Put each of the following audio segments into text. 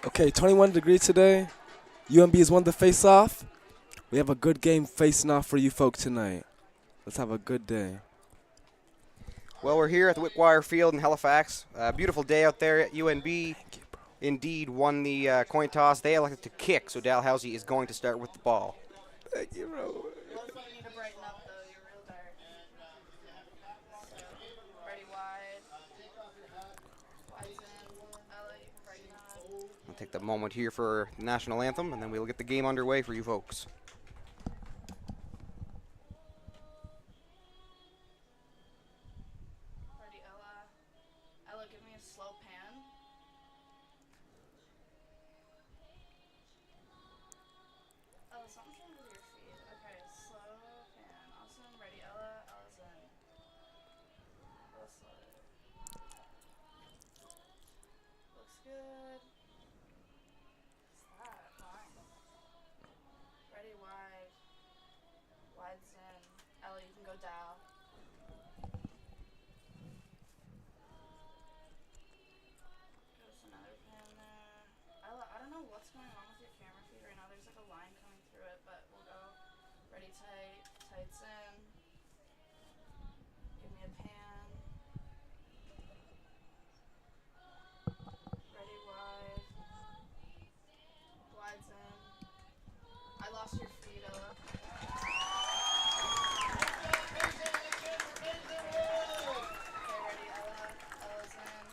Okay, 21 degrees today. UMB has won the face-off. We have a good game facing off for you folks tonight. Let's have a good day. Well, we're here at the Wickwire Field in Halifax. Beautiful day out there at UNB. Indeed won the coin toss. They elected to kick, so Dalhousie is going to start with the ball. Thank you, bro. We'll take the moment here for the national anthem, and then we'll get the game underway for you folks. Ready, Ella? Ella, give me a slow pan. Ella, something's wrong with your feet. Okay, slow pan. Awesome. Ready, Ella? Ella's in. Real slow. Looks good. What's that? Line. Ready, wide. Wide's in. Ella, you can go down. There's another pan there. Ella, I don't know what's going on with your camera feed right now. There's like a line coming through it, but we'll go. Ready, tight. Tight's in. Give me a pan. Ready, wide. Wide's in. I lost your feed, Ella. Okay, ready, Ella. Ella's in.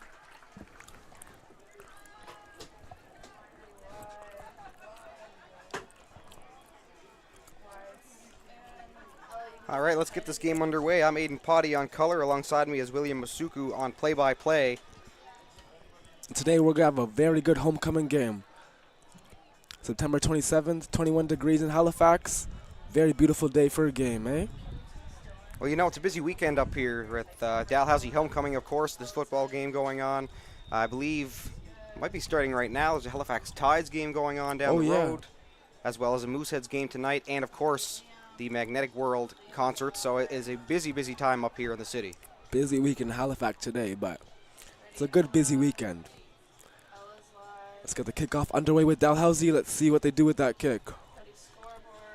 All right, let's get this game underway. I'm Aiden Potty on color. Alongside me is William Masuku on play-by-play. Today we're going to have a very good homecoming game. September 27th, 21 degrees in Halifax. Very beautiful day for a game, eh? Well, you know, it's a busy weekend up here with Dalhousie homecoming, of course, this football game going on. I believe it might be starting right now. There's a Halifax Tides game going on down the road, as well as a Mooseheads game tonight, and, of course, the Magnetic World concert. So it is a busy, busy time up here in the city. Busy week in Halifax today, but it's a good busy weekend. Let's get the kickoff underway with Dalhousie. Let's see what they do with that kick.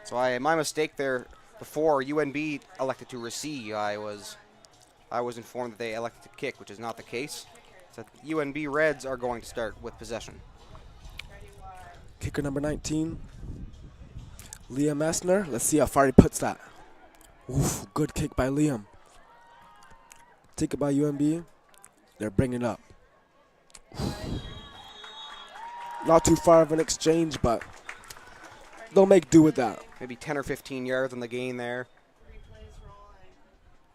So my mistake there before UNB elected to receive. I was informed that they elected to kick, which is not the case. So UNB Reds are going to start with possession. Kicker number 19, Liam Messner. Let's see how far he puts that. Oof, good kick by Liam. Take it by UNB. They're bringing it up. Not too far of an exchange, but they'll make do with that. Maybe 10 or 15 yards on the gain there. Replay's rolling.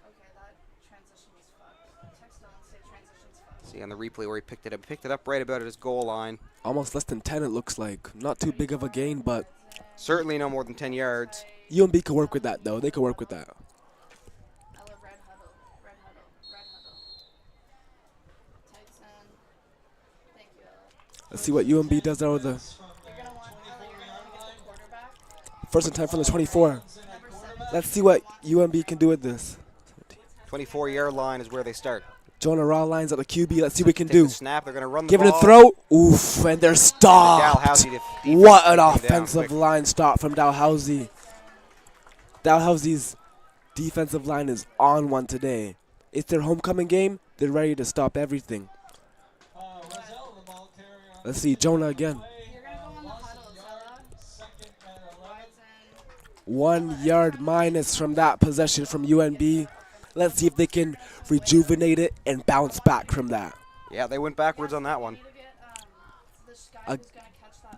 Okay, that transition was fucked. Text don't say transition's fucked. See on the replay where he picked it up right about at his goal line. Almost less than 10 it looks like. Not too big of a gain, but certainly no more than 10 yards. UNB can work with that, though. They can work with that. Ella, red huddle. Red huddle. Red huddle. Tights in. Thank you, Ella. Let's see what UNB does there with the You're gonna want Ella, you're gonna want to get the quarterback. first and 10 from the 24. Let's see what UNB can do with this. 24-yard line is where they start. Jonah Raw lines at the QB. Let's see what we can Take do. the snap. They're going to run the Give ball. it a throw. Oof, and they're stopped. Dalhousie What an down offensive quick. line stop from Dalhousie. Dalhousie's defensive line is on one today. It's their homecoming game. They're ready to stop everything. Let's see, Jonah again. You're gonna go on the huddles, Ella. 1 yard minus from that possession from UNB. Let's see if they can rejuvenate it and bounce back from that. Yeah, they went backwards on that one.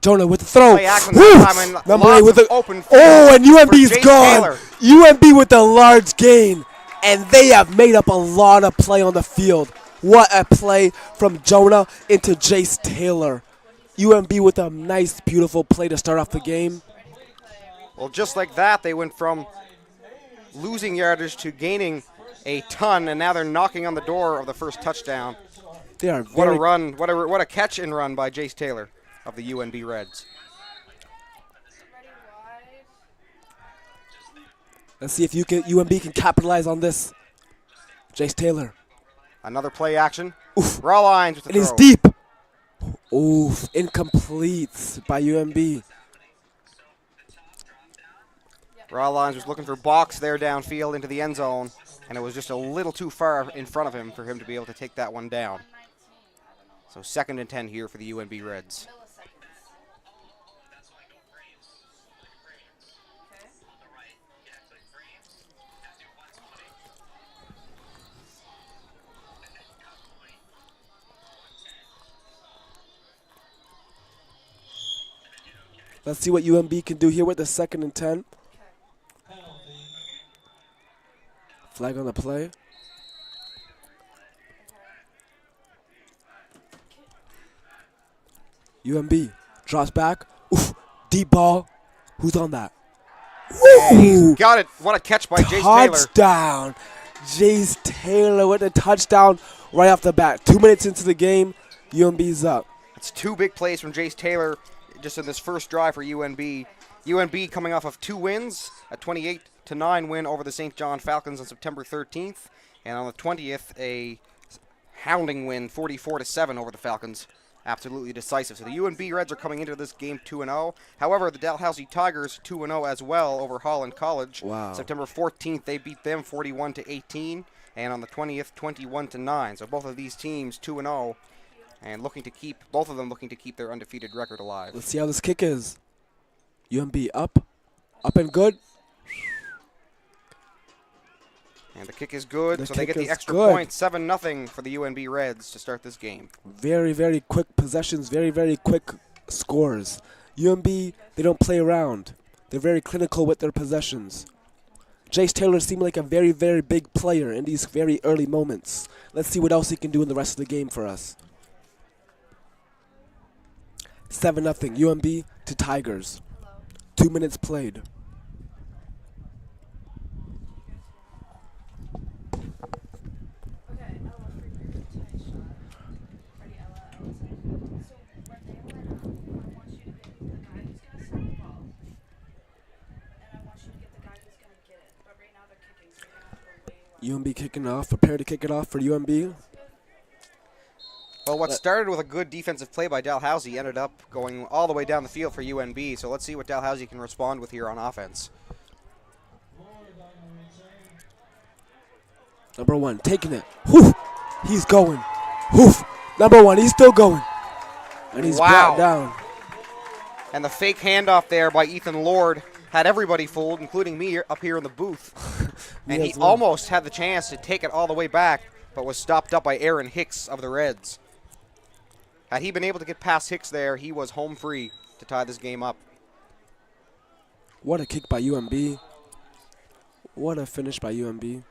Jonah with the throw. Play action Woo! that time and Number lots 8 with of the open oh, and UNB's for Jace gone. Taylor. UNB with a large gain, and they have made up a lot of play on the field. What a play from Jonah into Jace Taylor. UNB with a nice, beautiful play to start off the game. Well, just like that, they went from losing yardage to gaining a ton, and now they're knocking on the door of the first touchdown. They are What a very run! What a catch and run by Jace Taylor of the UNB Reds. Let's see if UNB can capitalize on this. Jace Taylor. Another play action. Oof. Raw lines with the It is throw. deep. Oof, incomplete by UMB. Rawlines was looking for box there downfield into the end zone, and it was just a little too far in front of him for him to be able to take that one down. So 2nd and 10 here for the UNB Reds. Let's see what UMB can do here with the 2nd and 10. Flag on the play. UMB drops back. Oof, deep ball. Who's on that? Ooh, got it. What a catch by Jace Taylor. Touchdown. Jace Taylor with a touchdown right off the bat. 2 minutes into the game, UMB's up. It's 2 big plays from Jace Taylor just in this first drive for UNB. UNB coming off of 2 wins, a 28-9 win over the St. John Falcons on September 13th, and on the 20th, a hounding win, 44-7 over the Falcons. Absolutely decisive. So the UNB Reds are coming into this game 2-0. However, the Dalhousie Tigers 2-0 as well over Holland College. Wow. September 14th, they beat them 41-18, and on the 20th, 21-9. So both of these teams 2-0, and both of them looking to keep their undefeated record alive. Let's see how this kick is. UMB up and good. And the kick is good, so they get the is extra good. point, 7-0 for the UNB Reds to start this game. Very, very quick possessions, very, very quick scores. UMB, they don't play around. They're very clinical with their possessions. Jace Taylor seemed like a very, very big player in these very early moments. Let's see what else he can do in the rest of the game for us. 7-0, UMB to Tigers. 2 minutes played. UMB kicking off. Prepare to kick it off for UMB. Well, what started with a good defensive play by Dalhousie ended up going all the way down the field for UNB. So let's see what Dalhousie can respond with here on offense. Number 1, taking it. Whew. He's going. Whew. Number 1, he's still going. And he's brought down. And the fake handoff there by Ethan Lord had everybody fooled, including me up here in the booth. And he almost had the chance to take it all the way back, but was stopped up by Aaron Hicks of the Reds. Had he been able to get past Hicks there, he was home free to tie this game up. What a kick by UMB. What a finish by UMB.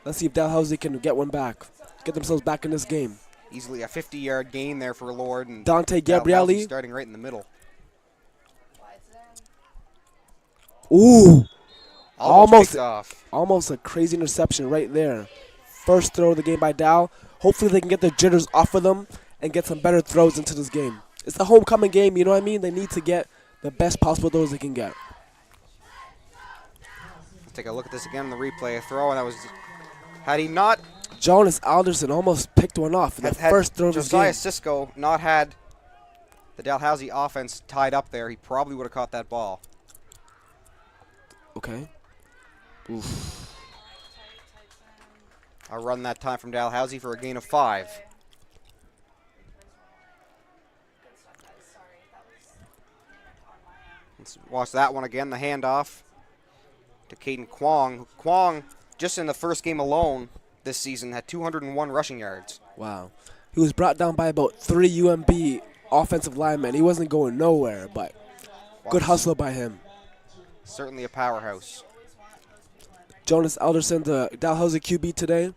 Let's see if Dalhousie can get one back. Get themselves back in this game. Easily a 50-yard gain there for Lord. And Dante Gabrielli starting right in the middle. Ooh. Almost a crazy interception right there. First throw of the game by Dal. Hopefully they can get the jitters off of them and get some better throws into this game. It's the homecoming game, you know what I mean? They need to get the best possible throws they can get. Let's take a look at this again in the replay. A throw, and that was, had he not... Jonas Alderson almost picked one off in the first throw of his game. Josiah Sisko not had the Dalhousie offense tied up there, he probably would have caught that ball. Okay. Oof. A run that time from Dalhousie for a gain of 5. Let's watch that one again, the handoff to Caden Kwong. Kwong, just in the first game alone this season, had 201 rushing yards. Wow. He was brought down by about 3 UMB offensive linemen. He wasn't going nowhere, but good hustle by him. Certainly a powerhouse. Jonas Alderson, the Dalhousie QB today.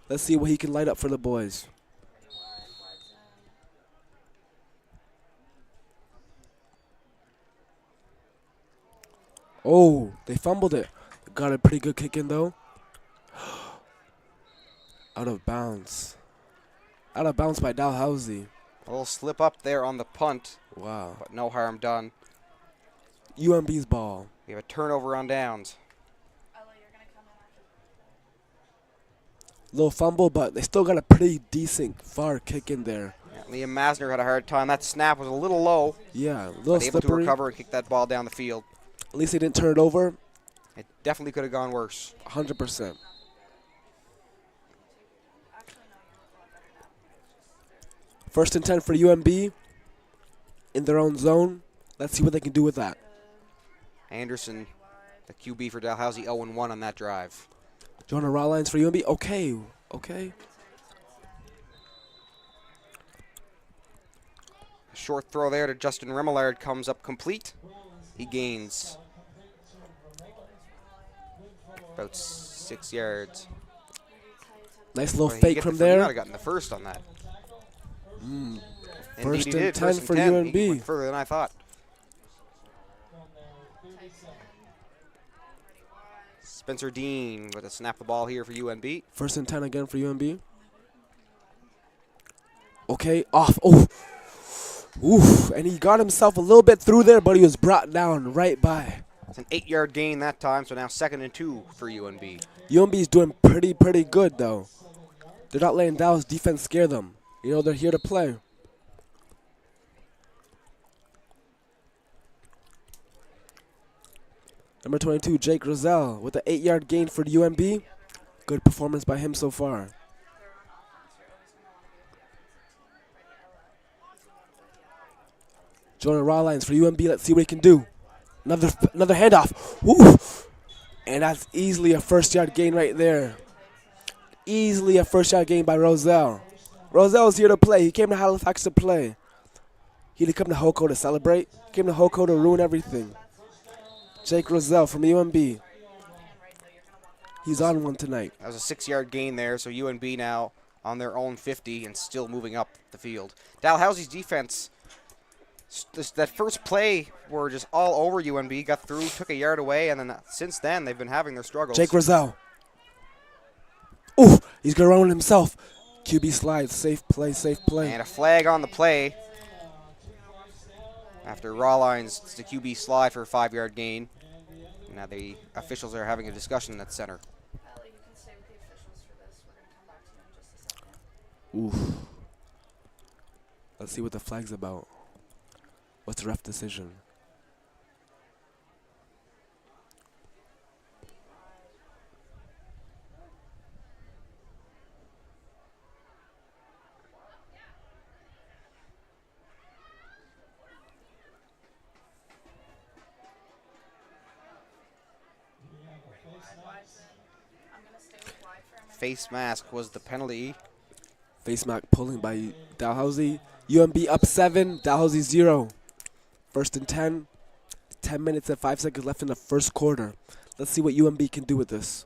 Let's see what he can light up for the boys. Oh, they fumbled it. Got a pretty good kick in, though. Out of bounds. Out of bounds by Dalhousie. A little slip up there on the punt. Wow. But no harm done. UMB's ball. We have a turnover on downs. Little fumble, but they still got a pretty decent far kick in there. Yeah. Liam Masner had a hard time. That snap was a little low. Yeah, a little But able to slippery. recover and kick that ball down the field. At least he didn't turn it over. It definitely could have gone worse. 100%. First and 10 for UMB in their own zone. Let's see what they can do with that. Anderson, the QB for Dalhousie, 0-1 on that drive. Jonah Rawlines for UMB. Okay. A short throw there to Justin Remillard comes up complete. He gains about 6 yards. Nice little Well, fake from He there. might have gotten the first on that. First Indeed he and did. 10 First and for 10. UMB. He went further than I thought. Spencer Dean with a snap the ball here for UNB. First and 10 again for UMB. Okay, off. Oh, oof. And he got himself a little bit through there, but he was brought down right by. It's an 8-yard gain that time, so now 2nd and 2 for UNB. UMB is doing pretty good, though. They're not letting Dallas defense scare them. You know, they're here to play. Number 22, Jake Roselle with an 8-yard gain for UMB. Good performance by him so far. Jonah Rawlines for UMB. Let's see what he can do. Another handoff. Woo! And that's easily a first-yard gain right there. Easily a first-yard gain by Roselle. Roselle's here to play. He came to Halifax to play. He didn't come to Hoko to celebrate. He came to Hoko to ruin everything. Jake Roselle from UMB. He's on one tonight. That was a 6-yard gain there, so UNB now on their own 50 and still moving up the field. Dalhousie's defense, that first play were just all over UNB, got through, took a yard away, and then since then they've been having their struggles. Jake Roselle. Ooh, he's going to run himself. QB slides, safe play. And a flag on the play after Rawlines, the QB slide for a 5-yard gain. Now the officials are having a discussion at center. Allie, you can stay with the officials for this. We're going to come back to you in just a second. Oof. Let's see what the flag's about. What's the ref decision? I'm going to stay with Wide for a minute. Face mask was the penalty. Face mask pulling by Dalhousie. UMB up 7, Dalhousie 0. First and 10. 10 minutes and 5 seconds left in the first quarter. Let's see what UMB can do with this.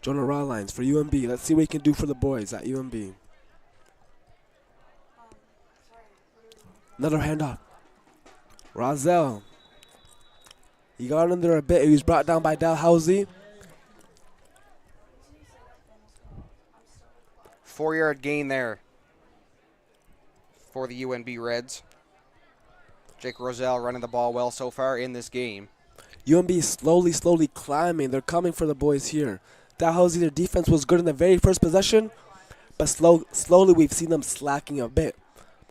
Jonah Rawlines for UMB. Let's see what he can do for the boys at UMB. Another handoff. Roselle. He got in there a bit. He was brought down by Dalhousie. 4-yard gain there for the UNB Reds. Jake Roselle running the ball well so far in this game. UMB is slowly climbing. They're coming for the boys here. Dalhousie, their defense was good in the very first possession, but slowly we've seen them slacking a bit.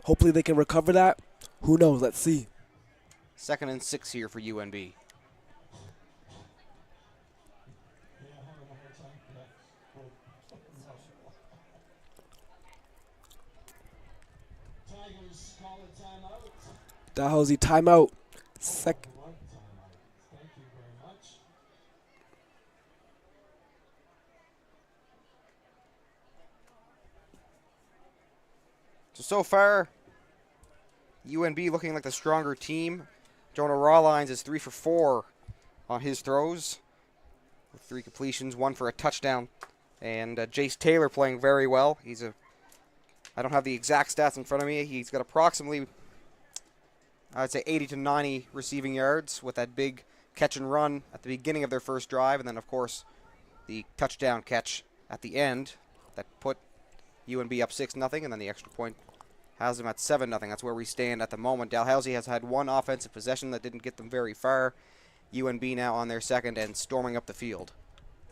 Hopefully they can recover that. Who knows? Let's see. 2nd and 6 here for UNB. Dalhousie timeout. So far, UNB looking like the stronger team. Jonah Rawlines is 3 for 4 on his throws, with 3 completions, 1 for a touchdown. And Jace Taylor playing very well. I don't have the exact stats in front of me. He's got approximately, I'd say, 80 to 90 receiving yards with that big catch and run at the beginning of their first drive, and then, of course, the touchdown catch at the end that put UNB up 6-0, and then the extra point has them at 7-0. That's where we stand at the moment. Dalhousie has had 1 offensive possession that didn't get them very far. UNB now on their 2nd and storming up the field.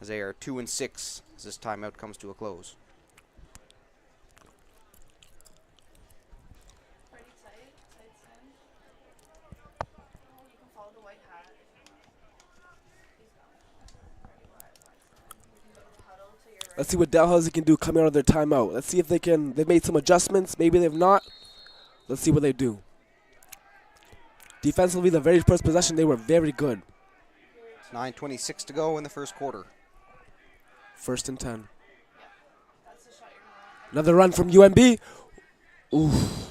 as they are 2-6 as this timeout comes to a close. Pretty tight. Tights in. You can follow the white hat if you want. He's going. Pretty wide. You can go to the huddle to your right. Let's see what Dalhousie can do coming out of their timeout. Let's see if they can. They've made some adjustments. Maybe they've not. Let's see what they do. Defensively, the very first possession, they were very good. 9:26 to go in the first quarter. 1st and 10. That's the shot you're going. Another run from UMB. Oof.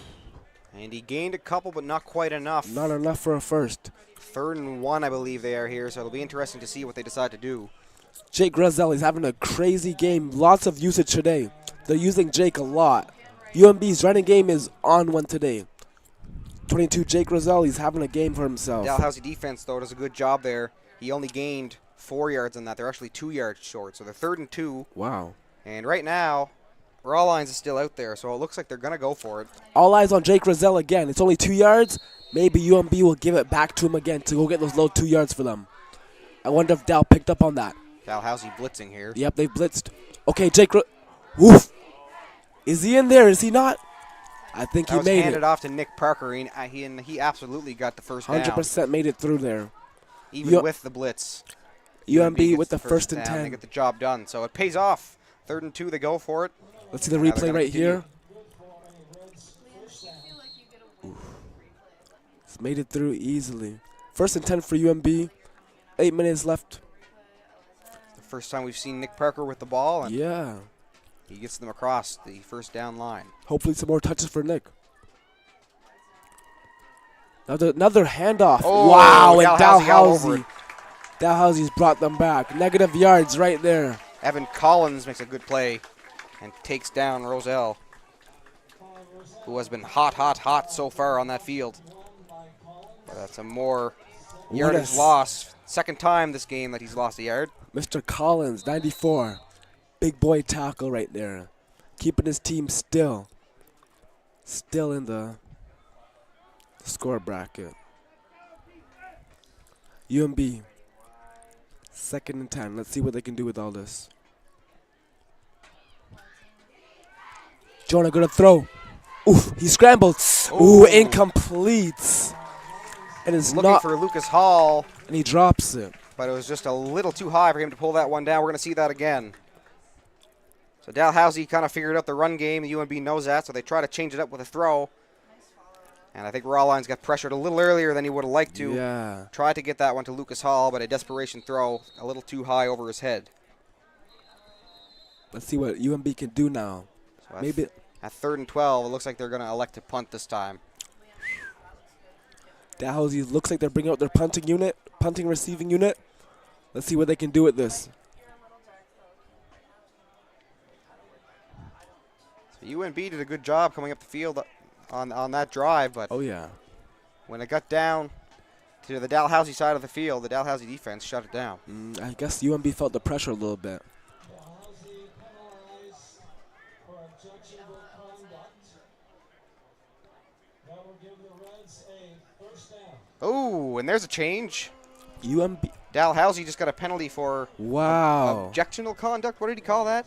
And he gained a couple, but not quite enough. Not enough for a first. 3rd and 1, I believe they are here, so it'll be interesting to see what they decide to do. Jake Grzelli's having a crazy game. Lots of usage today. They're using Jake a lot. UMB's running game is on one today. 22, Jake Grzelli's having a game for himself. Dalhousie defense, though, does a good job there. He only gained 4 yards on that. They're actually 2 yards short, so they're 3rd and 2. Wow. And right now, Rawlines is still out there, so it looks like they're going to go for it. All eyes on Jake Grzelli again. It's only 2 yards. Maybe UMB will give it back to him again to go get those low 2 yards for them. I wonder if Dal picked up on that. Dalhousie blitzing here. Yep, they've blitzed. Okay, Jake. Woof. Is he in there? Is he not? I think he That was made handed it. off to Nick Parker, and he absolutely got the first down. 100% made it through there. Even with the blitz. UMB gets with the 1st and down. 10. They get the job done, so it pays off. 3rd and 2, they go for it. Let's see the Now they're replay gonna right continue. here. It's made it through easily. 1st and 10 for UMB. 8 minutes left. The first time we've seen Nick Parker with the ball, and Yeah. he gets them across the first down line. Hopefully some more touches for Nick. Another handoff. Oh, Wow, and Dalhousie all over it. Dalhousie's brought them back. Negative yards right there. Evan Collins makes a good play and takes down Roselle, who has been hot so far on that field. But that's a more yardage loss. Second time this game that he's lost a yard. Mr. Collins, 94. Big boy tackle right there. Keeping his team still. Still in the score bracket. UMB. 2nd and 10. Let's see what they can do with all this. Jonah gonna throw. Oof, he scrambled. Ooh, incomplete. And it's Looking not. for Lucas Hall, And he drops it. but it was just a little too high for him to pull that one down. We're going to see that again. So Dalhousie kind of figured out the run game. The UNB knows that, so they try to change it up with a throw. And I think Rawlines got pressured a little earlier than he would have liked to. Yeah. Tried to get that one to Lucas Hall, but a desperation throw a little too high over his head. Let's see what UMB can do now. So Maybe. at 3rd and 12, it looks like they're going to elect to punt this time. Dalhousie looks like they're bringing out their punting receiving unit. Let's see what they can do with this. So UNB did a good job coming up the field on that drive, but Oh, yeah. when it got down to the Dalhousie side of the field, the Dalhousie defense shut it down. I guess UMB felt the pressure a little bit. Oh, and there's a change. UMB. Dalhousie just got a penalty for Wow. objectionable conduct. What did he call that?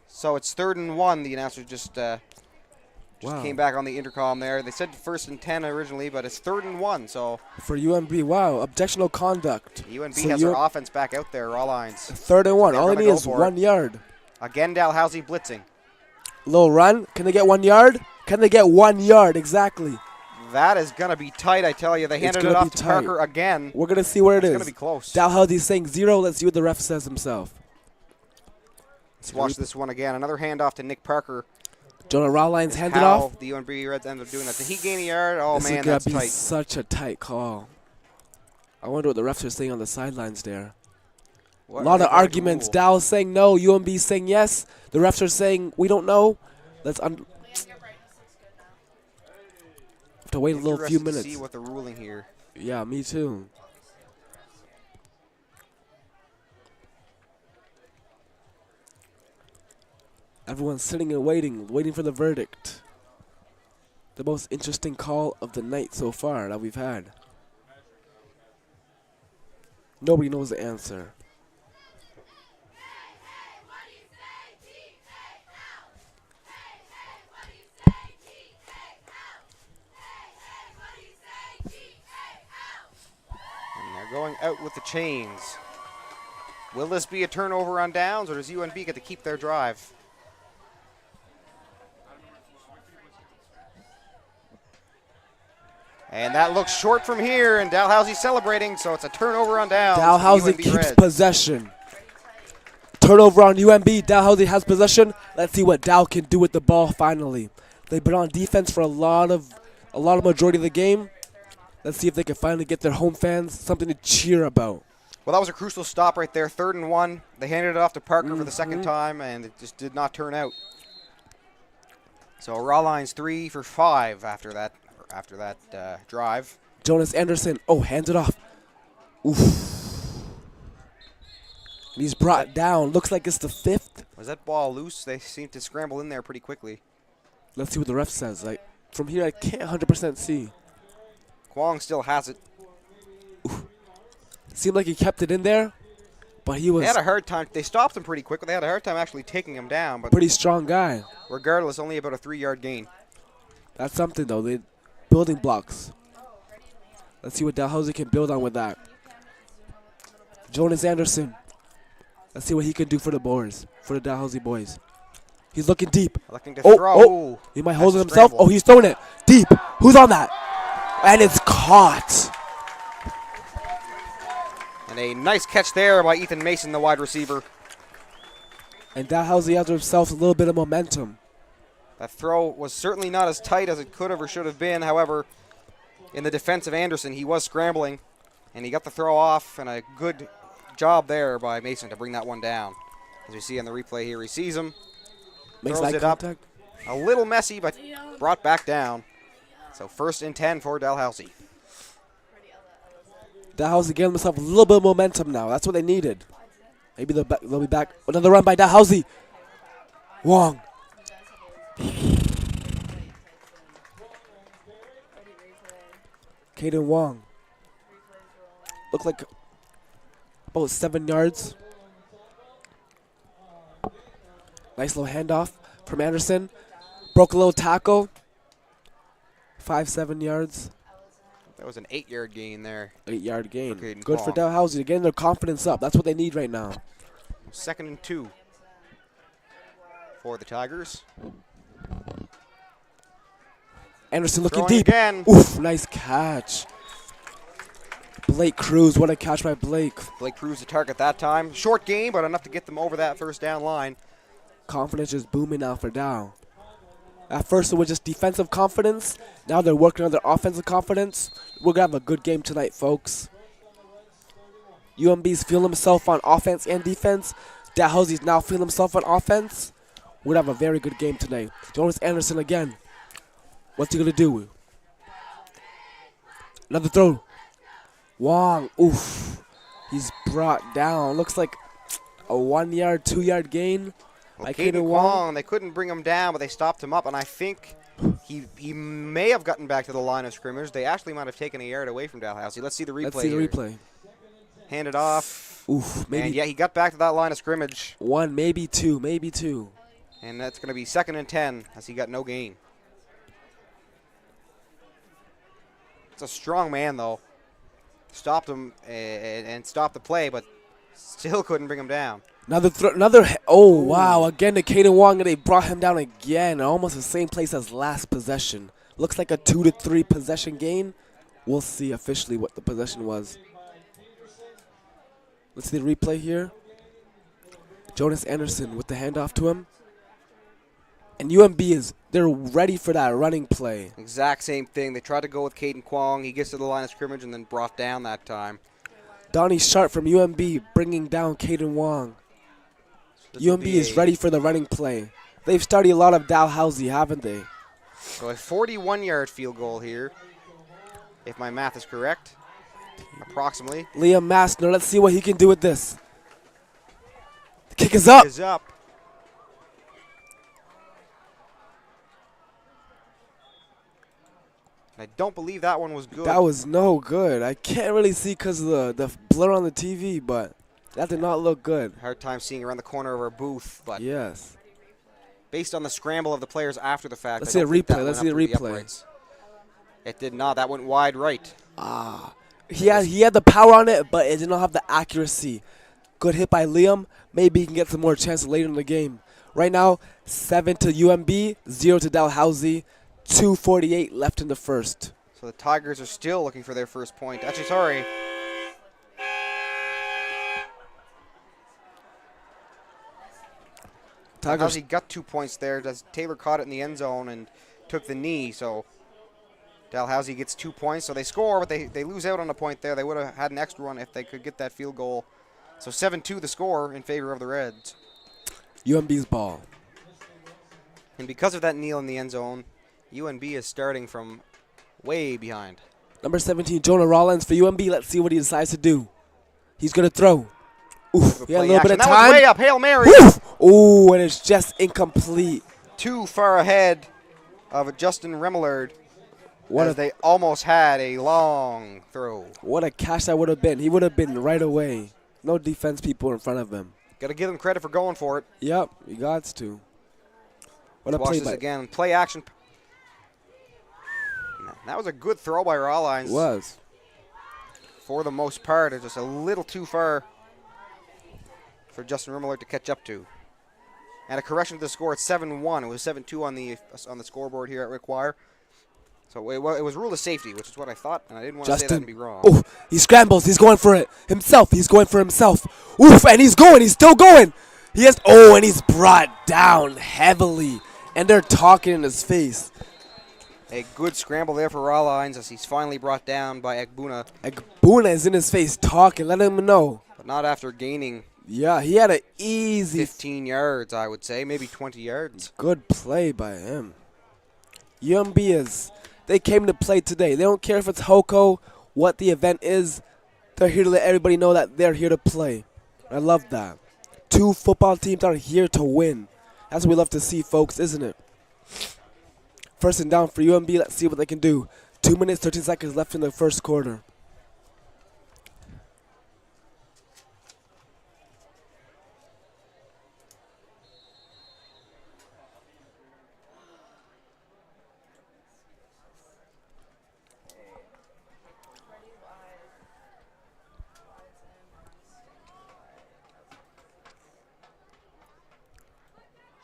So it's 3rd and 1. The announcer just Wow. came back on the intercom there. They said 1st and 10 originally, but it's 3rd and 1. So For UMB, wow. Objectional conduct. UNB So has their offense back out there, raw lines. 3rd and 1. they're All they gonna need go is for 1 yard. Again, Dalhousie blitzing. Little run. Can they get 1 yard? Can they get 1 yard? Exactly. That is going to be tight, I tell you. They handed it gonna off be to tight. Parker again. We're going to see where it It's is. going to be close. Dalhousie's saying 0. Let's see what the ref says himself. Let's watch this one again. Another handoff to Nick Parker. Jonah Rawlines handed How off. the UNB Reds ended up doing that. Did he gain a yard? Oh, This man, is going that's to be tight. such a tight call. I wonder what the refs are saying on the sidelines there. What A lot are they of going to arguments. rule? Dal saying no. UMB saying yes. The refs are saying we don't know. Let's have to wait a little few Interested to minutes. see what the ruling here. Yeah, me too. Everyone's sitting and waiting for the verdict. The most interesting call of the night so far that we've had. Nobody knows the answer. And they're going out with the chains. Will this be a turnover on downs, or does UNB get to keep their drive? And that looks short from here, and Dalhousie celebrating, so it's a turnover on downs. Dalhousie UNB keeps Reds. possession. Turnover on UNB. Dalhousie has possession. Let's see what Dal can do with the ball finally. They've been on defense for a lot of majority of the game. Let's see if they can finally get their home fans something to cheer about. Well, that was a crucial stop right there. 3rd and 1. They handed it off to Parker for the second time, and it just did not turn out. So raw lines 3 for 5 after that drive. Jonas Anderson. Oh, hands it off. Oof. And he's brought down. Looks like it's the 5th. Was that ball loose? They seemed to scramble in there pretty quickly. Let's see what the ref says. Like from here, I can't 100% see. Kwong still has it. Seemed like he kept it in there, but he was They had a hard time. They stopped him pretty quick, but they had a hard time actually taking him down. But pretty strong guy. regardless, only about a 3-yard gain. That's something though. They building blocks. Let's see what Dalhousie can build on with that. Jonas Anderson. Let's see what he can do for the boys, for the Dalhousie boys. He's looking deep. Electing to Oh, throw. oh. He might hold it That's a himself. scramble. Oh, he's throwing it deep. Who's on that? And it's caught. And a nice catch there by Ethan Mason, the wide receiver. And Dalhousie has himself a little bit of momentum. That throw was certainly not as tight as it could have or should have been. However, in the defense of Anderson, he was scrambling, and he got the throw off, and a good job there by Mason to bring that one down. As we see on the replay here, he sees him, Makes throws eye it up. contact. A little messy, but brought back down. So 1st and 10 for Dalhousie. Dalhousie getting himself a little bit of momentum now. That's what they needed. Maybe they'll be back. Another run by Dalhousie. Wong. Caden Wong. Looked like about 7 yards. Nice little handoff from Anderson. Broke a little tackle. 5-7 yards. That was an 8-yard gain there. 8-yard gain. Okay, Good for Kwong. Dalhousie. They're getting their confidence up. That's what they need right now. 2nd and 2 for the Tigers. Anderson looking Throwing deep. again. Oof, nice catch. Blake Cruz, what a catch by Blake. Blake Cruz the target that time. Short game, but enough to get them over that 1st down line. Confidence is booming now for Dow. At first it was just defensive confidence. Now they're working on their offensive confidence. We're going to have a good game tonight, folks. UMB's feeling himself on offense and defense. Dalhousie's now feeling himself on offense. We're going to have a very good game tonight. Jonas Anderson again. What's he going to do? Another throw. Wong. Oof. He's brought down. Looks like a 1-yard, 2-yard gain. Well, by Caden Caden Wong. Kwong, they couldn't bring him down, but they stopped him up, and I think he may have gotten back to the line of scrimmage. They actually might have taken a yard away from Dalhousie. Let's see the replay. Let's see the here. replay. Hand it off. Oof. Maybe And yeah, he got back to that line of scrimmage. 1, maybe 2, maybe 2. And that's going to be 2nd and 10 as he got no gain. It's a strong man, though. Stopped him and stopped the play, but still couldn't bring him down. Oh, wow. Again to Caden Wong, and they brought him down again. Almost the same place as last possession. Looks like a 2 to 3 possession gain. We'll see officially what the possession was. Let's see the replay here. Jonas Anderson with the handoff to him. And UMB they're ready for that running play. Exact same thing. They tried to go with Caden Kwong. He gets to the line of scrimmage and then brought down that time. Donnie Sharp from UMB bringing down Caden Wong. UMB is ready for the running play. They've studied a lot of Dalhousie, haven't they? So a 41-yard field goal here, if my math is correct, approximately. Liam Mastner, let's see what he can do with this. The kick is up. Is up. I don't believe that one was good. That was no good. I can't really see because of the blur on the TV, but that did not look good. Hard time seeing around the corner of our booth, but Yes. based on the scramble of the players after the fact, Let's I see a don't think that replay. Let's went see a up through the replay. uprights. It did not. That went wide right. He had the power on it, but it did not have the accuracy. Good hit by Liam. Maybe he can get some more chances later in the game. Right now, 7 to UMB, 0 to Dalhousie, 2:48 left in the first. So the Tigers are still looking for their first point. Actually, sorry. Dalhousie got 2 points there. Taylor caught it in the end zone and took the knee, so Dalhousie gets 2 points. So they score, but they lose out on a point there. They would have had an extra one if they could get that field goal. So 7-2 the score in favor of the Reds. UMB's ball. And because of that kneel in the end zone, UNB is starting from way behind. Number 17, Jonah Rollins for UMB. Let's see what he decides to do. He's going to throw. Oof, he had a little bit of that time. was way up, Hail Mary. Ooh, and it's just incomplete. Too far ahead of Justin Remillard. As they almost had a long throw. What a catch that would have been. He would have been right away. No defense people in front of him. Got to give him credit for going for it. Yep, you got to. What a Watch play this by again. Play action. That was a good throw by Rawlines. Was. For the most part, it's just a little too far for Justin Remillard to catch up to. And a correction to the score. It's 7-1. It was 7-2 on the scoreboard here at Wickwire. So it was ruled a safety, which is what I thought, and I didn't want to say that and be wrong. Oh, he scrambles. He's going for it himself. He's going for himself. Oof, and he's going. He's still going. And he's brought down heavily. And they're talking in his face. A good scramble there for Rawlines as he's finally brought down by Egbuna. Egbuna is in his face talking. Let him know. But not after gaining. Yeah, he had an easy 15 yards, I would say. Maybe 20 yards. Good play by him. UMB they came to play today. They don't care if it's Hoko, what the event is. They're here to let everybody know that they're here to play. I love that. 2 football teams are here to win. That's what we love to see, folks, isn't it? First and down for UMB. Let's see what they can do. 2 minutes, 13 seconds left in the first quarter.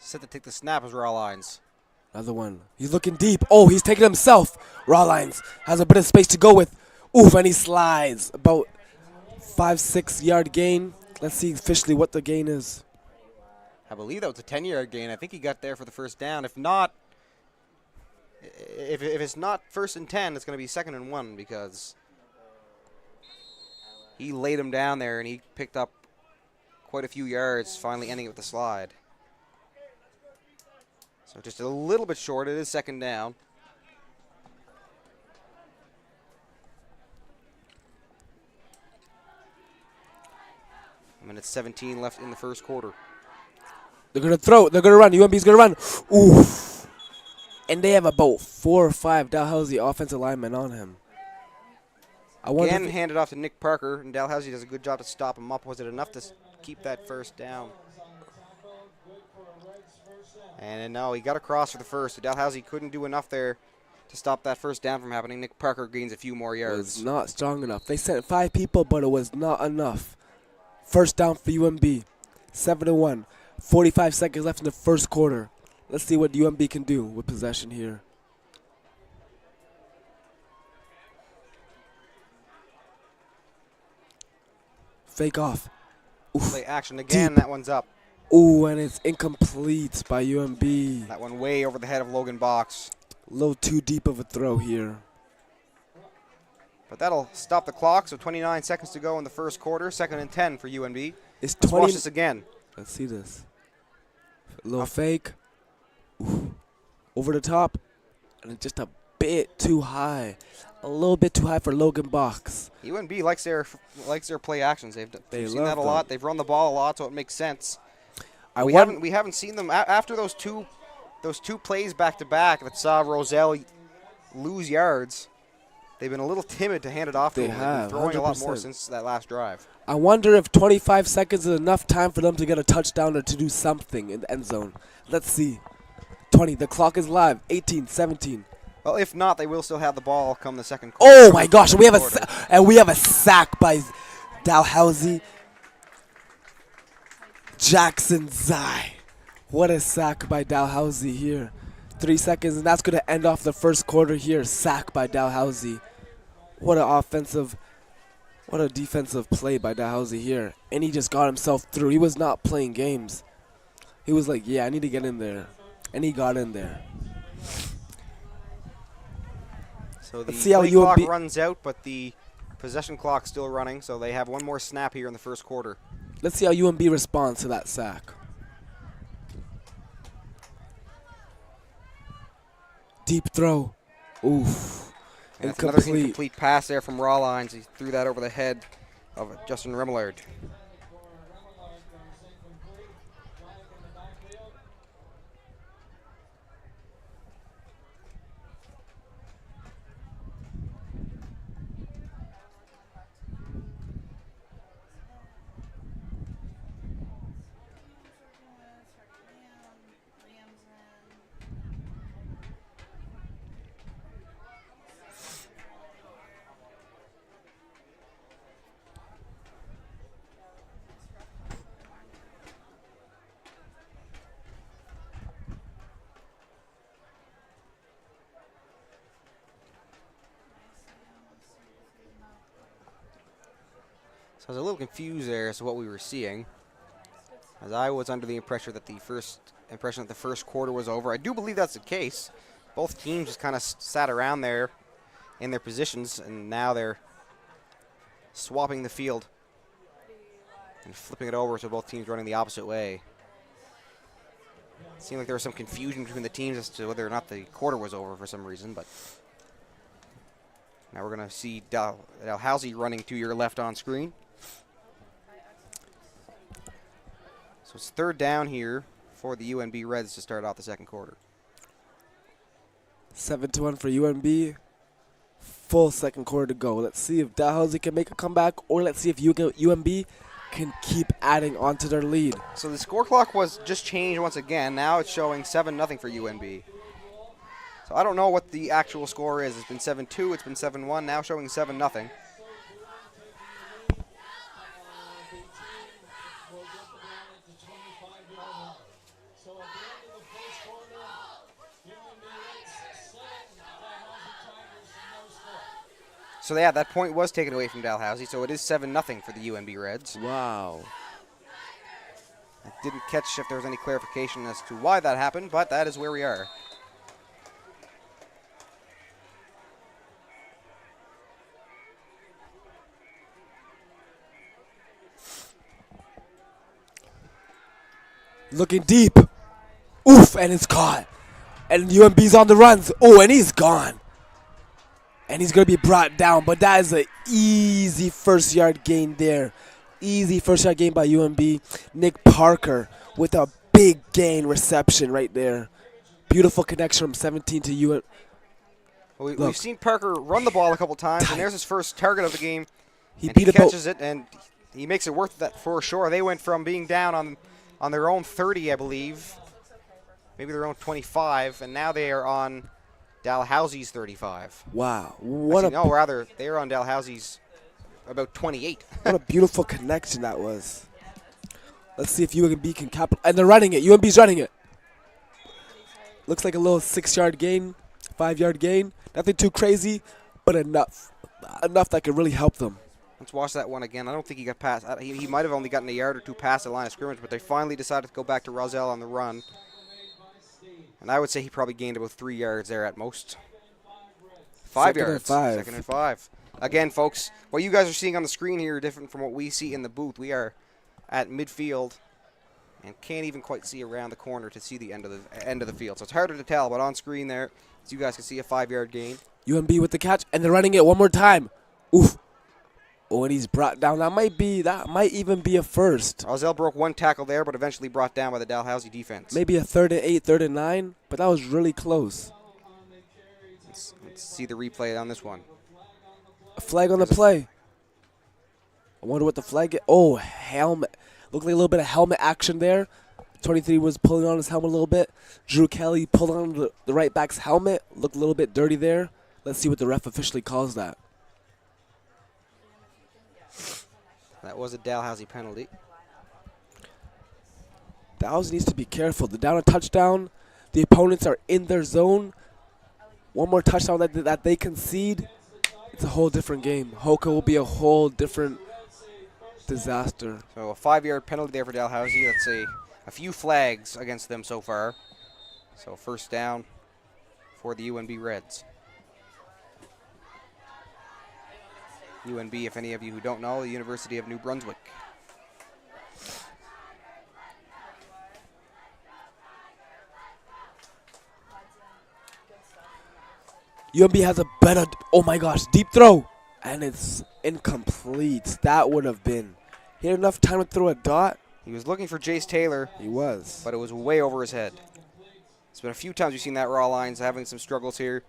Set to take the snap as Rawlines. Another one. He's looking deep. Oh, he's taking himself. Rawlines has a bit of space to go with. Oof, and he slides. About 5-6 yard gain. Let's see officially what the gain is. I believe that was a 10-yard gain. I think he got there for the first down. If not, if it's not 1st and 10, it's going to be 2nd and 1 because he laid him down there and he picked up quite a few yards, finally ending it with the slide. So just a little bit short. It is 2nd down. Minute 17 left in the first quarter. They're going to throw. They're going to run. UMB's going to run. Oof. And they have about 4 or 5 Dalhousie offensive linemen on him. Again, handed off to Nick Parker, and Dalhousie does a good job to stop him up. Was it enough to keep that first down? And no, he got across for the first. So Dalhousie couldn't do enough there to stop that first down from happening. Nick Parker gains a few more yards. It was not strong enough. They sent 5 people, but it was not enough. First down for UMB. 7-1. 45 seconds left in the first quarter. Let's see what UMB can do with possession here. Fake off. Oof. Play action again. Deep. That one's up. Ooh, and it's incomplete by UMB. That one way over the head of Logan Box. A little too deep of a throw here. But that'll stop the clock, so 29 seconds to go in the first quarter. 2nd and 10 for UNB. Let's watch this again. Let's see this. A little fake. Ooh. Over the top. And it's just a bit too high. A little bit too high for Logan Box. UNB likes their play actions. They've seen that a them. lot. They've run the ball a lot, so it makes sense. We haven't seen them after those two plays back to back that saw Roselle lose yards. They've been a little timid to hand it off to They him. have, They've been throwing a lot more 100%. since that last drive. I wonder if 25 seconds is enough time for them to get a touchdown or to do something in the end zone. Let's see. 20. The clock is live. 18, 17. Well, if not, they will still have the ball come the second quarter. Oh my gosh! We have a sack by Dalhousie. Jackson Zai. What a sack by Dalhousie here. 3 seconds, and that's going to end off the first quarter here. Sack by Dalhousie. What a defensive play by Dalhousie here. And he just got himself through. He was not playing games. He was like, yeah, I need to get in there. And he got in there. So the Let's see how play clock UMB runs out, but the possession clock's still running, so they have one more snap here in the first quarter. Let's see how UMB responds to that sack. Deep throw. Oof. And that's another incomplete pass there from Rawlines. He threw that over the head of Justin Remillard. So I was a little confused there as to what we were seeing, as I was under the impression that the first quarter was over. I do believe that's the case. Both teams just kind of sat around there in their positions, and now they're swapping the field and flipping it over, so both teams running the opposite way. It seemed like there was some confusion between the teams as to whether or not the quarter was over for some reason, but now we're going to see Dalhousie running to your left on screen. So it's third down here for the UNB Reds to start off the second quarter. 7-1 for UNB. Full second quarter to go. Let's see if Dalhousie can make a comeback, or let's see if UNB can keep adding on to their lead. So the score clock was just changed once again. Now it's showing 7-0 for UNB. So I don't know what the actual score is. It's been 7-2, it's been 7-1, now showing 7-0. So yeah, that point was taken away from Dalhousie, so it is 7-0 for the UNB Reds. Wow. I didn't catch if there was any clarification as to why that happened, but that is where we are. Looking deep. Oof, and it's caught. And UMB's on the runs. Oh, and he's gone. And he's going to be brought down. But that is an easy first yard gain there. Easy first yard gain by UMB. Nick Parker with a big gain reception right there. Beautiful connection from 17 to UMB. Well, we've seen Parker run the ball a couple times, and there's his first target of the game. He catches it, and he makes it worth that for sure. They went from being down on their own 30, I believe, maybe their own 25, and now they are on Dalhousie's 35. Wow. Rather, they are on Dalhousie's about 28. What a beautiful connection that was. Let's see if UMB can capitalize. And they're running it. UMB's running it. Looks like a little 6-yard gain, 5-yard gain. Nothing too crazy, but enough. Enough that could really help them. Let's watch that one again. I don't think he got past. He might have only gotten a yard or two past the line of scrimmage, but they finally decided to go back to Roselle on the run. And I would say he probably gained about 3 yards there at most. 5 yards. Second and 5. Again, folks, what you guys are seeing on the screen here are different from what we see in the booth. We are at midfield and can't even quite see around the corner to see the end of the field. So it's harder to tell, but on screen there, so you guys can see a 5-yard gain. UMB with the catch, and they're running it one more time. Oof. Oh, and he's brought down. That might even be a first. Roselle broke one tackle there, but eventually brought down by the Dalhousie defense. Maybe a 3rd and 8, 3rd and 9, but that was really close. Let's see the replay on this one. A flag on the play. I wonder what the flag is. Oh, helmet. Looked like a little bit of helmet action there. 23 was pulling on his helmet a little bit. Drew Kelly pulled on the right back's helmet. Looked a little bit dirty there. Let's see what the ref officially calls that. That was a Dalhousie penalty. Dalhousie needs to be careful. They're down a touchdown. The opponents are in their zone. One more touchdown that they concede. It's a whole different game. Hoka will be a whole different disaster. So a 5-yard penalty there for Dalhousie. Let's see. A few flags against them so far. So first down for the UNB Reds. UNB, if any of you who don't know, the University of New Brunswick. UNB has a better, oh my gosh, deep throw. And it's incomplete. That would have been. He had enough time to throw a dot. He was looking for Jace Taylor. He was. But it was way over his head. It's been a few times we've seen that Raw Lions having some struggles here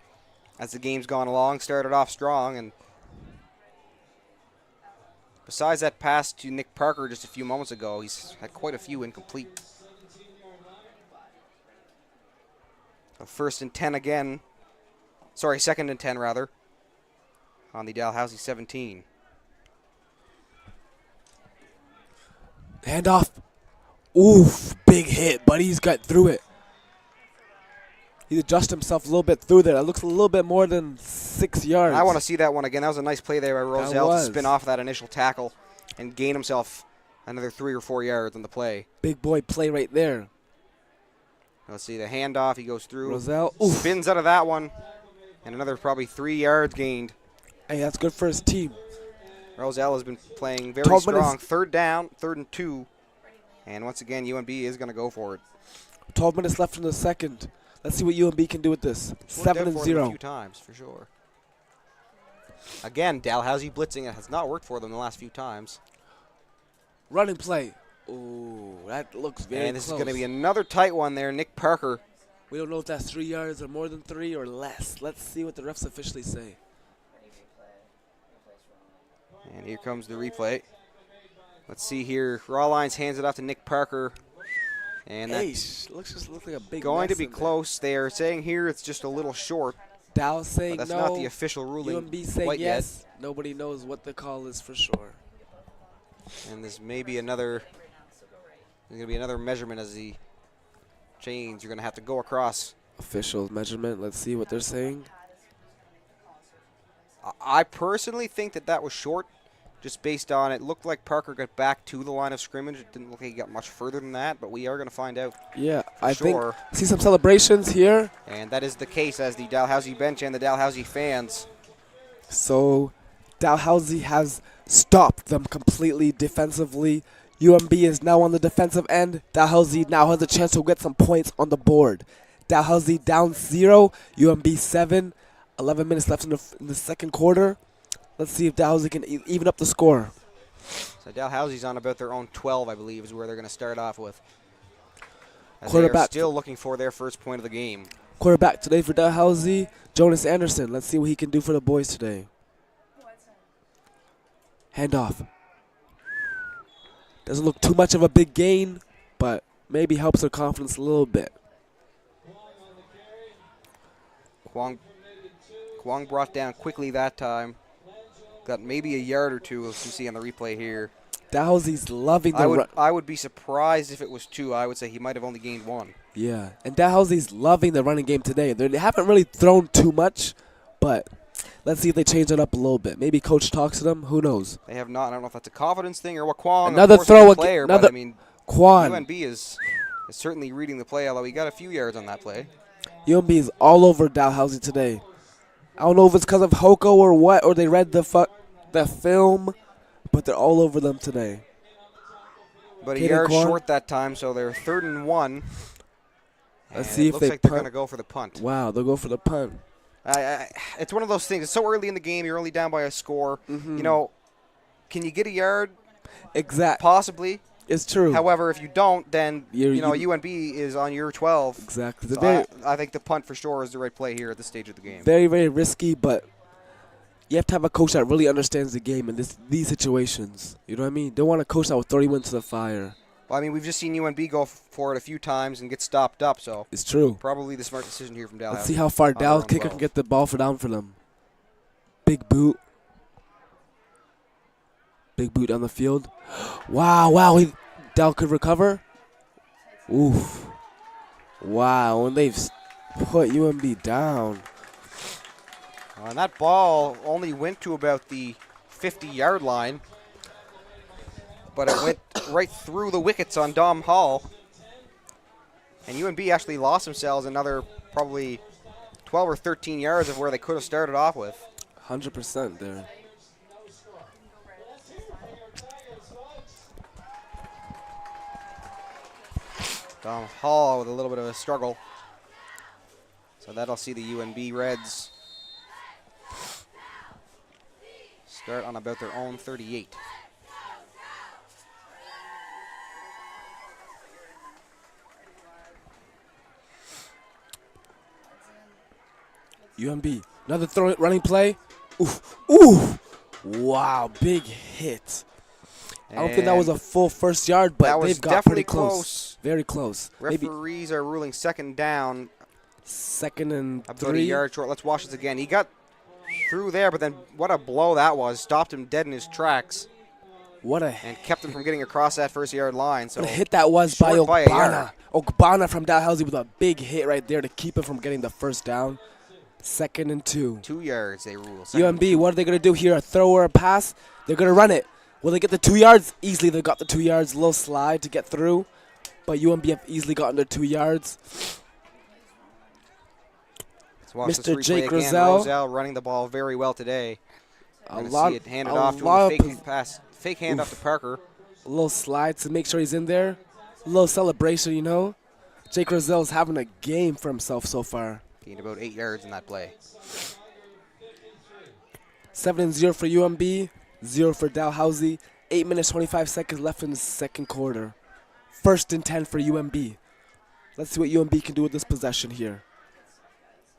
as the game's gone along. Started off strong, and besides that pass to Nick Parker just a few moments ago, he's had quite a few incomplete. So first and 10 again. Sorry, second and 10 rather. On the Dalhousie 17. Handoff. Oof, big hit, but he's got through it. He adjusted himself a little bit through there. That looks a little bit more than 6 yards. I want to see that one again. That was a nice play there by Roselle to spin off that initial tackle and gain himself another 3 or 4 yards on the play. Big boy play right there. Let's see the handoff. He goes through. Roselle Spins out of that one. And another probably 3 yards gained. Hey, that's good for his team. Roselle has been playing very strong. Third down, 3rd and 2. And once again, UNB is going to go for it. 12 minutes left in the second. Let's see what UNB can do with this. 7-0. A few times, for sure. Again, Dalhousie blitzing. It has not worked for them the last few times. Running play. Ooh, that looks very close. And this is going to be another tight one there. Nick Parker. We don't know if that's 3 yards or more than 3 or less. Let's see what the refs officially say. And here comes the replay. Let's see here. Raw Lions hands it off to Nick Parker. And that looks like a big going to be close. They are saying here it's just a little short. Dallas saying that's no. Not the official ruling. UNB saying yes. Yet. Nobody knows what the call is for sure. And this may be another. There's going to be another measurement as the chains. You're going to have to go across. Official measurement. Let's see what they're saying. I personally think that was short, just based on it looked like Parker got back to the line of scrimmage. It didn't look like he got much further than that, but we are going to find out. Yeah, I think see some celebrations here. And that is the case as the Dalhousie bench and the Dalhousie fans. So Dalhousie has stopped them completely defensively. UNB is now on the defensive end. Dalhousie now has a chance to get some points on the board. Dalhousie down 0, UNB 7. 11 minutes left in the second quarter. Let's see if Dalhousie can even up the score. So Dalhousie's on about their own 12, I believe, is where they're going to start off with. As quarterback. They are still looking for their first point of the game. Quarterback today for Dalhousie, Jonas Anderson. Let's see what he can do for the boys today. Handoff. Doesn't look too much of a big gain, but maybe helps their confidence a little bit. Kwong brought down quickly that time. Got maybe a yard or two, as you see on the replay here. Dalhousie's loving the run. I would be surprised if it was 2. I would say he might have only gained 1. Yeah, and Dalhousie's loving the running game today. They haven't really thrown too much, but let's see if they change it up a little bit. Maybe coach talks to them. Who knows? They have not. I don't know if that's a confidence thing or what. Kwong, another throw again. Player, another. But, I mean, Quan. UNB is certainly reading the play, although he got a few yards on that play. UNB is all over Dalhousie today. I don't know if it's because of Hoko or what, or they read the film, but they're all over them today. But a yard short that time, so they're 3rd and 1. Let's see if looks they like they're going to go for the punt. Wow, they'll go for the punt. It's one of those things. It's so early in the game. You're only down by a score. Mm-hmm. You know, can you get a yard? Exactly. Possibly. It's true. However, if you don't, then You UNB is on your 12. Exactly. So I think the punt for sure is the right play here at this stage of the game. Very, very risky, but you have to have a coach that really understands the game in these situations. You know what I mean? Don't want a coach that will throw you into the fire. Well, I mean, we've just seen UNB go for it a few times and get stopped up, so it's true. Probably the smart decision here from Dalhousie. Let's see how far Dal's kicker can get the ball down for them. Big boot. Big boot down the field. Wow. Dal could recover. Oof. Wow, and they've put UNB down. And that ball only went to about the 50-yard line, but it went right through the wickets on Dom Hall. And UNB actually lost themselves another probably 12 or 13 yards of where they could have started off with. 100% there. Dom Hall with a little bit of a struggle. So that'll see the UNB Reds start on about their own 38. UNB, another running play. Oof. Wow, big hit. I don't think that was a full first yard, but they've got pretty close. Very close. Referees are ruling second down. Second and about 3. A yard short. Let's watch this again. He got through there, but then what a blow that was. Stopped him dead in his tracks. And kept him from getting across that first yard line. So what a hit that was by Ogbana. Ogbana from Dalhousie with a big hit right there to keep him from getting the first down. Second and 2. 2 yards, they rule. UNB, what are they going to do here? A throw or a pass? They're going to run it. Will they get the 2 yards? Easily they got the 2 yards. A little slide to get through. But UNB have easily gotten their 2 yards. Mr. Jake Roselle running the ball very well today. See it handed off to him. Fake handoff to Parker. A little slide to make sure he's in there. A little celebration, you know. Jake Roselle's having a game for himself so far. Gained about 8 yards in that play. 7-0 for UNB, 0 for Dalhousie. 8 minutes, 25 seconds left in the second quarter. 1st and 10 for UNB. Let's see what UNB can do with this possession here.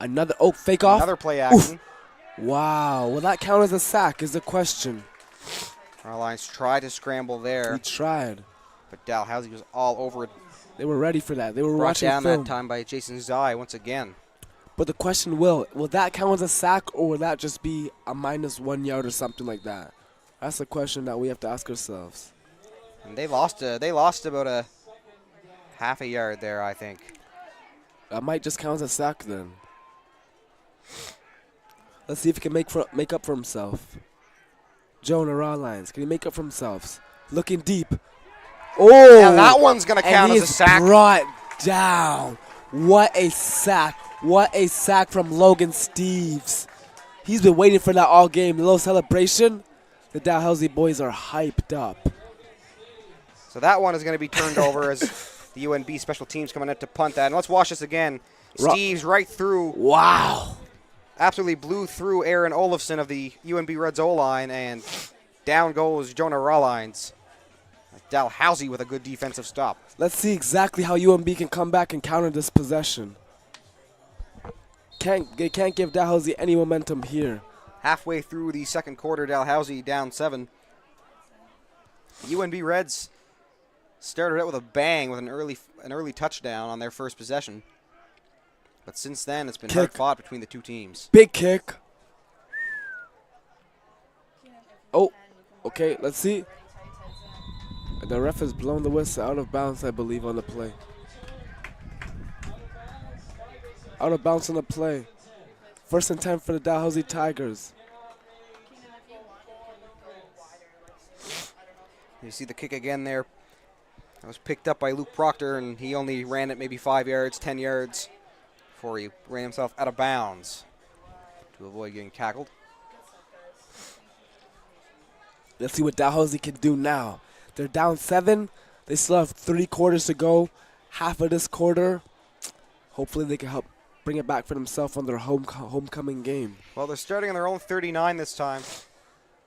Another fake off. Another play action. Oof. Wow, will that count as a sack is the question. Our Lions tried to scramble there. He tried. But Dalhousie was all over it. They were ready for that. They were brought watching down film. that time by Jason Zai once again. But the question will that count as a sack or will that just be a -1 yard or something like that? That's the question that we have to ask ourselves. And they lost about a half a yard there, I think. That might just count as a sack then. Let's see if he can make up for himself. Jonah Rawlines, can he make up for himself? Looking deep. Oh! Now that one's going to count as a sack. Brought down. What a sack. What a sack from Logan Steves. He's been waiting for that all game. A little celebration. The Dalhousie boys are hyped up. So that one is going to be turned over as the UNB special teams coming out to punt that. And let's watch this again. Steves right through. Wow. Absolutely blew through Aaron Olafson of the UNB Reds O-line, and down goes Jonah Rawlines. Dalhousie with a good defensive stop. Let's see exactly how UNB can come back and counter this possession. They can't give Dalhousie any momentum here. Halfway through the second quarter, Dalhousie down 7. UNB Reds started out with a bang with an early touchdown on their first possession. But since then, it's been hard fought between the two teams. Big kick. Oh, okay, let's see. The ref has blown the whistle out of bounds, I believe, on the play. Out of bounds on the play. 1st and 10 for the Dalhousie Tigers. You see the kick again there. That was picked up by Luke Proctor, and he only ran it maybe 5 yards, 10 yards before he ran himself out of bounds to avoid getting tackled. Let's see what Dalhousie can do now. They're down 7. They still have 3 quarters to go. Half of this quarter. Hopefully they can help bring it back for themselves on their homecoming game. Well, they're starting on their own 39 this time.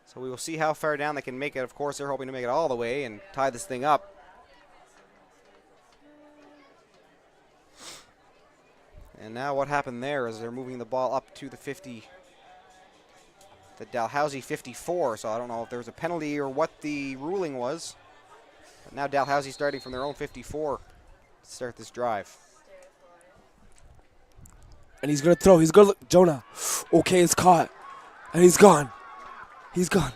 So we will see how far down they can make it. Of course, they're hoping to make it all the way and tie this thing up. And now what happened there is they're moving the ball up to the 50, the Dalhousie 54. So I don't know if there was a penalty or what the ruling was. But now Dalhousie starting from their own 54 to start this drive. And he's going to throw. He's going to look. Jonah. Okay, it's caught. And he's gone. He's gone.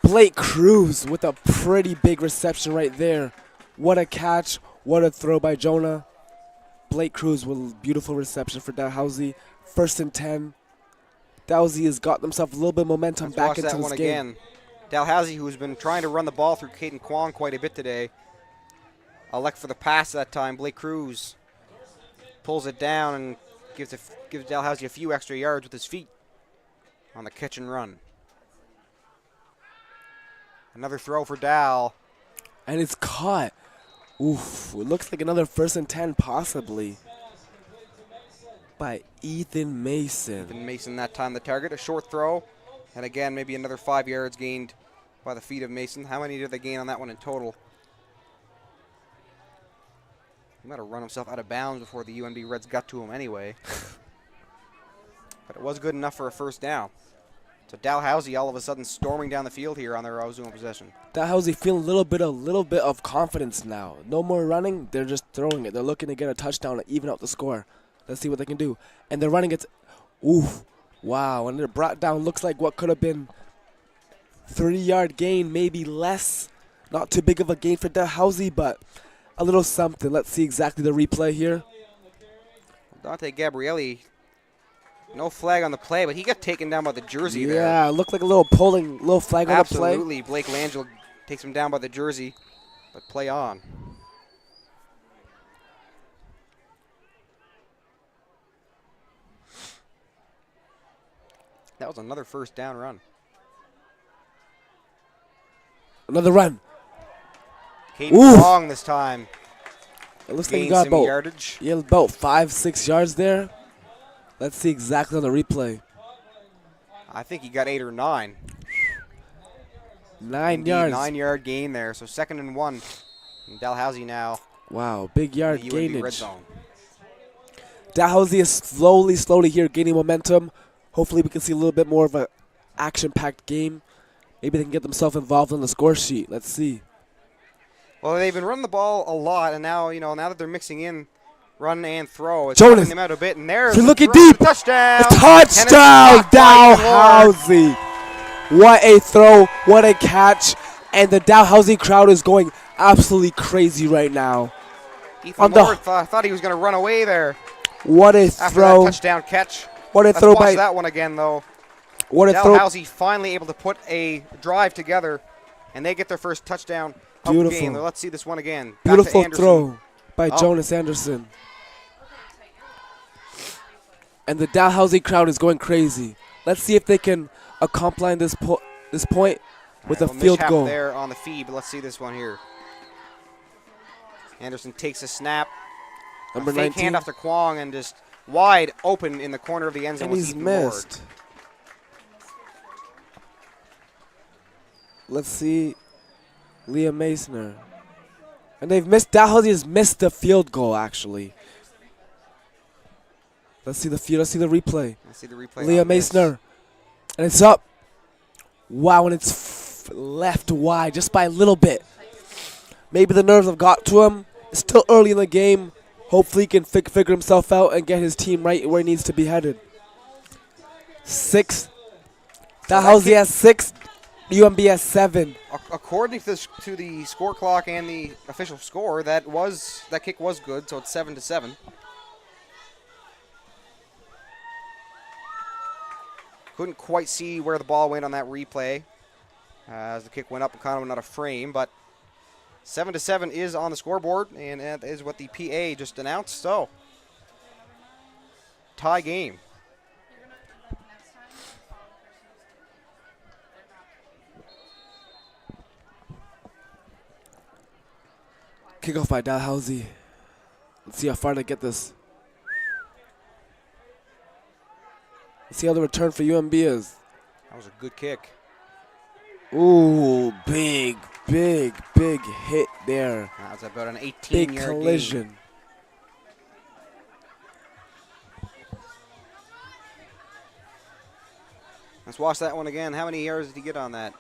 Blake Cruz with a pretty big reception right there. What a catch. What a throw by Jonah. Blake Cruz with a beautiful reception for Dalhousie. 1st and 10. Dalhousie has got themselves a little bit of momentum back into this game. Again. Dalhousie, who's been trying to run the ball through Caden Kwong quite a bit today. Elect for the pass that time. Blake Cruz pulls it down and gives Dalhousie a few extra yards with his feet on the catch and run. Another throw for Dal. And it's caught. Oof, it looks like another 1st and 10 possibly by Ethan Mason. Ethan Mason that time the target. A short throw. And again, maybe another 5 yards gained by the feet of Mason. How many did they gain on that one in total? He might have run himself out of bounds before the UNB Reds got to him anyway. But it was good enough for a 1st down. So Dalhousie all of a sudden storming down the field here on their Ozuma possession. Dalhousie feeling a little bit of confidence now. No more running, they're just throwing it. They're looking to get a touchdown to even out the score. Let's see what they can do. And they're running it. Ooh, wow. And they're brought down. Looks like what could have been 3-yard gain, maybe less. Not too big of a gain for Dalhousie, but a little something. Let's see exactly the replay here. Dante Gabrielli, no flag on the play, but he got taken down by the jersey there. Yeah, looked like a little flag on the play. Absolutely. Blake Langell takes him down by the jersey, but play on. That was another 1st down run. Another run. Caden Kwong this time. It looks like he got about yardage. Yeah, about 5-6 yards there. Let's see exactly on the replay. I think he got 8 or 9. 9 yards. 9-yard gain there. So 2nd and 1. And Dalhousie now. Wow, big yard in the UNB red gainage. zone. Dalhousie is slowly here gaining momentum. Hopefully we can see a little bit more of an action-packed game. Maybe they can get themselves involved on the score sheet. Let's see. Well, they've been running the ball a lot, and now now that they're mixing in run and throw, it's Jonas, helping them out a bit. And there's they're looking deep. Touchdown! Touchdown, Dalhousie! What a throw! What a catch! And the Dalhousie crowd is going absolutely crazy right now. Ethan Moore thought he was going to run away there. What a after throw! That touchdown catch. What a Let's throw watch by that one again, though. What a throw! Dalhousie finally able to put a drive together, and they get their first touchdown of the game. Let's see this one again. Beautiful throw by Jonas Anderson. And the Dalhousie crowd is going crazy. Let's see if they can accomplish this point with a field goal. There on the feed, but let's see this one here. Anderson takes a snap. Number a fake 19. handoff to Kwong and just wide open in the corner of the end zone. And he's missed. Let's see Liam Masner. And Dalhousie has missed the field goal, actually. Let's see the replay. Let's see the replay. Liam Masner. And it's up. Wow, and it's left wide just by a little bit. Maybe the nerves have got to him. It's still early in the game. Hopefully he can figure himself out and get his team right where he needs to be headed. 6. Dalhousie has 6. UMB has 7. According to the score clock and the official score, that kick was good, so it's 7-7. Couldn't quite see where the ball went on that replay as the kick went up and kind of not a frame, but 7-7 is on the scoreboard, and that is what the PA just announced. So, tie game. Kickoff by Dalhousie. Let's see how far they get this. Let's see how the return for UMB is. That was a good kick. Ooh, big hit there. That's about an 18-yard big collision. gain. Let's watch that one again. How many yards did he get on that?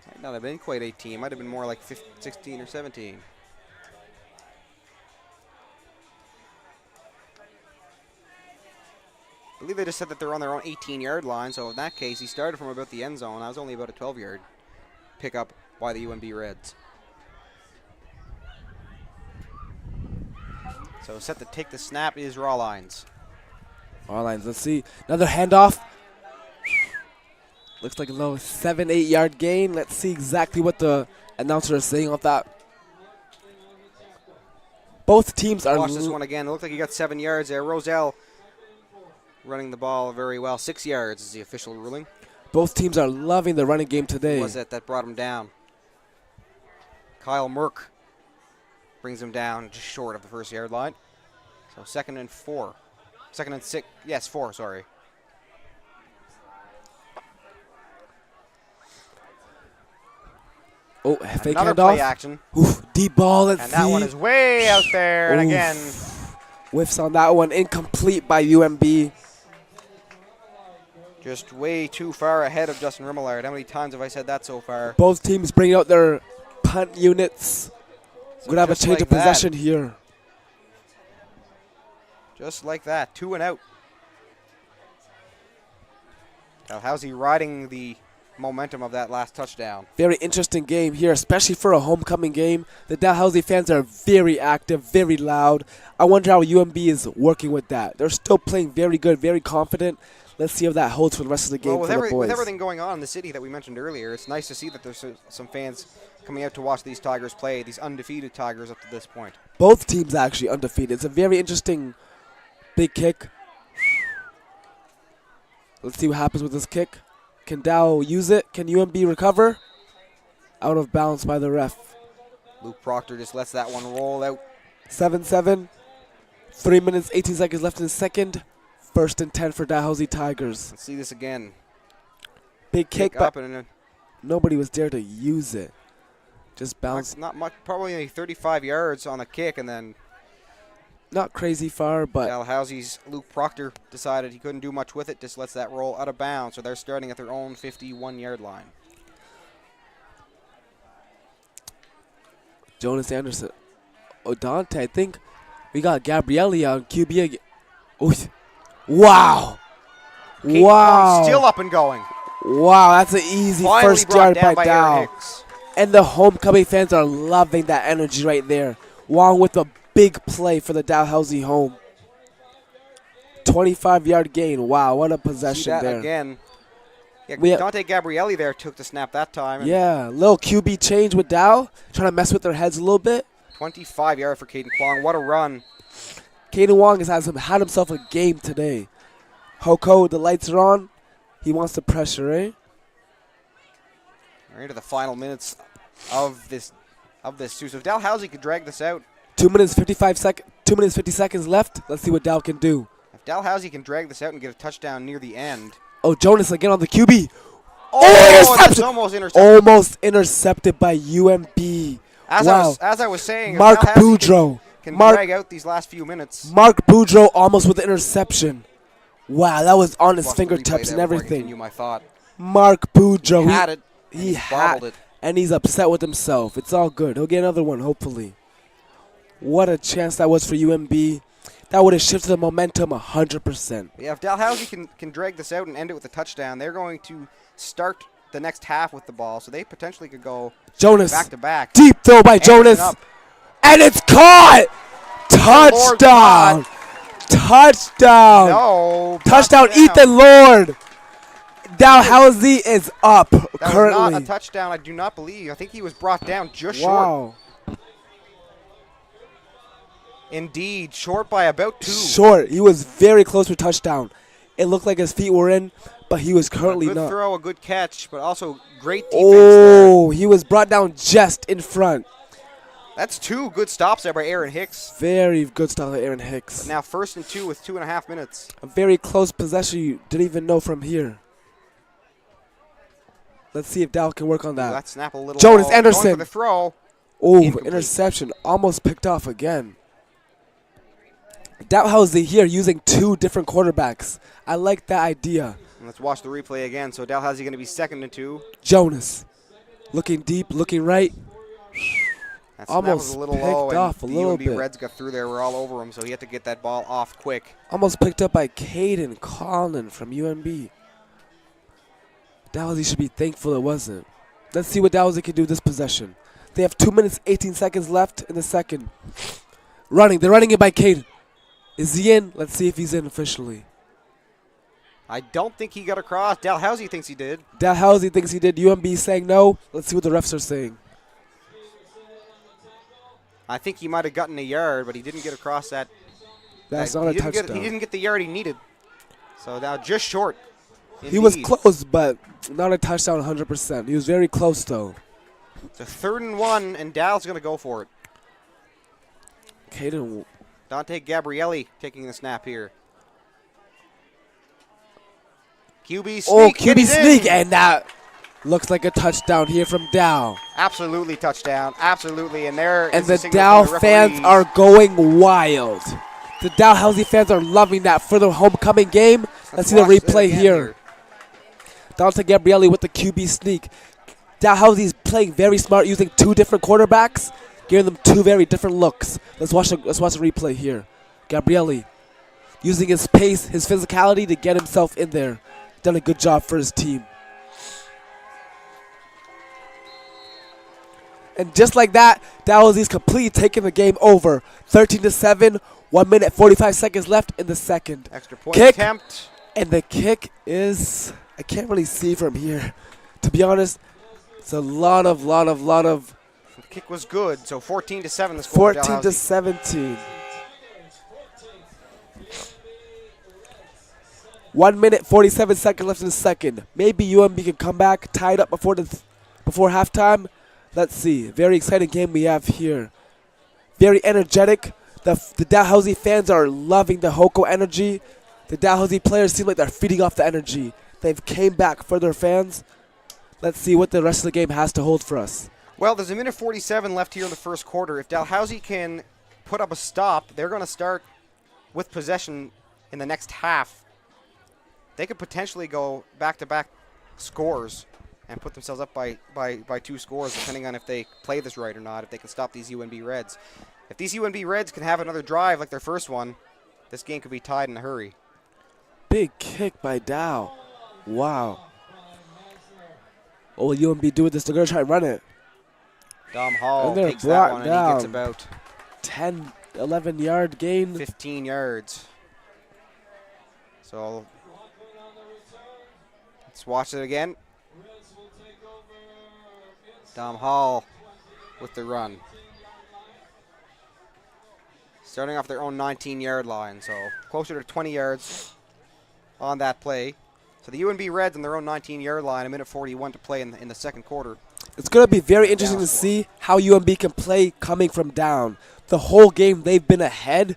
Might not have been quite 18. Might have been more like 15, 16 or 17. I believe they just said that they're on their own 18-yard line, so in that case, he started from about the end zone. That was only about a 12-yard pickup by the UNB Reds. So set to take the snap is Rawlines. Rawlines, let's see. Another handoff. Looks like a low 7-8 yard gain. Let's see exactly what the announcer is saying off that. Both teams are... Watch this one again. It looked like he got 7 yards there. Roselle running the ball very well. 6 yards is the official ruling. Both teams are loving the running game today. Who was it that brought him down? Kyle Merck brings him down just short of the first yard line. So 2nd and 4. 2nd and 6. Yes, 4, sorry. Oh, fake Another handoff. play action. Oof, deep ball, let's see. And that one is way out there. And Oof. again, Whiffs on that one. Incomplete by UMB. just way too far ahead of Justin Rimmelard. How many times have I said that so far? Both teams bringing out their punt units. So We're going to have a just change like of possession here. Just like that. 2 and out. Dalhousie riding the momentum of that last touchdown. Very interesting game here, especially for a homecoming game. The Dalhousie fans are very active, very loud. I wonder how UMB is working with that. They're still playing very good, very confident. Let's see if that holds for the rest of the game Well, for the boys. with everything going on in the city that we mentioned earlier, it's nice to see that there's some fans coming out to watch these Tigers play, these undefeated Tigers up to this point. Both teams actually undefeated. It's a very interesting big kick. Let's see what happens with this kick. Can Dow use it? Can UMB recover? Out of bounds by the ref. Luke Proctor just lets that one roll out. 7-7. 3 minutes, 18 seconds left in the second. 1st and 10 for Dalhousie Tigers. Let's see this again. Big kick, up but and nobody was there to use it. Just bounced. not much, probably only 35 yards on the kick, and then Not crazy far, but Dalhousie's Luke Proctor decided he couldn't do much with it, just lets that roll out of bounds. So they're starting at their own 51-yard line. Jonas Anderson. Dante, I think we got Gabrielli on QB again. Oh, wow. Kate Wow. Wong still up and going. Wow, that's an easy Finally first brought yard down by by Aaron Dow. Hicks. And the homecoming fans are loving that energy right there. Wong with a big play for the Dalhousie home. 25-yard gain. Wow, what a See possession that there. again. Yeah, We- Dante Gabrielli there took the snap that time. And Yeah, little QB change with Dow. Trying to mess with their heads a little bit. 25-yard for Caden Kwong. What a run. Caden Wong has had himself a game today. Hoko, the lights are on. He wants the pressure, eh? We're into the final minutes of this too. So if Dalhousie could drag this out, 2 minutes 50 seconds left. Let's see what Dow can do. if Dalhousie can drag this out and get a touchdown near the end. Oh, Jonas again on the QB. That's intercepted! almost intercepted. Almost intercepted by UMB. Wow. As I was saying, if Mark Dalhousie Boudreau. can Mark- drag out these last few minutes. Mark Boudreau almost with the interception. Wow, that was on his Watch the replay fingertips there and before I continue everything. my thought. Mark Boudreau. He had it. He bobbled had it. and he's upset with himself. It's all good. He'll get another one, hopefully. What a chance that was for UMB. That would have shifted the momentum 100%. Yeah, if Dalhousie can drag this out and end it with a touchdown, they're going to start the next half with the ball, so they potentially could go Jonas. back to back. Deep throw by And Jonas. up. And it's caught. Touchdown. Touchdown. No. Touchdown, touchdown. Ethan Lord. Dalhousie is up That was currently. not a touchdown, I do not believe. I think he was brought down just short. Wow. Indeed, short by about 2. Short. He was very close to a touchdown. It looked like his feet were in, but he was currently Good not. throw, a good catch, but also great defense there. Oh, he was brought down just in front. That's 2 good stops there by Aaron Hicks. Very good style of Aaron Hicks. Now 1st and 2 with 2.5 minutes. A very close possession you didn't even know from here. Let's see if Dow can work on Ooh, that. that snap a little Jonas low. Anderson. Going for the throw. Oh, Incomplete. interception. Almost picked off again. Dalhousie here using 2 different quarterbacks. I like that idea. And let's watch the replay again. So Dalhousie going to be 2nd and 2. Jonas. Looking deep, looking right. That snap Almost was a little picked low, and off a the little UNB bit. Reds got through there. We're all over him, so he had to get that ball off quick. Almost picked up by Caden Collin from UNB. Dalhousie should be thankful it wasn't. Let's see what Dalhousie can do this possession. They have 2 minutes, 18 seconds left in the second. Running. They're running it by Caden. Is he in? Let's see if he's in officially. I don't think he got across. Dalhousie thinks he did. Dalhousie thinks he did. UNB saying no. Let's see what the refs are saying. I think he might have gotten a yard, but he didn't get across that. That's not a touchdown. He didn't get the yard he needed. So now just short. He was Indeed. close, but not a touchdown 100%. He was very close, though. It's a 3rd and 1, and Dal's going to go for it. Caden. Dante Gabrielli taking the snap here. QB sneak. Oh, QB and he's sneak. in. And that looks like a touchdown here from Dow. Absolutely touchdown. Absolutely. And there And is the signal Dow from the fans referees. are going wild. The Dalhousie fans are loving that for the homecoming game. Let's see the watch that replay again here. Dante Gabrielli with the QB sneak. Dalhousie's playing very smart, using 2 different quarterbacks, giving them 2 very different looks. Let's watch the replay here. Gabrielli using his pace, his physicality to get himself in there. Done a good job for his team. And just like that, Dalhousie's completely taking the game over. 13-7, 1 minute 45 seconds left in the second. Extra point Kick. attempt. And the kick is, I can't really see from here. To be honest, it's a lot of. The kick was good. So 14-7 the score. for 14 to Dalhousie. 17. 1 minute 47 seconds left in the second. Maybe UMB can come back, tie it up before halftime. Let's see. Very exciting game we have here. Very energetic. The Dalhousie fans are loving the Hoko energy. The Dalhousie players seem like they're feeding off the energy. They've came back for their fans. Let's see what the rest of the game has to hold for us. Well, there's a minute 47 left here in the first quarter. If Dalhousie can put up a stop, they're going to start with possession in the next half. They could potentially go back-to-back scores and put themselves up by 2 scores, depending on if they play this right or not, if they can stop these UNB Reds. If these UNB Reds can have another drive like their first one, this game could be tied in a hurry. Big kick by Dow. Wow. What will UMB do with this? They're going to try and run it. Dom Hall And they're takes that brought one, and he gets down. about 10, 11-yard gain. 15 yards. So let's watch it again. Dom Hall with the run. Starting off their own 19-yard line, so closer to 20 yards on that play. So the UNB Reds on their own 19-yard line, a minute 41 to play in the second quarter. It's going to be very interesting to see how UMB can play coming from down. The whole game they've been ahead.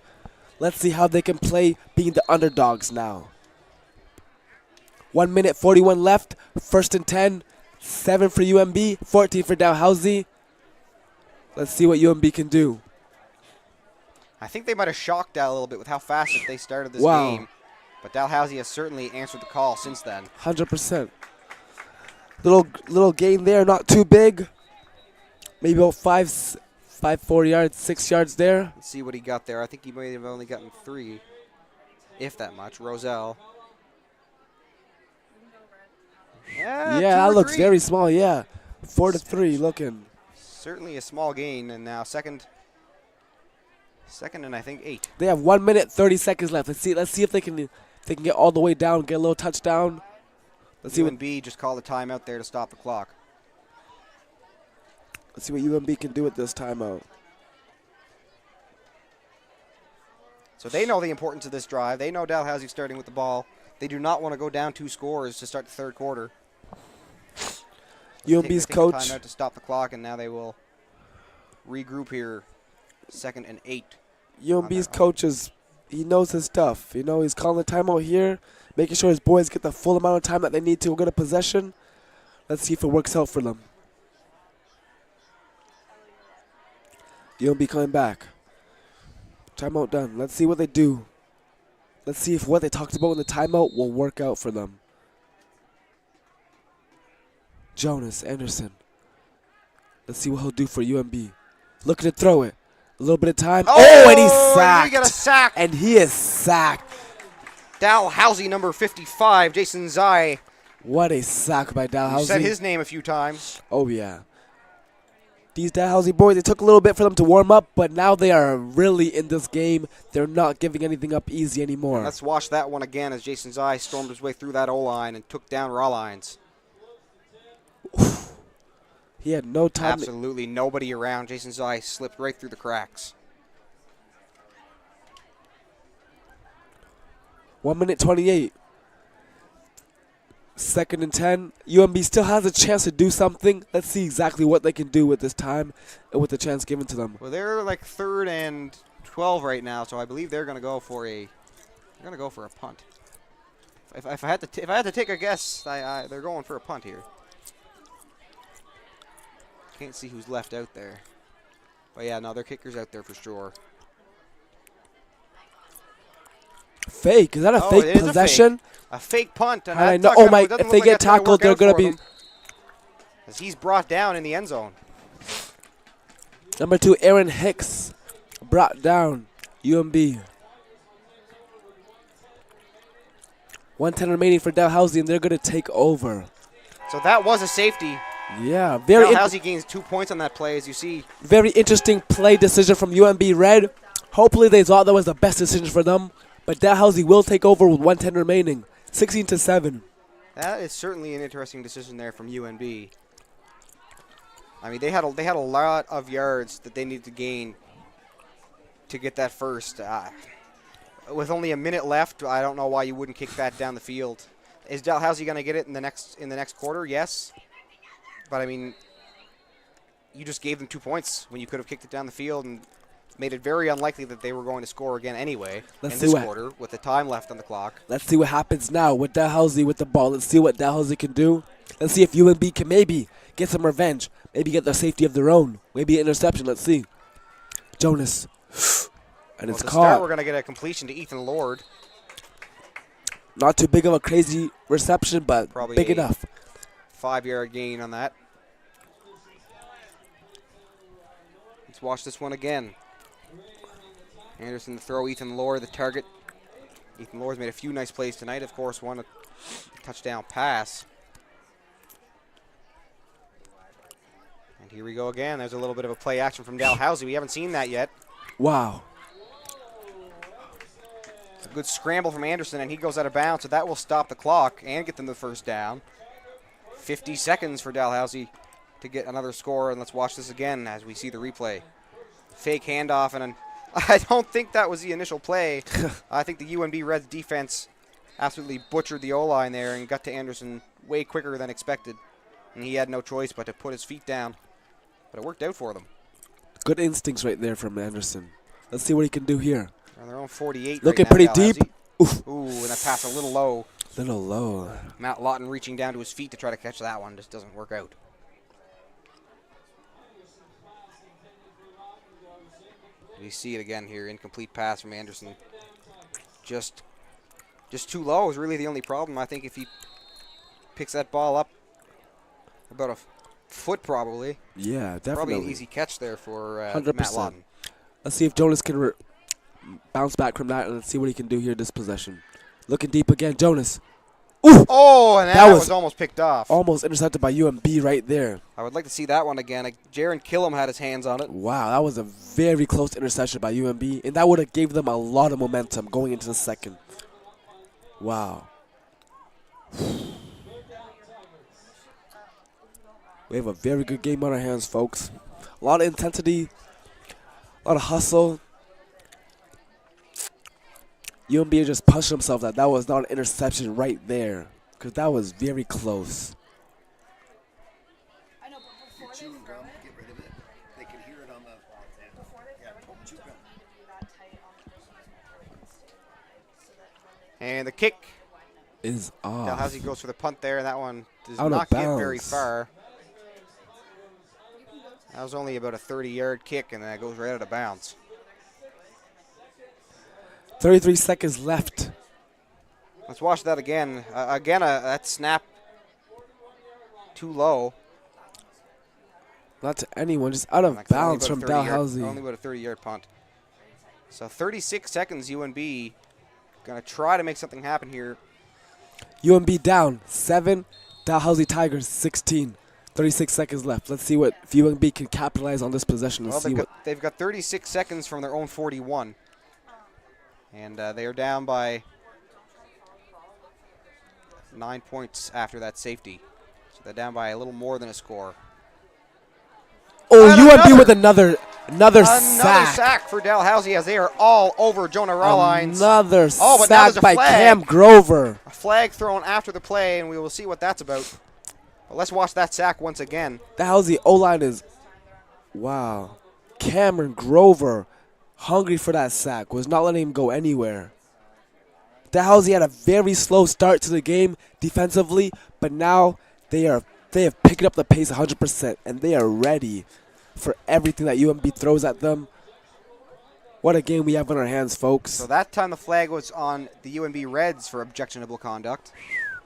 Let's see how they can play being the underdogs now. 1 minute 41 left. 1st and 10. 7 for UMB. 14 for Dalhousie. Let's see what UMB can do. I think they might have shocked Dal a little bit with how fast that they started this Wow. game. But Dalhousie has certainly answered the call since then. 100%. Little gain there, not too big. Maybe about 4 yards, 6 yards there. Let's see what he got there. I think he may have only gotten 3, if that much. Roselle. Yeah, 2 that or looks 3. very small, yeah. 4 to 3 looking. Certainly a small gain, and now second and I think 8. They have 1 minute 30 seconds left. Let's see if they can get all the way down, get a little touchdown. Let's see what UNB just called a timeout there to stop the clock. UMB can do with this timeout. So they know the importance of this drive. They know Dalhousie starting with the ball. They do not want to go down 2 scores to start the third quarter. UMB's They take a coach. timeout to stop the clock, and now they will regroup here. 2nd and 8. UMB's coach he knows his stuff. You know, he's calling the timeout here, making sure his boys get the full amount of time that they need to get a possession. Let's see if it works out for them. UMB coming back. Timeout done. Let's see what they do. Let's see if what they talked about in the timeout will work out for them. Jonas Anderson. Let's see what he'll do for UMB. Looking to throw it. A little bit of time. Oh, and he's sacked. We got a sack. And he is sacked. Dalhousie, number 55, Jason Zai. What a sack by Dalhousie. You said his name a few times. Oh, yeah. These Dalhousie boys, it took a little bit for them to warm up, but now they are really in this game. They're not giving anything up easy anymore. And let's watch that one again as Jason Zai stormed his way through that O-line and took down Rawlines. He had no time. Absolutely nobody around. Jason Zai slipped right through the cracks. 1:28. 2nd and 10. UMB still has a chance to do something. Let's see exactly what they can do with this time and with the chance given to them. Well, they're like 3rd and 12 right now, so I believe they're going to go for a punt. If I had to take a guess, they're going for a punt here. Can't see who's left out there. But yeah, no, their kicker's out there for sure. Fake. Is that a fake possession? A fake punt. And I know. Oh my! If they get tackled, they're gonna be. As he's brought down in the end zone. Number 2, Aaron Hicks, brought down. UMB. 1:10 remaining for Dalhousie, and they're gonna take over. So that was a safety. Yeah, very. Dalhousie gains 2 points on that play, as you see. Very interesting play decision from UMB Red. Hopefully, they thought that was the best decision for them. But Dalhousie will take over with 1:10 remaining, 16-7. That is certainly an interesting decision there from UNB. I mean, they had a lot of yards that they needed to gain to get that first. With only a minute left, I don't know why you wouldn't kick that down the field. Is Dalhousie going to get it in the next quarter? Yes. But I mean, you just gave them 2 points when you could have kicked it down the field and made it very unlikely that they were going to score again anyway in this quarter with the time left on the clock. Let's see what happens now with Dalhousie with the ball. Let's see what Dalhousie can do. Let's see if UMB can maybe get some revenge. Maybe get the safety of their own. Maybe an interception. Let's see. Jonas. And it's to caught. Start, we're going to get a completion to Ethan Lord. Not too big of a crazy reception, but probably big enough. 5-yard gain on that. Let's watch this one again. Anderson to throw, Ethan Lord the target. Ethan Lord's made a few nice plays tonight. Of course, one touchdown pass. And here we go again. There's a little bit of a play action from Dalhousie. We haven't seen that yet. Wow. It's a good scramble from Anderson, and he goes out of bounds, so that will stop the clock and get them the first down. 50 seconds for Dalhousie to get another score, and let's watch this again as we see the replay. Fake handoff, and I don't think that was the initial play. I think the UNB Reds defense absolutely butchered the O-line there and got to Anderson way quicker than expected, and he had no choice but to put his feet down. But it worked out for them. Good instincts right there from Anderson. Let's see what he can do here. They're on their own 48 Looking right now, pretty deep. Oof. Ooh, and that pass a little low. Little low. Matt Lawton reaching down to his feet to try to catch that one. Just doesn't work out. We see it again here. Incomplete pass from Anderson. Just too low is really the only problem. I think if he picks that ball up about a foot probably. Yeah, definitely. Probably an easy catch there for 100%. Matt Lawton. Let's see if Jonas can bounce back from that, and let's see what he can do here this possession. Looking deep again, Jonas. Ooh! Oh, and that was almost picked off. Almost intercepted by UMB right there. I would like to see that one again. Jaron Killam had his hands on it. Wow, that was a very close interception by UMB, and that would have gave them a lot of momentum going into the second. Wow. We have a very good game on our hands, folks. A lot of intensity, a lot of hustle. UMB just pushed himself that was not an interception right there, because that was very close. I know, but before they throw it, get rid of it. They can hear it on the. Before they throw it, they don't need to be that tight on the person who's going to throw it, so that when they And the kick is off. Dalhousie goes for the punt there, and that one does Out of not get bounds. very far. That was only about a 30-yard kick, and that goes right out of bounds. 33 seconds left. Let's watch that again. That snap too low. Not to anyone, just out of Like, bounds from Dalhousie. Only about a 30-yard punt. So 36 seconds, UNB. Going to try to make something happen here. UNB down 7, Dalhousie Tigers 16. 36 seconds left. Let's see if UNB can capitalize on this possession. Well, they've got 36 seconds from their own 41. And they are down by 9 points after that safety. So they're down by a little more than a score. Oh, And UNB with another sack. sack for Dalhousie as they are all over Jonah Rawlines. Another but now there's sack a by flag. Cam Grover. A flag thrown after the play, and we will see what that's about. But let's watch that sack once again. Dalhousie O-line is, wow. Cameron Grover, hungry for that sack, was not letting him go anywhere. Dalhousie had a very slow start to the game defensively, but now they have picked up the pace 100%, and they are ready for everything that UNB throws at them. What a game we have on our hands, folks. So that time the flag was on the UNB Reds for objectionable conduct.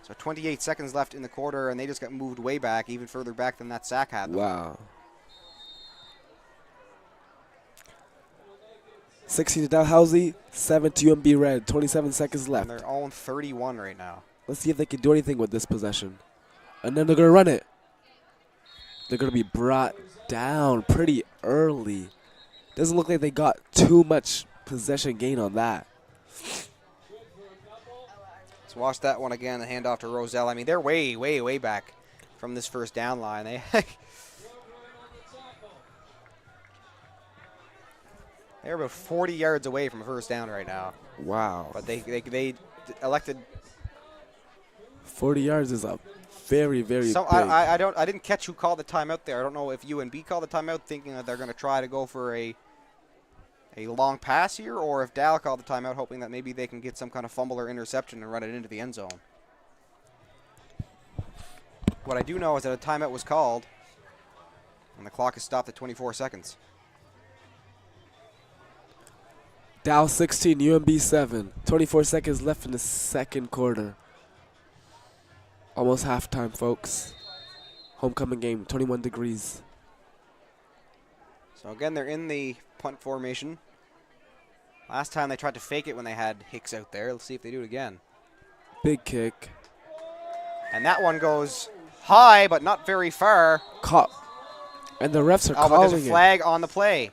So 28 seconds left in the quarter, and they just got moved way back, even further back than that sack had them. Wow. 16 to Dalhousie, 7 to UNB Red. 27 seconds left. And they're all in 31 right now. Let's see if they can do anything with this possession. And then they're going to run it. They're going to be brought down pretty early. Doesn't look like they got too much possession gain on that. Let's watch that one again, the handoff to Roselle. I mean, they're way, way, way back from this first down line. They're about 40 yards away from a first down right now. Wow. But they elected. 40 yards is a very, very big. I didn't catch who called the timeout there. I don't know if UNB called the timeout thinking that they're going to try to go for a long pass here, or if Dal called the timeout hoping that maybe they can get some kind of fumble or interception and run it into the end zone. What I do know is that a timeout was called, and the clock is stopped at 24 seconds. Dow 16, UNB 7. 24 seconds left in the second quarter. Almost halftime, folks. Homecoming game, 21 degrees. So again, they're in the punt formation. Last time they tried to fake it when they had Hicks out there. Let's see if they do it again. Big kick. And that one goes high, but not very far. Caught. And the refs are But calling there's a it. flag on the play.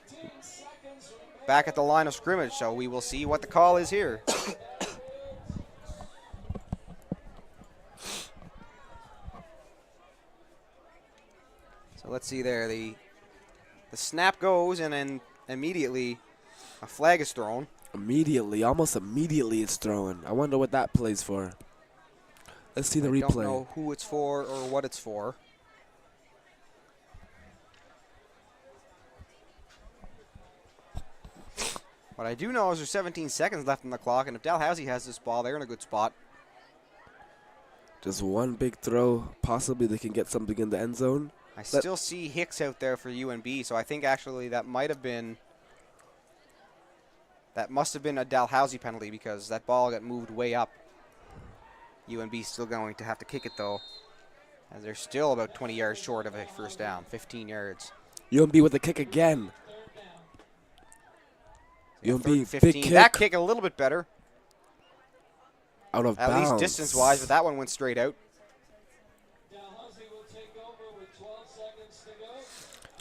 Back at the line of scrimmage, so we will see what the call is here. So let's see there. The snap goes, and then immediately a flag is thrown. Immediately, almost immediately it's thrown. I wonder what that plays for. Let's see the replay. Don't know who it's for or what it's for. What I do know is there's 17 seconds left on the clock, and if Dalhousie has this ball, they're in a good spot. Just one big throw. Possibly they can get something in the end zone. I still see Hicks out there for UNB, so I think actually that must have been a Dalhousie penalty because that ball got moved way up. UNB still going to have to kick it though, as they're still about 20 yards short of a first down, 15 yards. UNB with the kick again. UNB, big kick. That kick a little bit better. Out of bounds. At least distance-wise, but that one went straight out.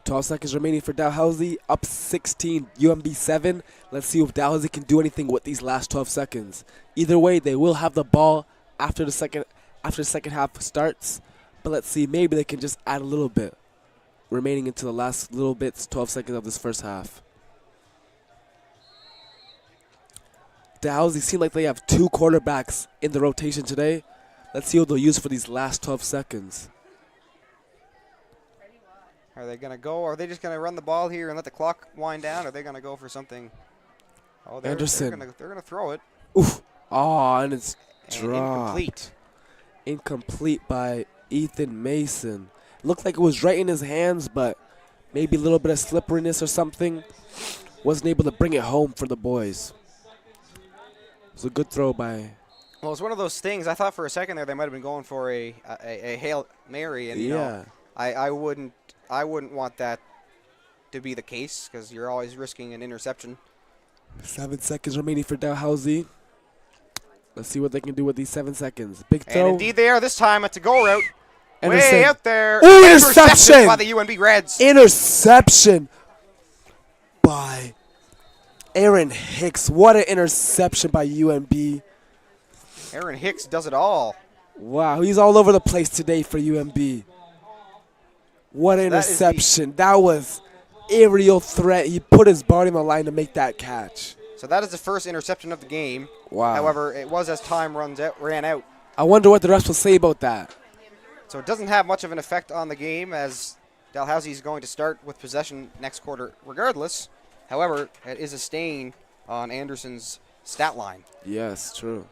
12 seconds remaining for Dalhousie. Up 16, UNB 7. Let's see if Dalhousie can do anything with these last 12 seconds. Either way, they will have the ball after the second half starts. But let's see, maybe they can just add a little bit remaining into the last little bits, 12 seconds of this first half. Dalhousie seem like they have two quarterbacks in the rotation today. Let's see what they'll use for these last 12 seconds. Are they going to go? Are they just going to run the ball here and let the clock wind down? Or are they going to go for something? Oh, Anderson. They're going to throw it. Oof. Oh, and it's dropped. Incomplete. Incomplete by Ethan Mason. Looked like it was right in his hands, but maybe a little bit of slipperiness or something. Wasn't able to bring it home for the boys. It was a good throw by. Well, it's one of those things. I thought for a second there they might have been going for a Hail Mary, and you know, I wouldn't want that to be the case because you're always risking an interception. 7 seconds remaining for Dalhousie. Let's see what they can do with these 7 seconds. Big throw. And indeed they are this time. It's a go route. Anderson. Way out there. Ooh, interception by the UNB Reds. Interception by Aaron Hicks. What an interception by UNB. Aaron Hicks does it all. Wow, he's all over the place today for UNB. What an interception. That was aerial threat. He put his body on the line to make that catch. So that is the first interception of the game. Wow. However, it was as time ran out. I wonder what the refs will say about that. So it doesn't have much of an effect on the game as Dalhousie is going to start with possession next quarter regardless. However, it is a stain on Anderson's stat line. Yes, true.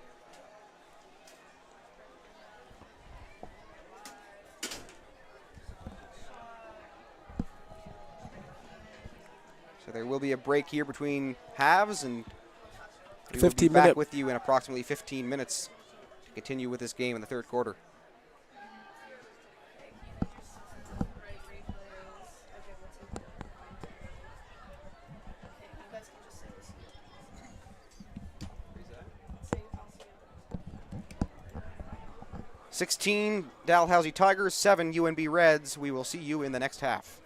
So there will be a break here between halves, and we will be 15 back minutes with you in approximately 15 minutes to continue with this game in the third quarter. "16 Dalhousie Tigers, 7 UNB Reds." We will see you in the next half.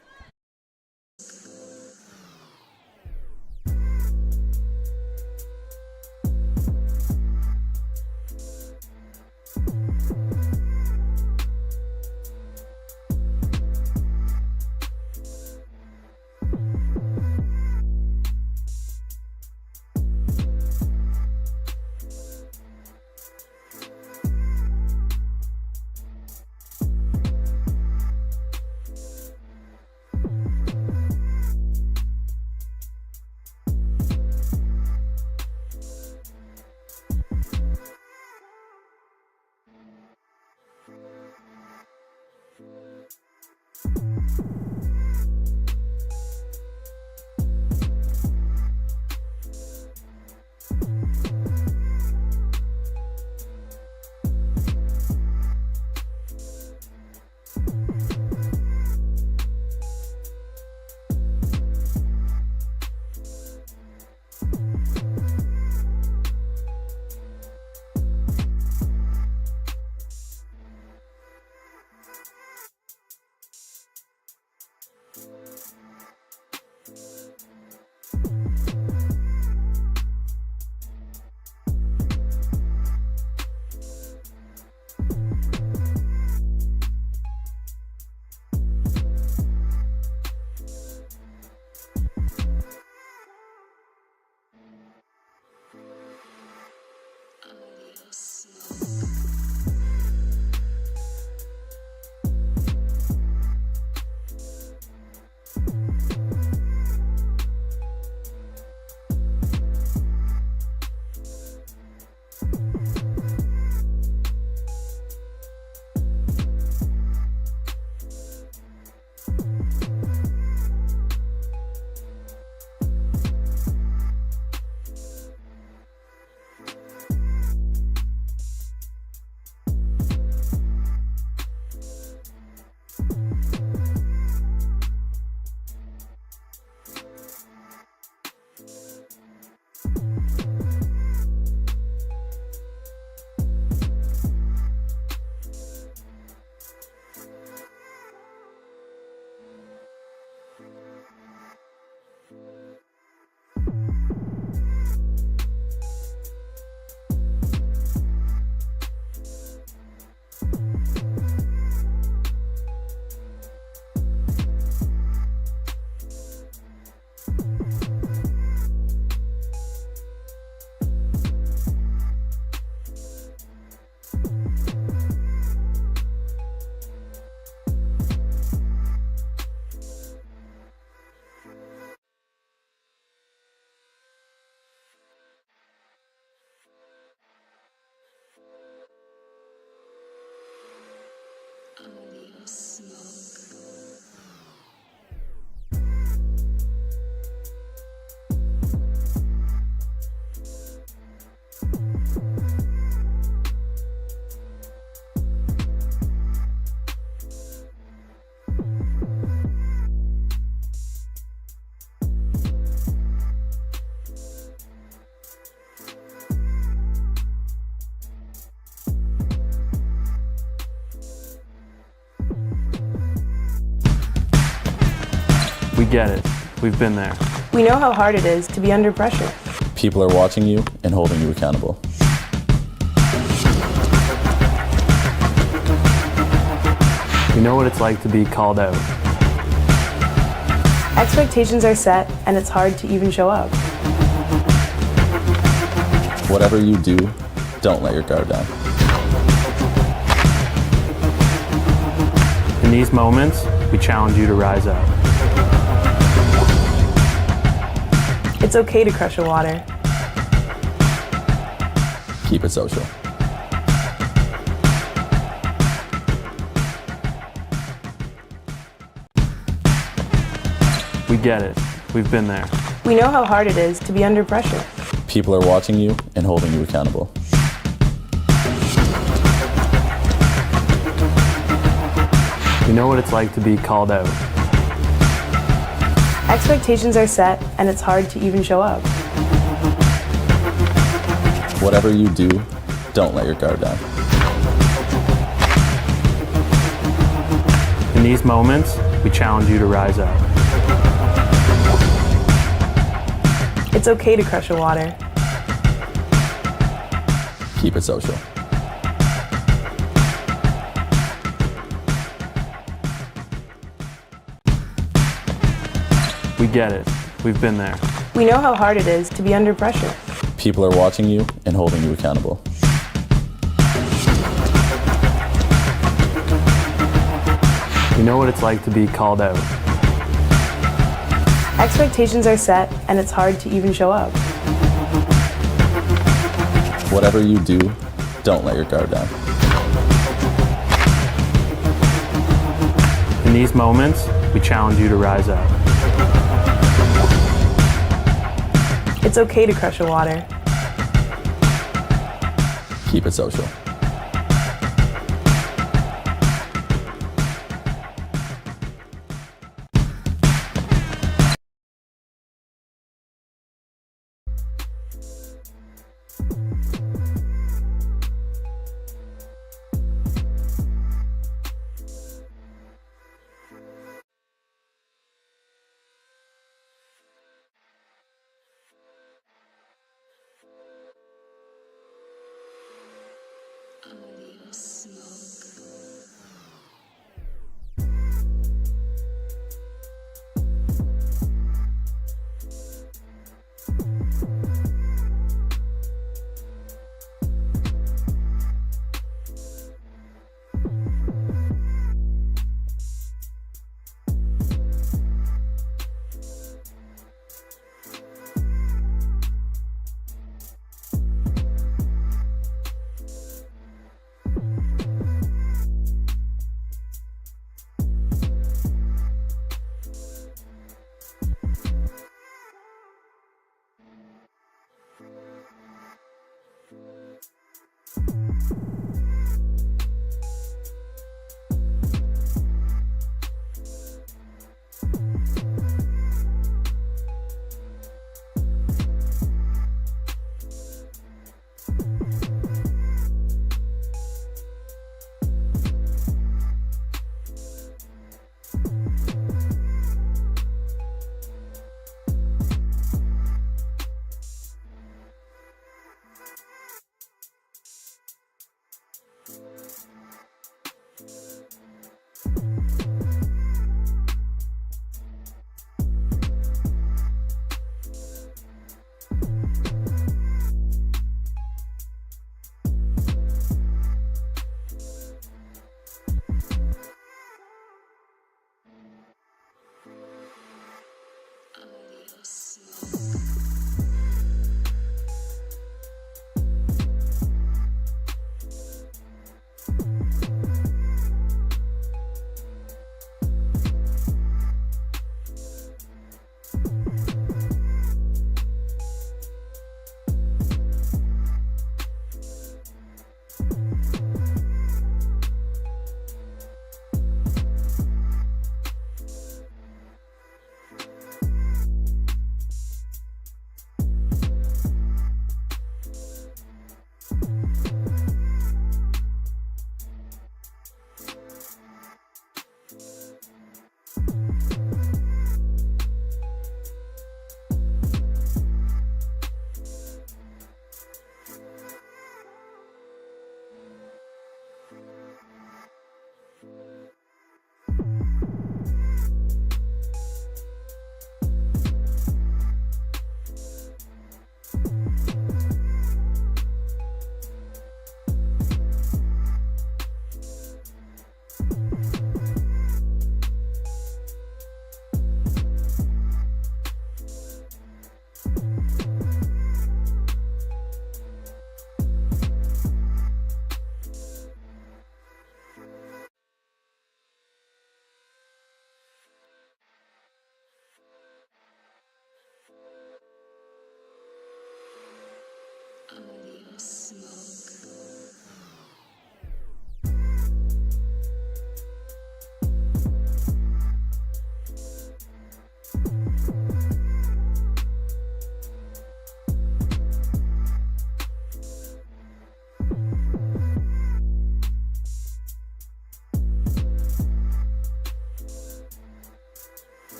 get it. We've been there. We know how hard it is to be under pressure. People are watching you and holding you accountable. We know what it's like to be called out. Expectations are set, and it's hard to even show up. Whatever you do, don't let your guard down. In these moments, we challenge you to rise up. It's okay to crush a water. Keep it social. We get it. We've been there. We know how hard it is to be under pressure. People are watching you and holding you accountable. We know what it's like to be called out. Expectations are set, and it's hard to even show up. Whatever you do, don't let your guard down. In these moments, we challenge you to rise up. It's okay to crush a water. Keep it social. We get it. We've been there. We know how hard it is to be under pressure. People are watching you and holding you accountable. We know what it's like to be called out. Expectations are set, and it's hard to even show up. Whatever you do, don't let your guard down. In these moments, we challenge you to rise up. It's okay to crush a water. Keep it social.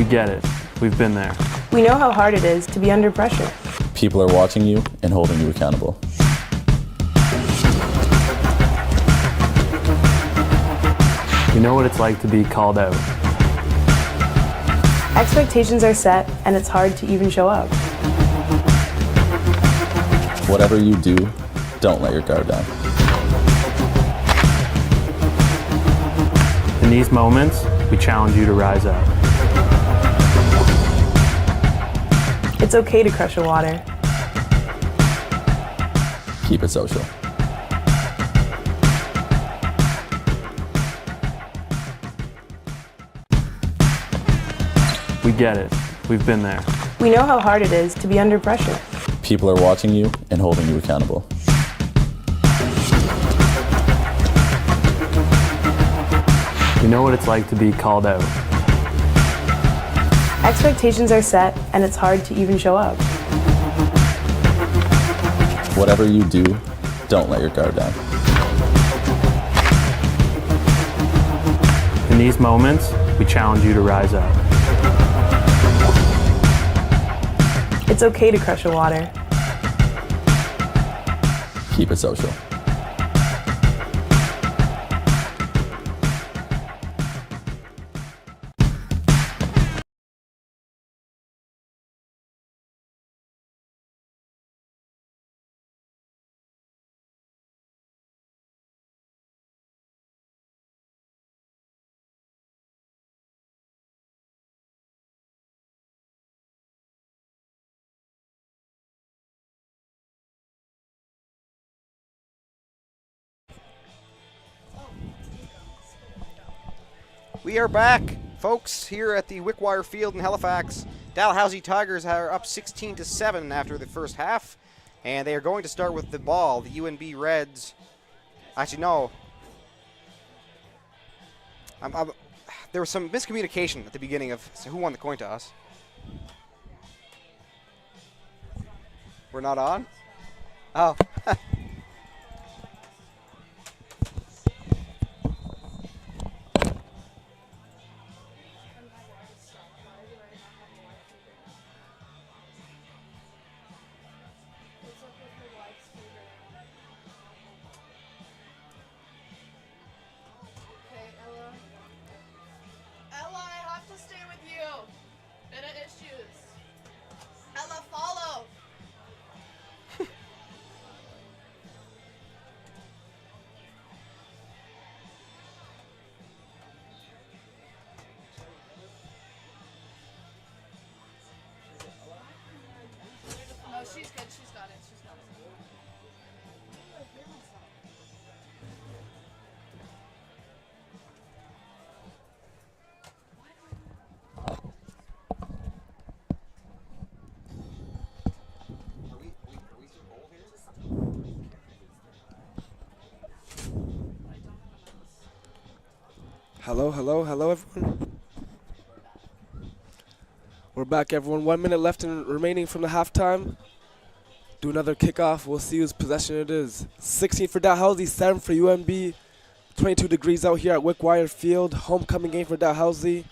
We get it. We've been there. We know how hard it is to be under pressure. People are watching you and holding you accountable. We know what it's like to be called out. Expectations are set, and it's hard to even show up. Whatever you do, don't let your guard down. In these moments, we challenge you to rise up. It's okay to crush a water. Keep it social. We get it. We've been there. We know how hard it is to be under pressure. People are watching you and holding you accountable. We know what it's like to be called out. Expectations are set, and it's hard to even show up. Whatever you do, don't let your guard down. In these moments, we challenge you to rise up. It's okay to crush a water. Keep it social. We are back, folks, here at the Wickwire Field in Halifax. Dalhousie Tigers are up 16-7 after the first half, and they are going to start with the ball. The UNB Reds. Actually, no. There was some miscommunication at the beginning of who won the coin toss. We're not on? Oh. Hello, hello, hello, everyone. We're back, everyone. 1 minute left and remaining from the halftime. Do another kickoff. We'll see whose possession it is. 16 for Dalhousie, 7 for UMB. 22 degrees out here at Wickwire Field. Homecoming game for Dalhousie.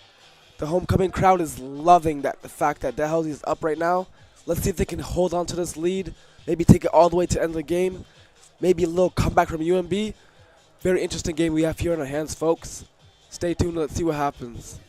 The homecoming crowd is loving the fact that Dalhousie is up right now. Let's see if they can hold on to this lead. Maybe take it all the way to end the game. Maybe a little comeback from UMB. Very interesting game we have here on our hands, folks. Stay tuned. Let's see what happens.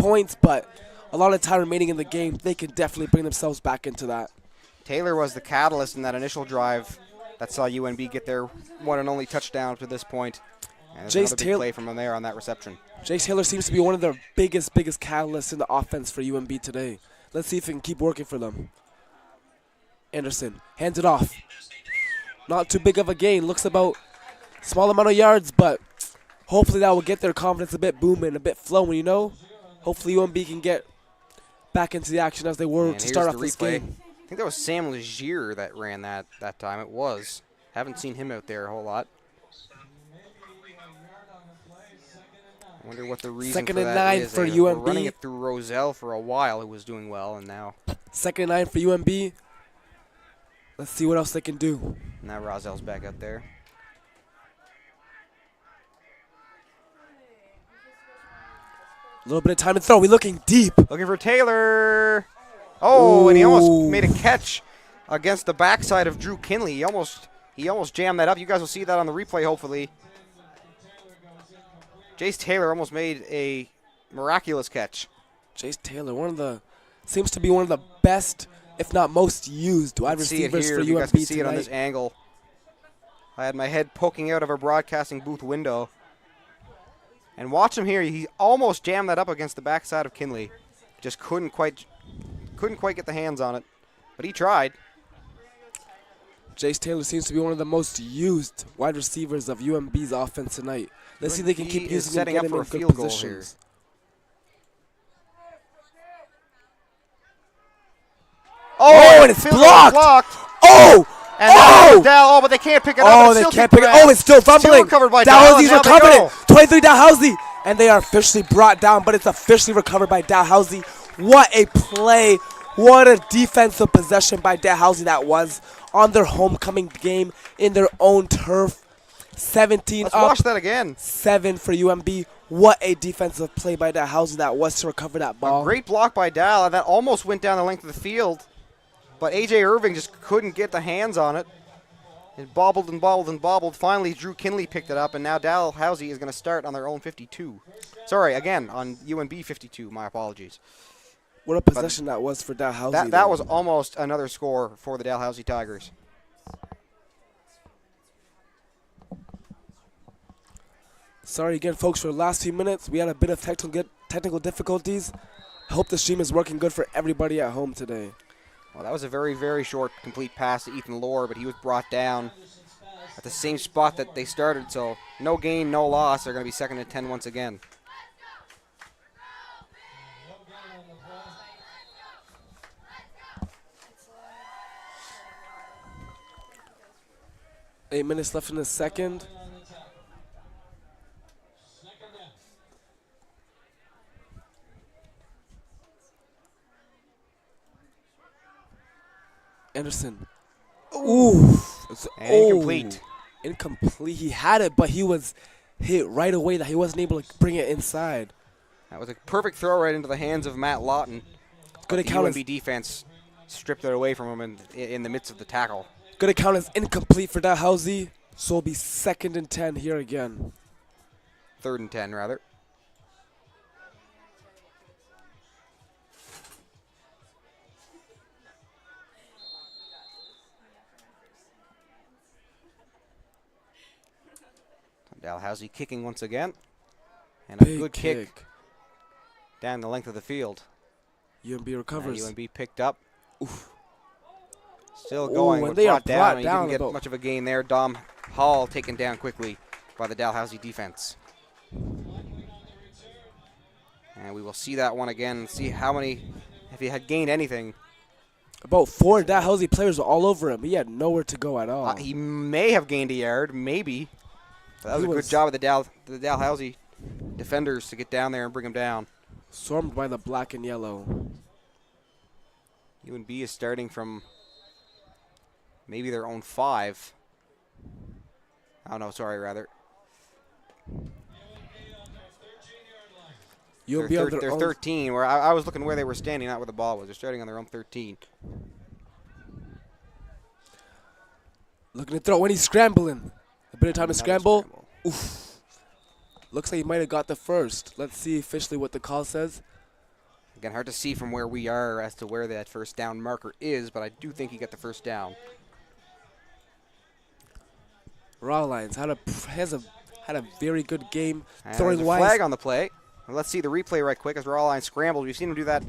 points, but a lot of time remaining in the game. They can definitely bring themselves back into that. Taylor was the catalyst in that initial drive that saw UNB get their one and only touchdown to this point. And there's another big play from him there on that reception. Jace Taylor seems to be one of their biggest catalysts in the offense for UNB today. Let's see if it can keep working for them. Anderson hands it off. Not too big of a gain. Looks about small amount of yards, but hopefully that will get their confidence a bit booming, a bit flowing, you know? Hopefully UNB can get back into the action as they were to start off this game. I think that was Sam Legier that ran that time. It was. Haven't seen him out there a whole lot. I wonder what the reason for that is. 2nd and 9 for They UNB. were running it through Roselle for a while, who was doing well, and now. 2nd and 9 for UNB. Let's see what else they can do. Now Roselle's back out there. A little bit of time to throw. We're looking deep. Looking for Taylor. Oh, and he almost made a catch against the backside of Drew Kinley. He almost jammed that up. You guys will see that on the replay, hopefully. Jace Taylor almost made a miraculous catch. Jace Taylor, seems to be one of the best, if not most used wide receivers for UNB you guys can see tonight. it on this angle. I had my head poking out of a broadcasting booth window. And watch him here. He almost jammed that up against the backside of Kinley. Just couldn't quite get the hands on it. But he tried. Jace Taylor seems to be one of the most used wide receivers of UNB's offense tonight. Let's see if they can keep using him, get him in good positions. Oh, and it's blocked. Oh! And Dal, but they can't pick it up. Oh, they can't pick it up. Oh, it's still fumbling. Still recovered by Dal. Dalhousie's recovering it. 23 Dalhousie. And they are officially brought down, but it's officially recovered by Dalhousie. What a play. What a defensive possession by Dalhousie that was on their homecoming game in their own turf. 17 Let's up. watch that again. 7 for UNB. What a defensive play by Dalhousie that was to recover that ball. A great block by Dal. That almost went down the length of the field. But A.J. Irving just couldn't get the hands on it. It bobbled and bobbled and bobbled. Finally, Drew Kinley picked it up, and now Dalhousie is going to start on their own 52. Sorry, again, on UNB 52. My apologies. What a possession that was for Dalhousie. That was almost another score for the Dalhousie Tigers. Sorry again, folks, for the last few minutes. We had a bit of technical difficulties. I hope the stream is working good for everybody at home today. Well, that was a very, very short complete pass to Ethan Lohr, but he was brought down at the same spot that they started. So no gain, no loss. They're going to be 2nd and 10 once again. Eight minutes left in the second. Anderson. Ooh. And incomplete. Incomplete. He had it, but he was hit right away that he wasn't able to bring it inside. That was a perfect throw right into the hands of Matt Lawton. Good The UNB defense stripped it away from him in the midst of the tackle. Good account is incomplete for Dalhousie, so it'll be 2nd and 10 here again. 3rd and 10, rather. Dalhousie kicking once again. And a good kick down the length of the field. UNB recovers. UNB picked up. Oof. Still going, and but they are brought down. He down didn't get much of a gain there. Dom Hall taken down quickly by the Dalhousie defense. And we will see that one again and see how many, if he had gained anything. About 4 Dalhousie players were all over him. He had nowhere to go at all. He may have gained a yard, maybe. But that was a good job of the Dalhousie defenders to get down there and bring him down. Swarmed by the black and yellow. UNB is starting from maybe their own 5. Oh, no, sorry, rather. They're 13. Where I was looking where they were standing, not where the ball was. They're starting on their own 13. Looking to throw when he's scrambling. A bit of time to scramble. Oof. Looks like he might have got the first. Let's see officially what the call says. Again, hard to see from where we are as to where that first down marker is, but I do think he got the first down. Rawlines had a very good game And throwing there's a wise. flag on the play. Well, let's see the replay right quick as Rawlines scrambles. We've seen him do that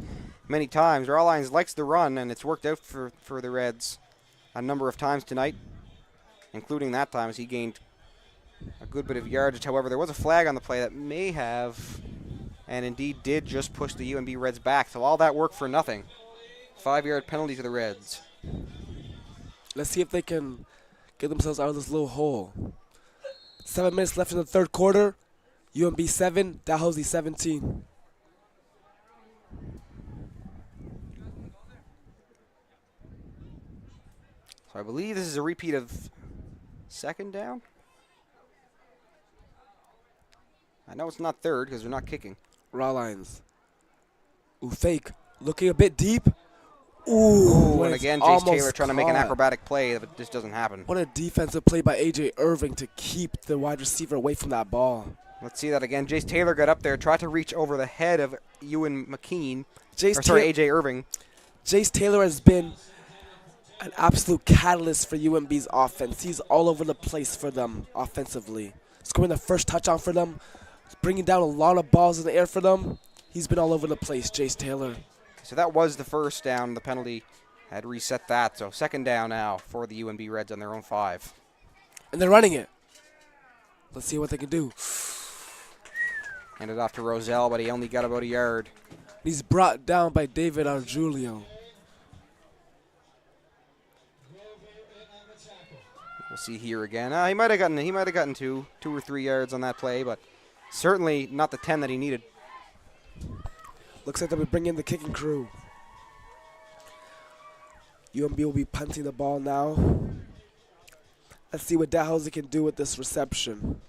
many times. Rawlines likes the run, and it's worked out for the Reds a number of times tonight, including that time as he gained a good bit of yardage. However, there was a flag on the play that may have, and indeed did, just push the UNB Reds back. So all that work for nothing. 5-yard penalty to the Reds. Let's see if they can get themselves out of this little hole. 7 minutes left in the third quarter. UNB 7, Dalhousie 17. So I believe this is a repeat of second down. I know it's not third because they're not kicking. Rawlines. Ooh, fake. Looking a bit deep. Ooh, and it's again, Jace almost Taylor trying to make an caught. acrobatic play, but this doesn't happen. What a defensive play by A.J. Irving to keep the wide receiver away from that ball. Let's see that again. Jace Taylor got up there, tried to reach over the head of Ewan McKean. A.J. Irving. Jace Taylor has been an absolute catalyst for UNB's offense. He's all over the place for them offensively. Scoring the first touchdown for them, bringing down a lot of balls in the air for them. He's been all over the place, Jace Taylor. So that was the first down. The penalty had reset that. So second down now for the UNB Reds on their own 5. And they're running it. Let's see what they can do. Handed off to Roselle, but he only got about a yard. He's brought down by David Arjulio. We'll see here again. He might have gotten two or 3 yards on that play, but certainly not the 10 that he needed. Looks like they'll be bringing in the kicking crew. UNB will be punting the ball now. Let's see what Dalhousie can do with this reception.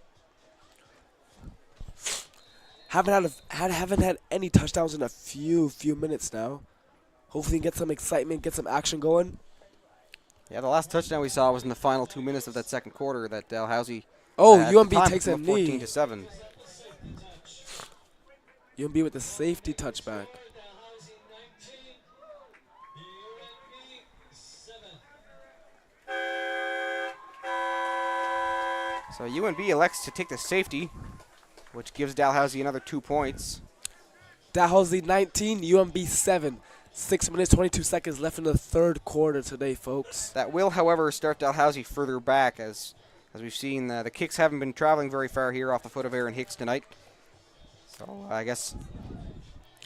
Haven't had any touchdowns in a few minutes now. Hopefully get some excitement, get some action going. Yeah, the last touchdown we saw was in the final 2 minutes of that second quarter that Dalhousie. Oh, at the UNB time, takes a put 14 knee. to 7. UNB with the safety touchback. So UNB elects to take the safety, which gives Dalhousie another 2 points. Dalhousie 19, UNB 7. 6 minutes, 22 seconds left in the third quarter today, folks. That will, however, start Dalhousie further back as we've seen the kicks haven't been traveling very far here off the foot of Aaron Hicks tonight. So I guess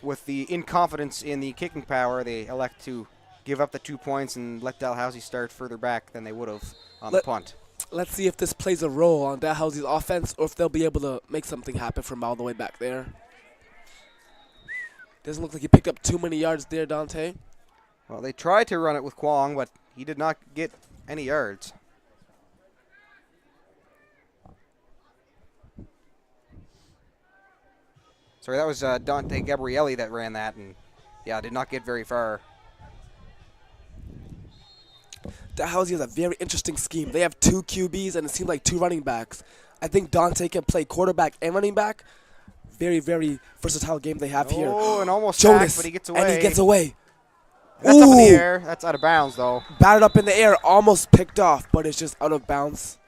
with the inconfidence in the kicking power, they elect to give up the 2 points and let Dalhousie start further back than they would have on the punt. Let's see if this plays a role on Dalhousie's offense or if they'll be able to make something happen from all the way back there. Doesn't look like he picked up too many yards there, Dante. Well, they tried to run it with Kwong, but he did not get any yards. Sorry, that was Dante Gabrielli that ran that, and yeah, did not get very far. Dalhousie has a very interesting scheme. They have 2 QBs and it seems like 2 running backs. I think Dante can play quarterback and running back. Very, very versatile game they have here. Oh, and almost Jonas, sacked, but he gets away. and he gets away. That's up in the air. That's out of bounds, though. Batted up in the air, almost picked off, but it's just out of bounds.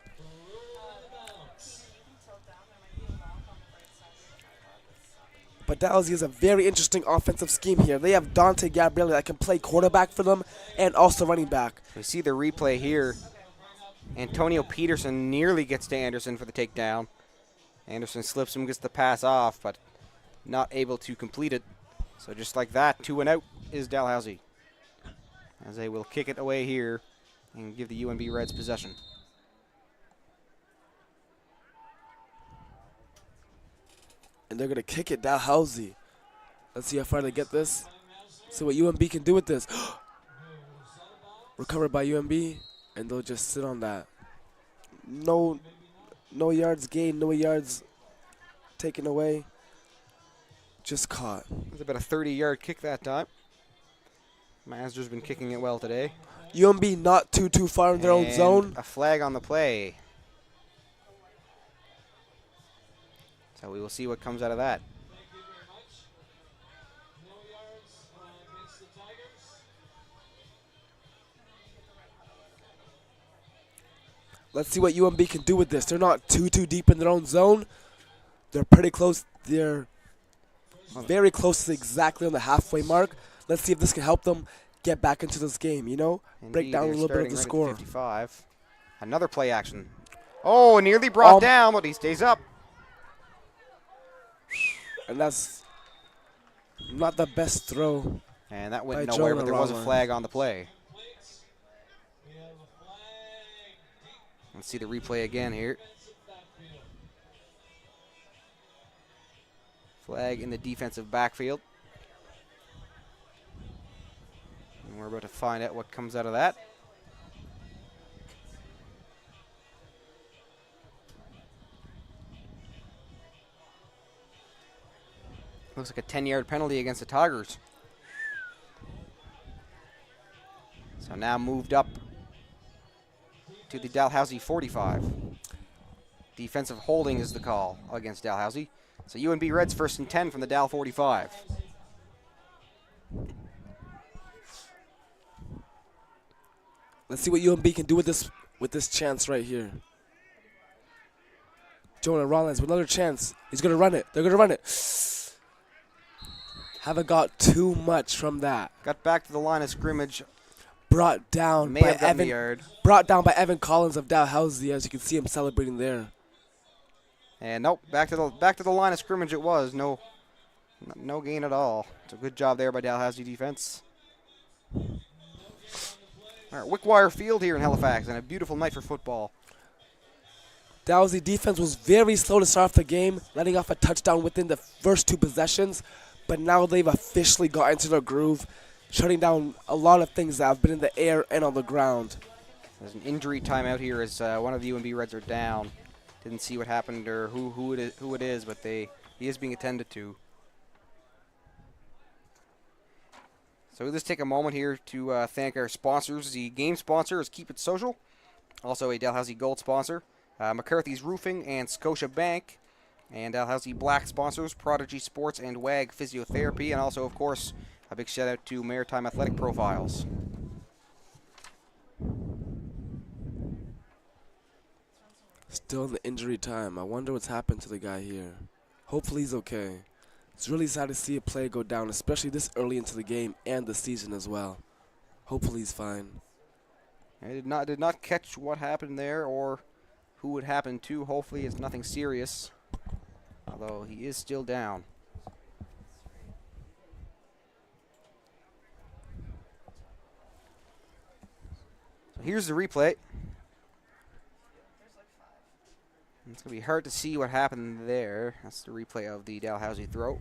But Dalhousie is a very interesting offensive scheme here. They have Dante Gabrielli that can play quarterback for them and also running back. We see the replay here. Antonio Peterson nearly gets to Anderson for the takedown. Anderson slips him, gets the pass off, but not able to complete it. So just like that, 2 and out is Dalhousie, as they will kick it away here and give the UNB Reds possession. And they're going to kick it Dalhousie. Let's see how far they get this. See what UNB can do with this. Recovered by UNB, and they'll just sit on that. No yards gained, no yards taken away. Just caught. It's about a 30-yard kick that time. Mazder's been kicking it well today. UNB not too far in their own zone. A flag on the play. So we will see what comes out of that. Let's see what UMB can do with this. They're not too deep in their own zone. They're pretty close. They're very close to exactly on the halfway mark. Let's see if this can help them get back into this game, you know? Break Indeed, down a they're little bit of starting the right at score. 55. Another play action. Oh, nearly brought down, but he stays up. And that's not the best throw. And that went by nowhere, Jonah but there was a Rollins. flag on the play. Let's see the replay again here. Flag in the defensive backfield. And we're about to find out what comes out of that. Looks like a 10-yard penalty against the Tigers. So now moved up to the Dalhousie 45. Defensive holding is the call against Dalhousie. So UNB Reds 1st and 10 from the Dal 45. Let's see what UMB can do with this chance right here. Jonah Rollins with another chance. He's going to run it. They're going to run it. Haven't got too much from that. Got back to the line of scrimmage. Brought down May by have gotten the Evan. yard. Brought down by Evan Collins of Dalhousie, as you can see him celebrating there. And nope, back to the line of scrimmage it was. No gain at all. It's a good job there by Dalhousie defense. All right, Wickwire Field here in Halifax, and a beautiful night for football. Dalhousie defense was very slow to start off the game, letting off a touchdown within the first 2 possessions, but now they've officially got into their groove, shutting down a lot of things that have been in the air and on the ground. There's an injury timeout here as one of the UNB Reds are down. Didn't see what happened or who it is, but he is being attended to. So we'll just take a moment here to thank our sponsors. The game sponsor is Keep It Social, also a Dalhousie Gold sponsor, McCarthy's Roofing and Scotia Bank, and Dalhousie Black sponsors, Prodigy Sports and WAG Physiotherapy, and also, of course, a big shout out to Maritime Athletic Profiles. Still in the injury time. I wonder what's happened to the guy here. Hopefully he's okay. It's really sad to see a player go down, especially this early into the game and the season as well. Hopefully he's fine. I did not catch what happened there or who it happened to. Hopefully it's nothing serious, although he is still down. So here's the replay. It's going to be hard to see what happened there. That's the replay of the Dalhousie throw.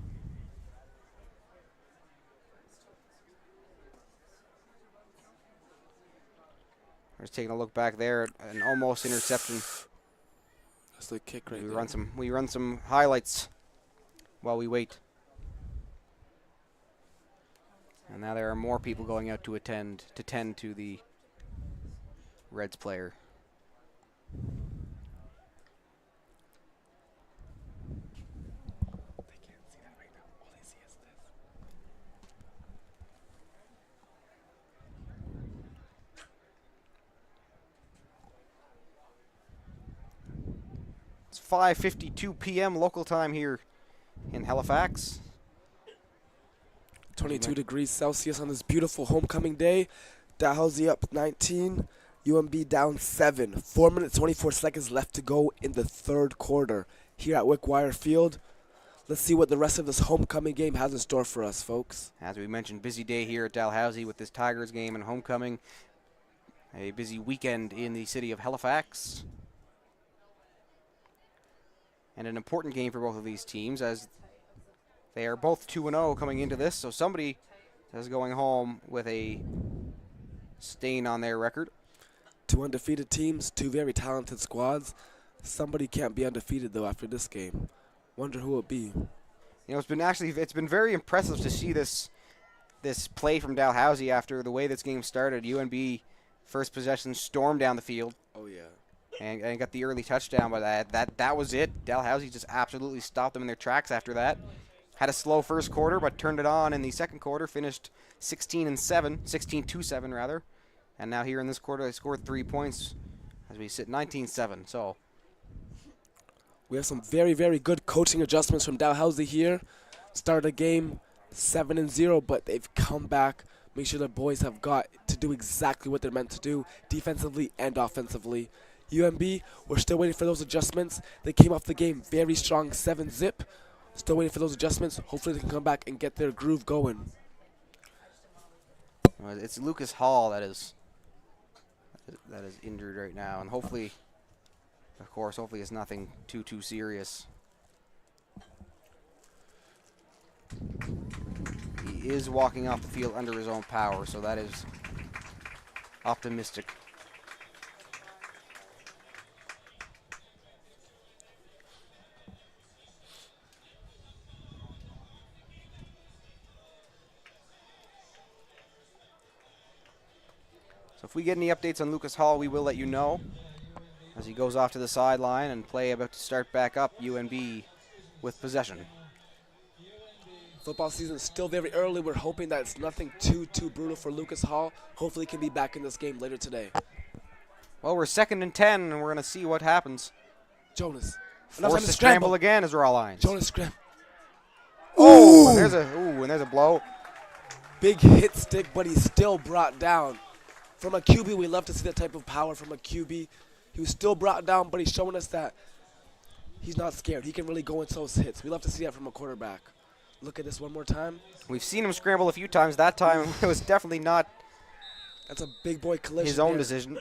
We're just taking a look back there at an almost interception. That's the kick right We there. run some highlights while we wait. And now there are more people going out to tend to the Reds player. It's 5:52 p.m. local time here in Halifax. 22 degrees Celsius on this beautiful homecoming day. Dalhousie up 19. UMB down 7. 4 minutes 24 seconds left to go in the third quarter here at Wickwire Field. Let's see what the rest of this homecoming game has in store for us, folks. As we mentioned, busy day here at Dalhousie with this Tigers game and homecoming. A busy weekend in the city of Halifax. And an important game for both of these teams as they are both 2-0 coming into this. So somebody is going home with a stain on their record. 2 undefeated teams, 2 very talented squads. Somebody can't be undefeated, though, after this game. Wonder who it'll be. You know, it's been very impressive to see this play from Dalhousie after the way this game started. UNB first possession stormed down the field. Oh, yeah. And got the early touchdown, but that was it. Dalhousie just absolutely stopped them in their tracks after that. Had a slow first quarter, but turned it on in the second quarter. Finished 16-2-7 rather. And now here in this quarter, they scored 3 points as we sit 19-7. So We have some very, very good coaching adjustments from Dalhousie here. Started the game 7-0, but they've come back. Make sure the boys have got to do exactly what they're meant to do, defensively and offensively. UMB, we're still waiting for those adjustments. They came off the game very strong, 7-zip. Still waiting for those adjustments. Hopefully they can come back and get their groove going. it's Lucas Hall that is injured right now, and hopefully, of course, hopefully it's nothing too serious. He is walking off the field under his own power, so that is optimistic. So if we get any updates on Lucas Hall, we will let you know as he goes off to the sideline, and play about to start back up. UNB with possession. Football season is still very early. We're hoping that it's nothing too brutal for Lucas Hall. Hopefully he can be back in this game later today. Well, we're 2nd and 10, and we're going to see what happens. Jonas. Forced to scramble again as raw lines. Jonas scramble. Oh, and there's a blow. Big hit stick, but he's still brought down. From a QB, we love to see that type of power from a QB. He was still brought down, but he's showing us that he's not scared. He can really go into those hits. We love to see that from a quarterback. Look at this one more time. We've seen him scramble a few times. That time it was definitely not That's a big boy collision. his own there. decision.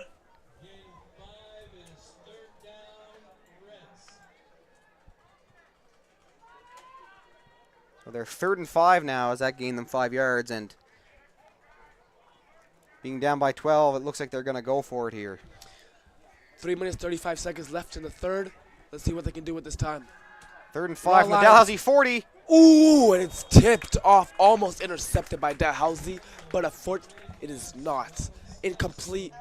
So they're 3rd and 5 now, as that gained them 5 yards, and being down by 12, it looks like they're going to go for it here. 3 minutes, 35 seconds left in the third. Let's see what they can do with this time. 3rd and 5 from the Lions. Dalhousie 40. Ooh, and it's tipped off, almost intercepted by Dalhousie, but it is not. Incomplete.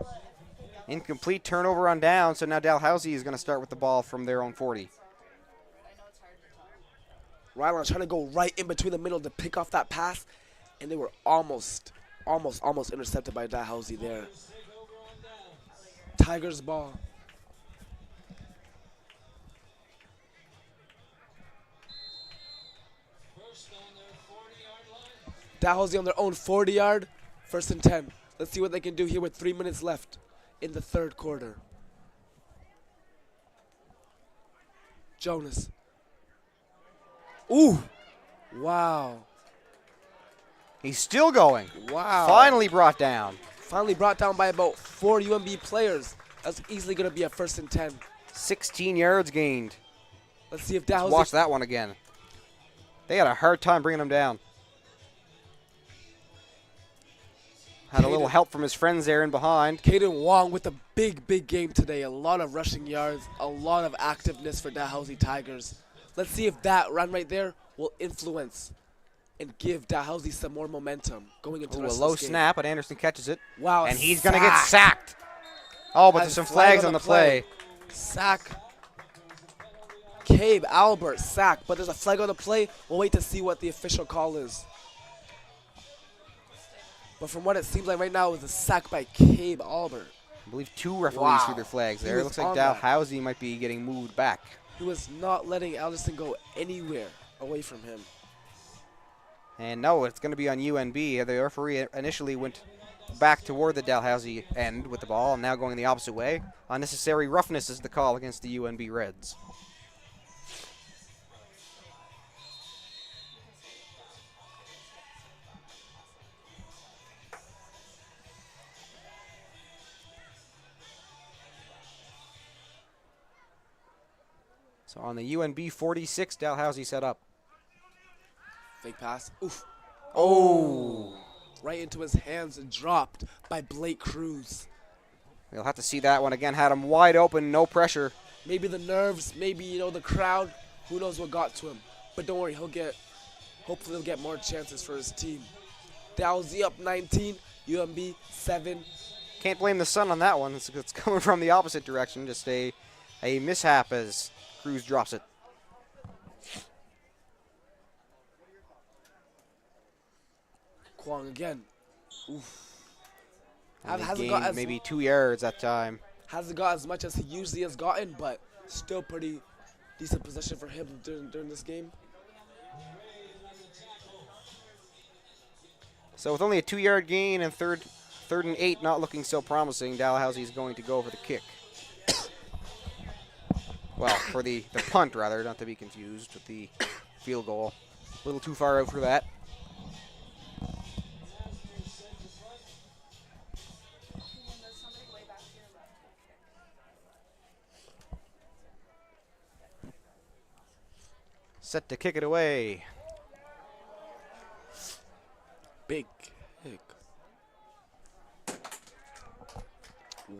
Incomplete turnover on down, so now Dalhousie is going to start with the ball from their own 40. Rylan trying to go right in between the middle to pick off that pass, and they were almost intercepted by Dalhousie there. Tigers ball. Dalhousie on their own 40-yard, 1st and 10. Let's see what they can do here with 3 minutes left in the third quarter. Jonas. Ooh. Wow. He's still going. Wow. Finally brought down. Finally brought down by about 4 UMB players. That's easily going to be a 1st and 10. 16 yards gained. Let's see if Let's Dalhousie... watch that one again. They had a hard time bringing him down. Had a little help from his friends there in behind. Caden Wong with a big game today. A lot of rushing yards, a lot of activeness for Dalhousie Tigers. Let's see if that run right there will influence and give Dalhousie some more momentum going into the rest A of low this game. snap, but Anderson catches it. Wow, And he's going to get sacked. Oh, but there's some flags on the play. Sack. Cabe Albert, sack. But there's a flag on the play. We'll wait to see what the official call is. But from what it seems like right now, it was a sack by Cabe Albert. I believe 2 referees threw their flags there. It looks like Dalhousie might be getting moved back. He was not letting Alderson go anywhere away from him. And no, it's going to be on UNB. The referee initially went back toward the Dalhousie end with the ball, and now going the opposite way. Unnecessary roughness is the call against the UNB Reds. So on the UNB 46, Dalhousie set up. Fake pass. Oof. Oh. Right into his hands and dropped by Blake Cruz. We'll have to see that one again. Had him wide open, no pressure. Maybe the nerves, maybe, the crowd. Who knows what got to him. But don't worry, hopefully he'll get more chances for his team. Dalhousie up 19, UMB 7. Can't blame the sun on that one. It's coming from the opposite direction. Just a mishap as Cruz drops it. Kwong again. Oof. And they gained maybe 2 yards that time. Hasn't got as much as he usually has gotten, but still pretty decent possession for him during this game. So with only a 2-yard gain and third and 8 not looking so promising, Dalhousie is going to go for the kick. Well, for the punt, rather, not to be confused with the field goal. A little too far out for that. Set to kick it away. Big kick.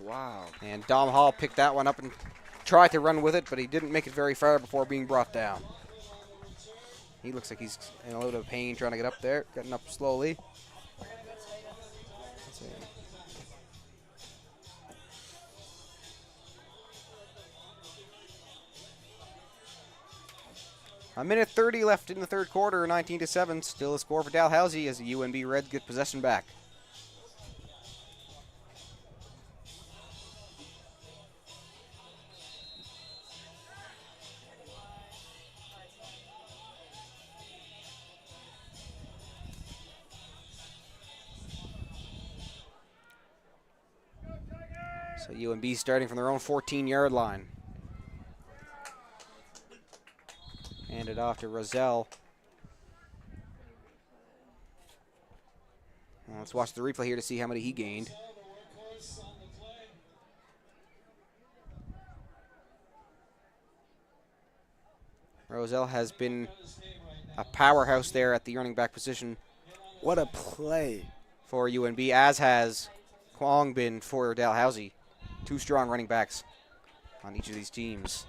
Wow. And Dom Hall picked that one up and tried to run with it, but he didn't make it very far before being brought down. He looks like he's in a little bit of pain trying to get up there, getting up slowly. Let's see. A minute 30 left in the third quarter, 19-7. Still a score for Dalhousie as the UNB Reds get possession back. So UNB starting from their own 14-yard line. Hand it off to Roselle. Well, let's watch the replay here to see how many he gained. Roselle has been a powerhouse there at the running back position. What a play. For UNB, as has Kwong been for Dalhousie. Two strong running backs on each of these teams.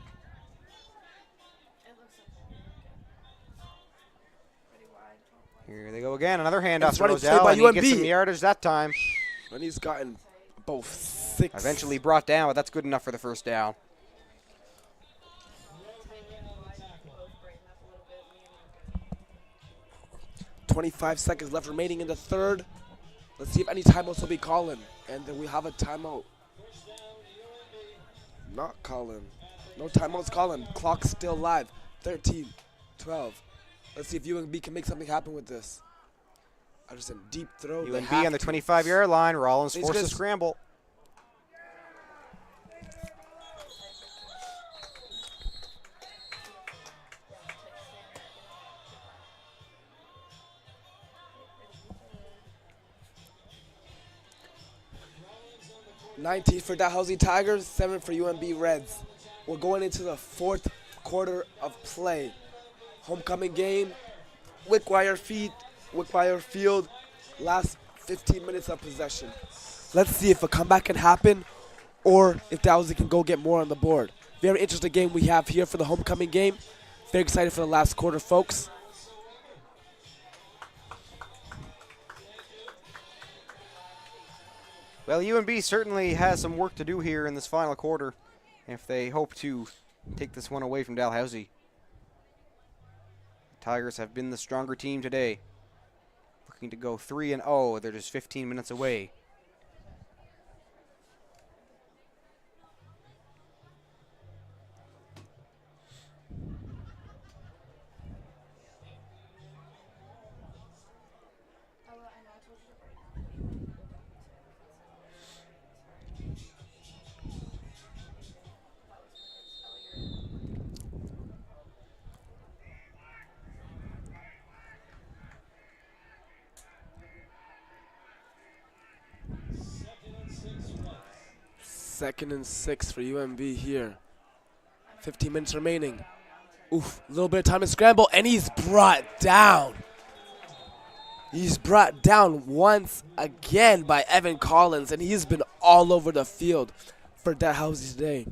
Here they go again. Another handoff to Roselle, and he gets some yardage that time. And he's gotten both 6. Eventually brought down, but that's good enough for the first down. .25 seconds left remaining in the third. Let's see if any timeouts will be calling. And then we have a timeout. Not calling. No timeouts calling. Clock's still live. 13, 12. Let's see if UNB can make something happen with this. Anderson, deep throw. UNB on the 25-yard line. Rollins forced a scramble. $19 for Dalhousie Tigers, 7 for UNB Reds. We're going into the fourth quarter of play. Homecoming game, Wickwire Field, last 15 minutes of possession. Let's see if a comeback can happen or if Dalhousie can go get more on the board. Very interesting game we have here for the homecoming game. Very excited for the last quarter, folks. Well, UNB certainly has some work to do here in this final quarter if they hope to take this one away from Dalhousie. The Tigers have been the stronger team today. Looking to go 3-0. They're just 15 minutes away. Second and 6 for UNB here. 15 minutes remaining. Oof, a little bit of time to scramble, and he's brought down. He's brought down once again by Evan Collins, and he's been all over the field for Dalhousie today.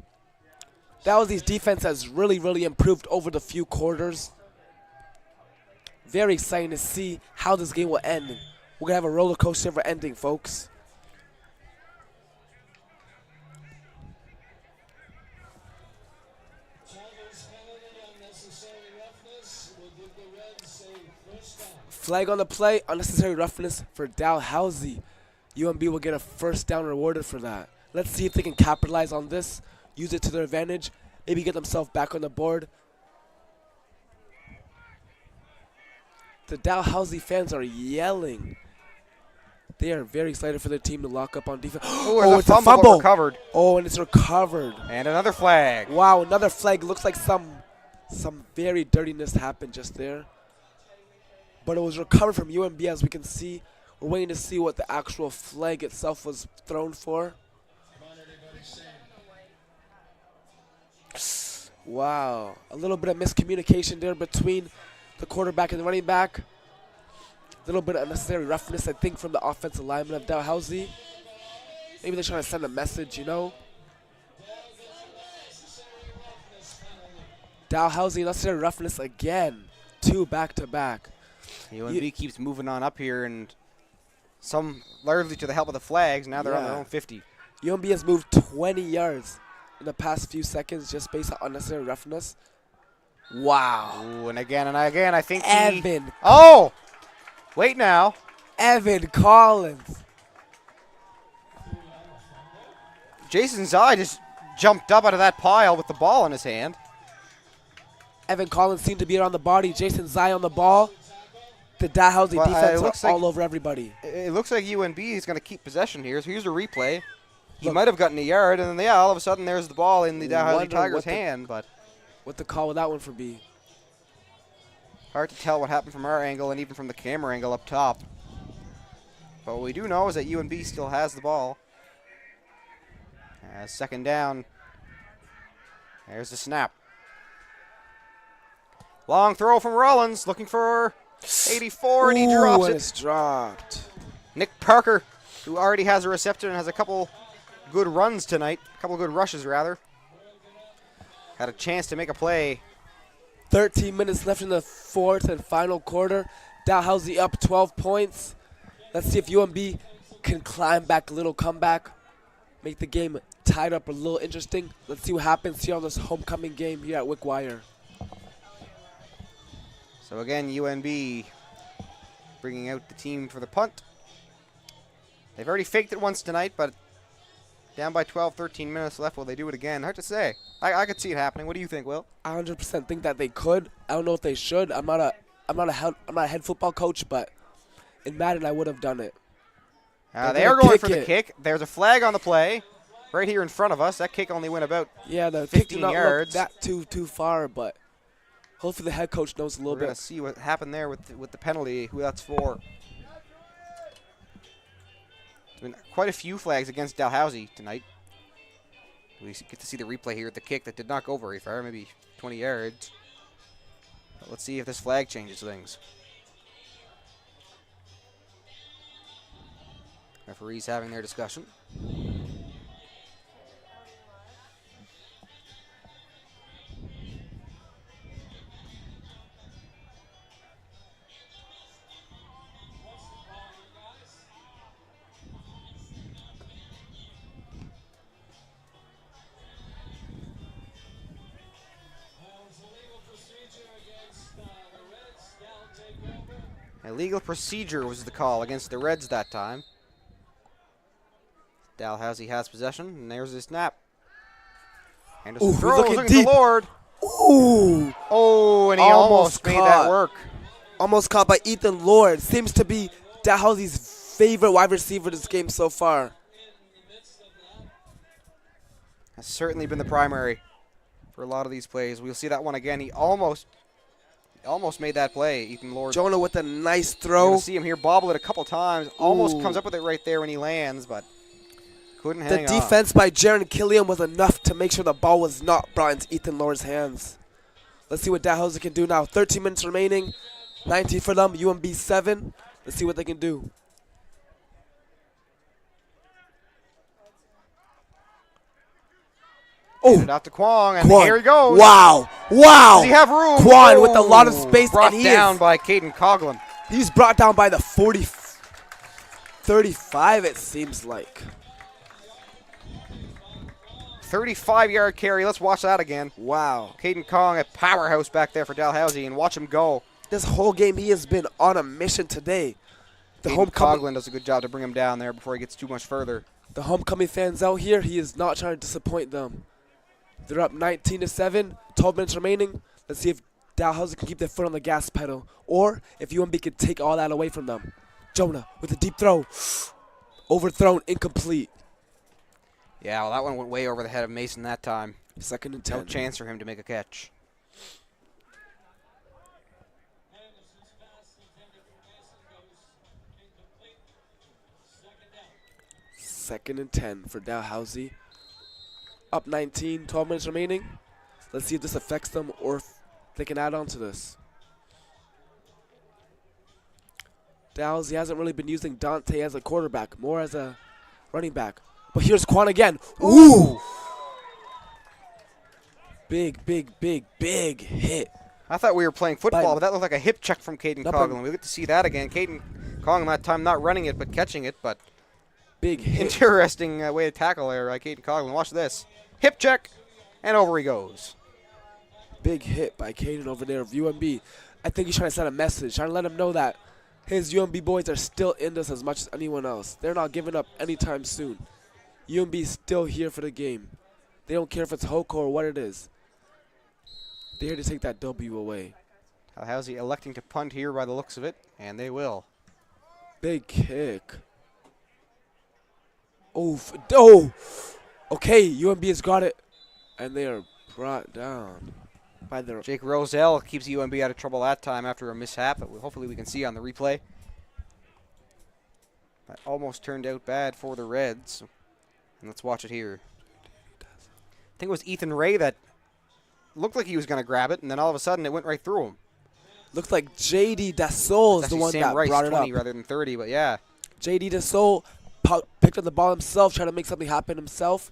Dalhousie's defense has really improved over the few quarters. Very exciting to see how this game will end. We're going to have a roller coaster for ending, folks. Flag on the play, unnecessary roughness for Dalhousie. UNB will get a first down rewarded for that. Let's see if they can capitalize on this, use it to their advantage, maybe get themselves back on the board. The Dalhousie fans are yelling. They are very excited for their team to lock up on defense. Oh, it's a fumble recovered. Oh, and it's recovered. And another flag. Wow, another flag. Looks like some very dirtiness happened just there. But it was recovered from UMB, as we can see. We're waiting to see what the actual flag itself was thrown for. Wow, a little bit of miscommunication there between the quarterback and the running back. A little bit of unnecessary roughness, I think, from the offensive lineman of Dalhousie. Maybe they're trying to send a message, you know. Dalhousie, unnecessary roughness again. 2 back-to-back. UMB keeps moving on up here, and some largely to the help of the flags. Now they're on their own 50. UMB has moved 20 yards in the past few seconds just based on unnecessary roughness. Wow. Ooh, and again, I think Evan. Oh! Wait now. Evan Collins. Jason's eye just jumped up out of that pile with the ball in his hand. Evan Collins seemed to be on the body. Jason Zai on the ball. The Dalhousie defense looks are like all over everybody. It looks like UNB is going to keep possession here. So here's a replay. He might have gotten a yard, and then, all of a sudden there's the ball in the Dalhousie Tigers' hand. But what the call would that one for be? Hard to tell what happened from our angle and even from the camera angle up top. But what we do know is that UNB still has the ball. Second down. There's the snap. Long throw from Rollins, looking for 84, and he drops it. It's dropped. Nick Parker, who already has a reception and has a couple good runs tonight, a couple good rushes rather, had a chance to make a play. 13 minutes left in the fourth and final quarter. Dalhousie up 12 points. Let's see if UMB can climb back a little comeback, make the game tied up a little interesting. Let's see what happens here on this homecoming game here at Wickwire. So again, UNB bringing out the team for the punt. They've already faked it once tonight, but down by 12, 13 minutes left. Will they do it again? Hard to say. I could see it happening. What do you think, Will? I 100% think that they could. I don't know if they should. I'm not a head football coach, but in Madden I would have done it. They are going for the kick. There's a flag on the play right here in front of us. That kick only went about the 15 kick did not yards. Look that too far, but hopefully the head coach knows a little bit. We're going to see what happened there with the penalty, who that's for. There's been quite a few flags against Dalhousie tonight. We get to see the replay here at the kick that did not go very far, maybe 20 yards. But let's see if this flag changes things. Referees having their discussion. Illegal procedure was the call against the Reds that time. Dalhousie has possession, and there's the snap. Anderson throws, looking deep. Lord. Ooh. Oh, and he almost made that work. Almost caught by Ethan Lord. Seems to be Dalhousie's favorite wide receiver this game so far. Has certainly been the primary for a lot of these plays. We'll see that one again. He almost made that play, Ethan Lord. Jonah with a nice throw. You're gonna see him here bobble it a couple times. Almost comes up with it right there when he lands, but couldn't hang on. The defense by Jaron Killian was enough to make sure the ball was not brought into Ethan Lord's hands. Let's see what Dalhousie can do now. 13 minutes remaining. 19 for them. UMB 7. Let's see what they can do. Oh, it out to Kwong, and here he goes. Wow. Wow. Does he have room? Kwon with a lot of space. Brought and down by Caden Coughlin. He's brought down by the 35, it seems like. 35-yard carry. Let's watch that again. Wow. Caden Kong, a powerhouse back there for Dalhousie, and watch him go. This whole game, he has been on a mission today. Caden Coughlin does a good job to bring him down there before he gets too much further. The homecoming fans out here, he is not trying to disappoint them. They're up 19-7, 12 minutes remaining. Let's see if Dalhousie can keep their foot on the gas pedal, or if UMB can take all that away from them. Jonah with a deep throw. Overthrown, incomplete. Yeah, well, that one went way over the head of Mason that time. 2nd and 10. No chance for him to make a catch. Second and 10 for Dalhousie. Up 19, 12 minutes remaining. Let's see if this affects them or if they can add on to this. Dalhousie hasn't really been using Dante as a quarterback, more as a running back. But here's Quan again. Ooh! Big hit. I thought we were playing football, but that looked like a hip check from Caden Coughlin. We get to see that again. Caden Coughlin that time not running it, but catching it. But big hit. Interesting way to tackle there, Caden Coughlin. Watch this. Hip check, and over he goes. Big hit by Caden over there of UMB. I think he's trying to send a message, trying to let him know that his UMB boys are still in this as much as anyone else. They're not giving up anytime soon. UMB is still here for the game. They don't care if it's Hoko or what it is. They're here to take that W away. Dalhousie electing to punt here by the looks of it, and they will. Big kick. Oh! Okay, UMB has got it, and they are brought down by their... Jake Roselle keeps UMB out of trouble that time after a mishap that hopefully we can see on the replay. That almost turned out bad for the Reds. And let's watch it here. I think it was Ethan Ray that looked like he was going to grab it, and then all of a sudden it went right through him. Looked like J.D. Dassault is the one Sam that Rice, brought it 20 up. rather than 30, but yeah. J.D. Dassault picked up the ball himself, trying to make something happen himself.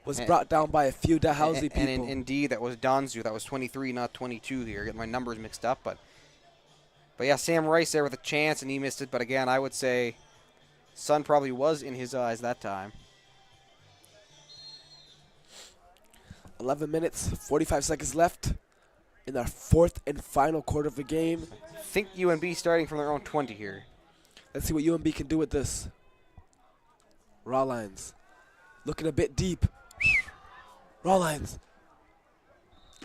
Was brought down by a few Dalhousie people. And indeed, that was Donzu. That was 23, not 22 here. Getting my numbers mixed up, but yeah, Sam Rice there with a chance, and he missed it. But again, I would say sun probably was in his eyes that time. 11 minutes, 45 seconds left in our 4th and final quarter of the game. I think UNB starting from their own 20 here. Let's see what UNB can do with this. Raw lines. Looking a bit deep. Raw lines.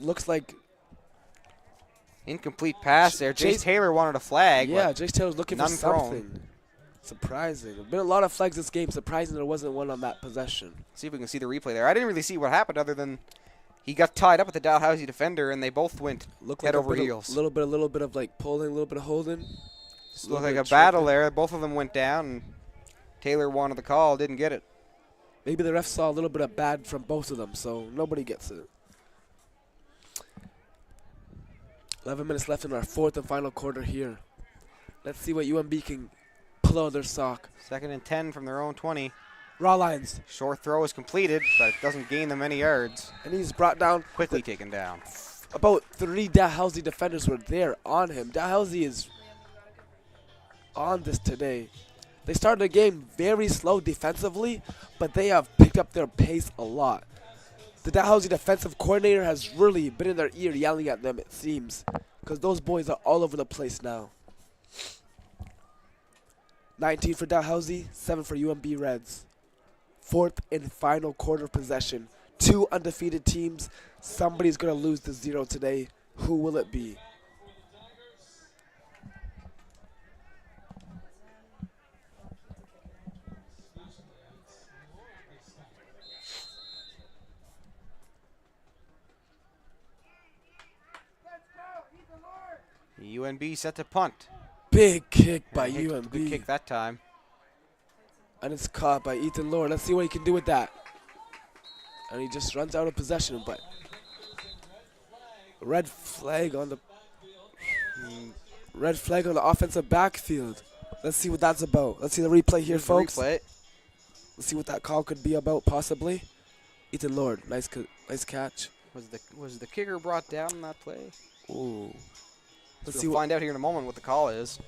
Looks like... Incomplete pass there. Jace Taylor wanted a flag. Yeah, Jace Taylor's looking for something. Thrown. Surprising. There's been a lot of flags this game. Surprising there wasn't one on that possession. See if we can see the replay there. I didn't really see what happened other than he got tied up with the Dalhousie defender, and they both went head over heels. A little bit of like pulling, a little bit of holding. Just looked like a battle there. Both of them went down, and Taylor wanted the call, didn't get it. Maybe the ref saw a little bit of bad from both of them, so nobody gets it. 11 minutes left in our 4th and final quarter here. Let's see what UMB can pull out of their sock. 2nd and 10 from their own 20. Raw lines. Short throw is completed, but it doesn't gain them any yards. And he's brought down. Quickly taken down. About 3 Dalhousie defenders were there on him. Dalhousie is on this today. They started the game very slow defensively, but they have picked up their pace a lot. The Dalhousie defensive coordinator has really been in their ear yelling at them, it seems, because those boys are all over the place now. 19 for Dalhousie, 7 for UMB Reds. 4th and final quarter possession. 2 undefeated teams. Somebody's going to lose the 0 today. Who will it be? UNB set to punt. Big kick by UMB. Good kick that time. And it's caught by Ethan Lord. Let's see what he can do with that. And he just runs out of possession, but red flag on the offensive backfield. Let's see what that's about. Let's see the replay here, folks. Replay. Let's see what that call could be about, possibly. Ethan Lord, nice catch. Was the kicker brought down in that play? Ooh. Let's see. We'll find out here in a moment what the call is.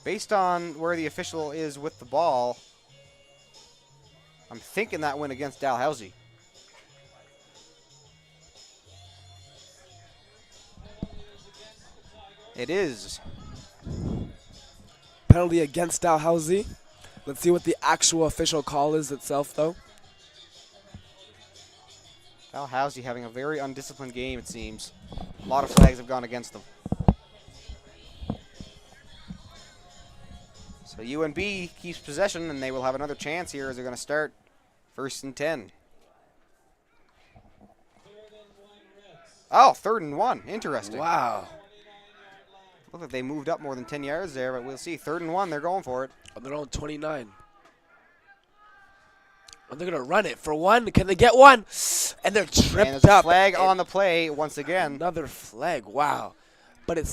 Based on where the official is with the ball, I'm thinking that went against Dalhousie. It is. Penalty against Dalhousie. Let's see what the actual official call is itself, though. Dalhousie having a very undisciplined game, it seems. A lot of flags have gone against them. So UNB keeps possession, and they will have another chance here as they're going to start 1st and 10. Oh, 3rd and 1. Interesting. Wow. Look like they moved up more than 10 yards there, but we'll see. 3rd and 1, they're going for it. On their own 29. And they're going to run it for one. Can they get one? And they're tripped And there's a up. flag on the play once again. Another flag. Wow. But it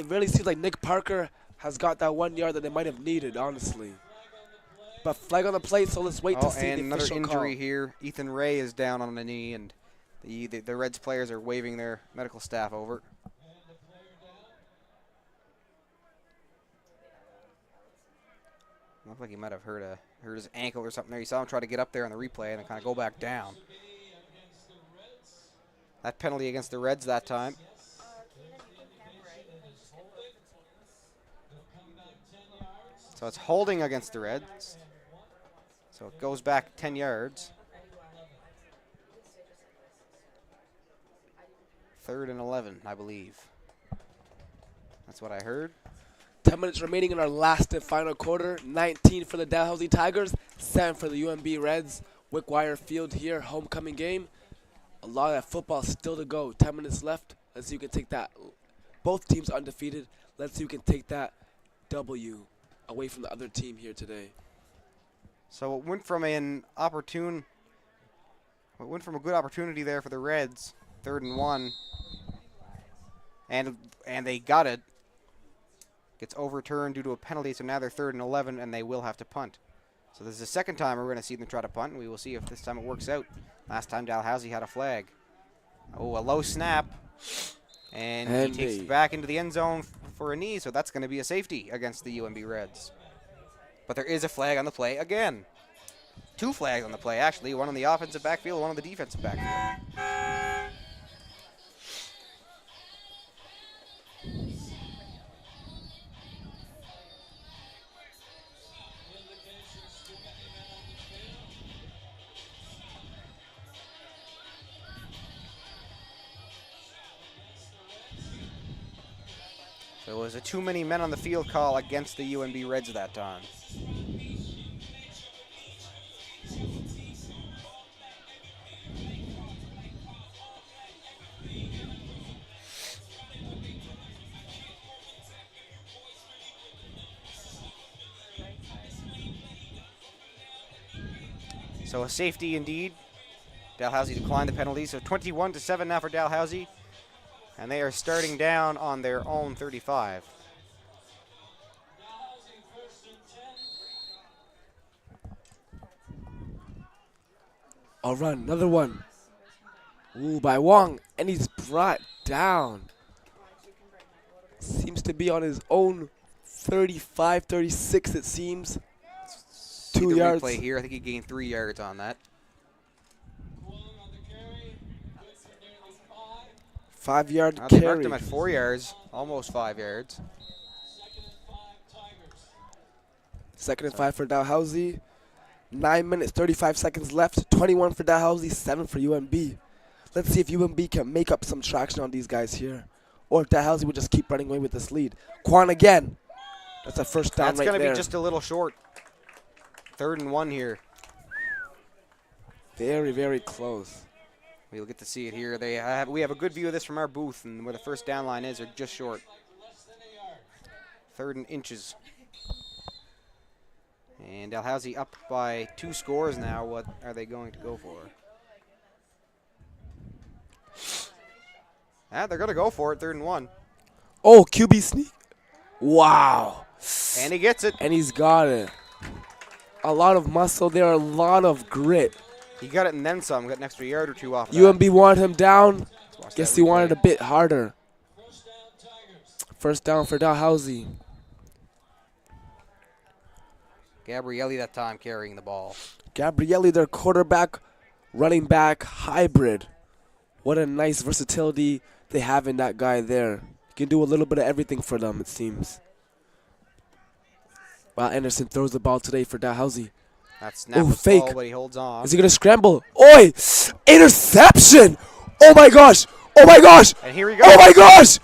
really seems like Nick Parker has got that 1 yard that they might have needed, honestly. But flag on the play, so let's wait to see and the another official injury call. here. Ethan Ray is down on the knee, and the Reds players are waving their medical staff over. Looked like he might have hurt his ankle or something there. You saw him try to get up there on the replay and then kind of go back down. That penalty against the Reds that time. So it's holding against the Reds. So it goes back 10 yards. 3rd and 11, I believe. That's what I heard. 10 minutes remaining in our last and final quarter. 19 for the Dalhousie Tigers, 7 for the UNB Reds. Wickwire Field here, homecoming game. A lot of that football still to go. 10 minutes left. Let's see who can take that. Both teams undefeated. Let's see who can take that W away from the other team here today. So it went from a good opportunity there for the Reds. 3rd and 1. And they got it. Gets overturned due to a penalty, so now they're 3rd and 11, and they will have to punt. So this is the second time we're going to see them try to punt, and we will see if this time it works out. Last time Dalhousie had a flag. Oh, a low snap. And he takes it back into the end zone for a knee, so that's going to be a safety against the UNB Reds. But there is a flag on the play again. 2 flags on the play, actually. One on the offensive backfield, one on the defensive backfield. So it was a too many men on the field call against the UNB Reds that time. So a safety indeed. Dalhousie declined the penalty, so 21-7 now for Dalhousie. And they are starting down on their own 35. I'll run another one. Ooh, by Wong, and he's brought down. Seems to be on his own 35, 36 it seems. 2 yards. Replay here. I think he gained 3 yards on that. 5 yard They carry. marked him at 4 yards, almost 5 yards. 2nd and 5 for Dalhousie. 9 minutes, 35 seconds left. 21 for Dalhousie, 7 for UNB. Let's see if UNB can make up some traction on these guys here. Or if Dalhousie will just keep running away with this lead. Quan again. That's a first down right there. That's going to be just a little short. 3rd and 1 here. Very, very close. We'll get to see it here. We have a good view of this from our booth, and where the first down line is, they're just short. 3rd and inches. And Dalhousie up by 2 scores now. What are they going to go for? They're going to go for it, 3rd and 1. Oh, QB sneak. Wow. And he gets it. And he's got it. A lot of muscle there, a lot of grit. He got it and then some. Got an extra yard or 2 off of UNB wanted him down. that. Guess he wanted a bit harder. First down for Dalhousie. Gabrielli that time carrying the ball. Gabrielli, their quarterback, running back, hybrid. What a nice versatility they have in that guy there. He can do a little bit of everything for them, it seems. Wow, Anderson throws the ball today for Dalhousie. That snap was fake. ball, but he holds on. Is he going to scramble? Oi! Interception! Oh my gosh! Oh my gosh! And here he goes. Oh my gosh!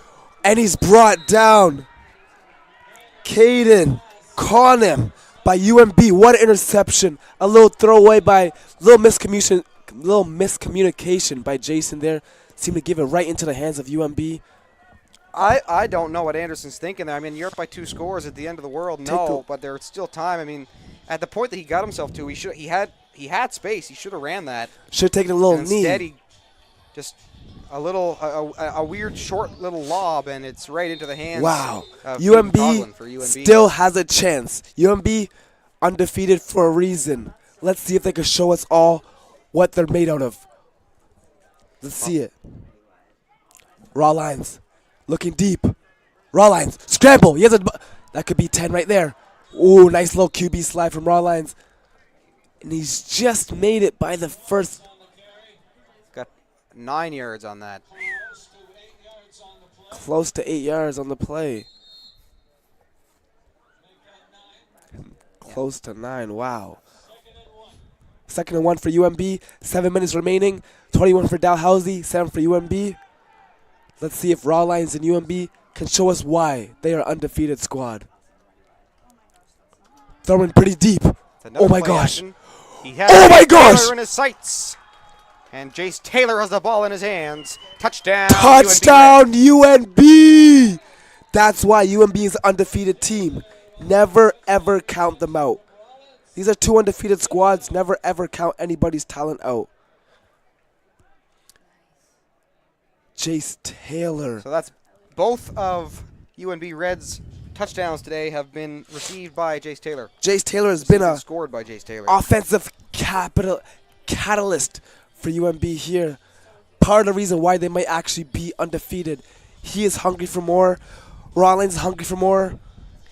And he's brought down. Caden caught him by UMB. What an interception. A little throwaway by, little miscommunication by Jason there. Seemed to give it right into the hands of UMB. I don't know what Anderson's thinking there. I mean, you're up by 2 scores at the end of the world. No, but there's still time. I mean, at the point that he got himself to, he had space. He should have ran that. Should have taken a little knee. Instead, he just a weird short little lob, and it's right into the hands. Wow. Of UMB for UMB still has a chance. UMB undefeated for a reason. Let's see if they can show us all what they're made out of. Let's see it. Raw lines. Looking deep. Raw lines. Scramble. He has that could be 10 right there. Ooh, nice little QB slide from Raw lines. And he's just made it by the first. Got 9 yards on that. Close to 8 yards on the play. Close to 9. Wow. 2nd and 1 for UMB. 7 minutes remaining. 21 for Dalhousie. 7 for UMB. Let's see if Raw Lines and UMB can show us why they are undefeated squad. Throwing pretty deep. Oh my gosh. Oh my gosh. Taylor in his sights. And Jace Taylor has the ball in his hands. Touchdown. Touchdown UMB. That's why UMB is an undefeated team. Never ever count them out. These are 2 undefeated squads. Never ever count anybody's talent out. Jace Taylor. So that's both of UNB Reds' touchdowns today have been received by Jace Taylor. Jace Taylor has been a scored by Jace Taylor. Offensive catalyst for UMB here. Part of the reason why they might actually be undefeated. He is hungry for more. Rollins is hungry for more.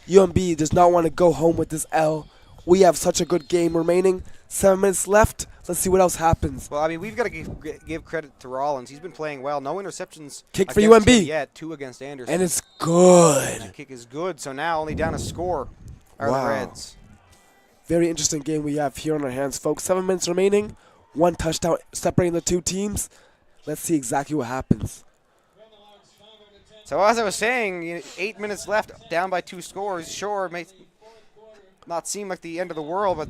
UMB does not want to go home with this L. We have such a good game remaining. 7 minutes left. Let's see what else happens. Well, I mean, we've got to give credit to Rollins. He's been playing well. No interceptions kick for UMB yet. 2 against Anderson. And it's good. That kick is good. So now only down a score are the Reds. Very interesting game we have here on our hands, folks. 7 minutes remaining. 1 touchdown separating the 2 teams. Let's see exactly what happens. So as I was saying, 8 minutes left, down by 2 scores. Sure, it may not seem like the end of the world, but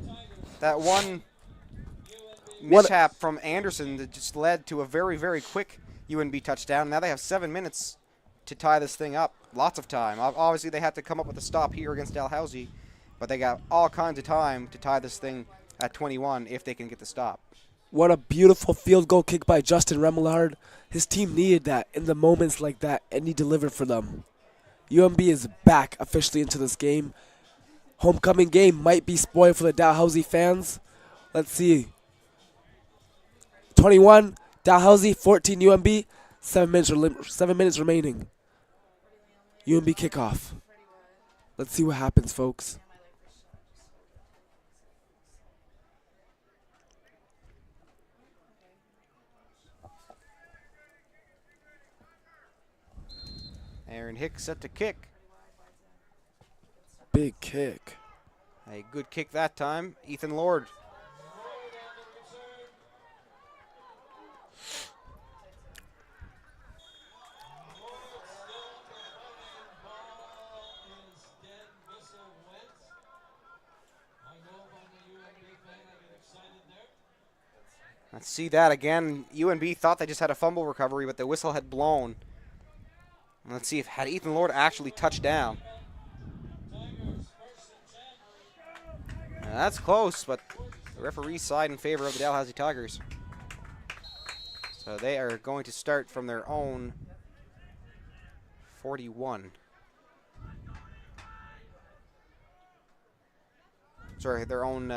that one mishap from Anderson that just led to a very, very quick UNB touchdown. Now they have 7 minutes to tie this thing up. Lots of time. Obviously, they have to come up with a stop here against Dalhousie, but they got all kinds of time to tie this thing at 21 if they can get the stop. What a beautiful field goal kick by Justin Remillard. His team needed that in the moments like that, and he delivered for them. UMB is back officially into this game. Homecoming game might be spoiled for the Dalhousie fans. Let's see. 21, Dalhousie, 14, UMB. 7 minutes remaining. UMB kickoff. Let's see what happens, folks. Aaron Hicks set to kick. Big kick. A good kick that time. Ethan Lord. Let's see that again. UNB thought they just had a fumble recovery, but the whistle had blown. Let's see if had Ethan Lord actually touched down. That's close, but the referee's side in favor of the Dalhousie Tigers. So they are going to start from their own 41. Sorry, their own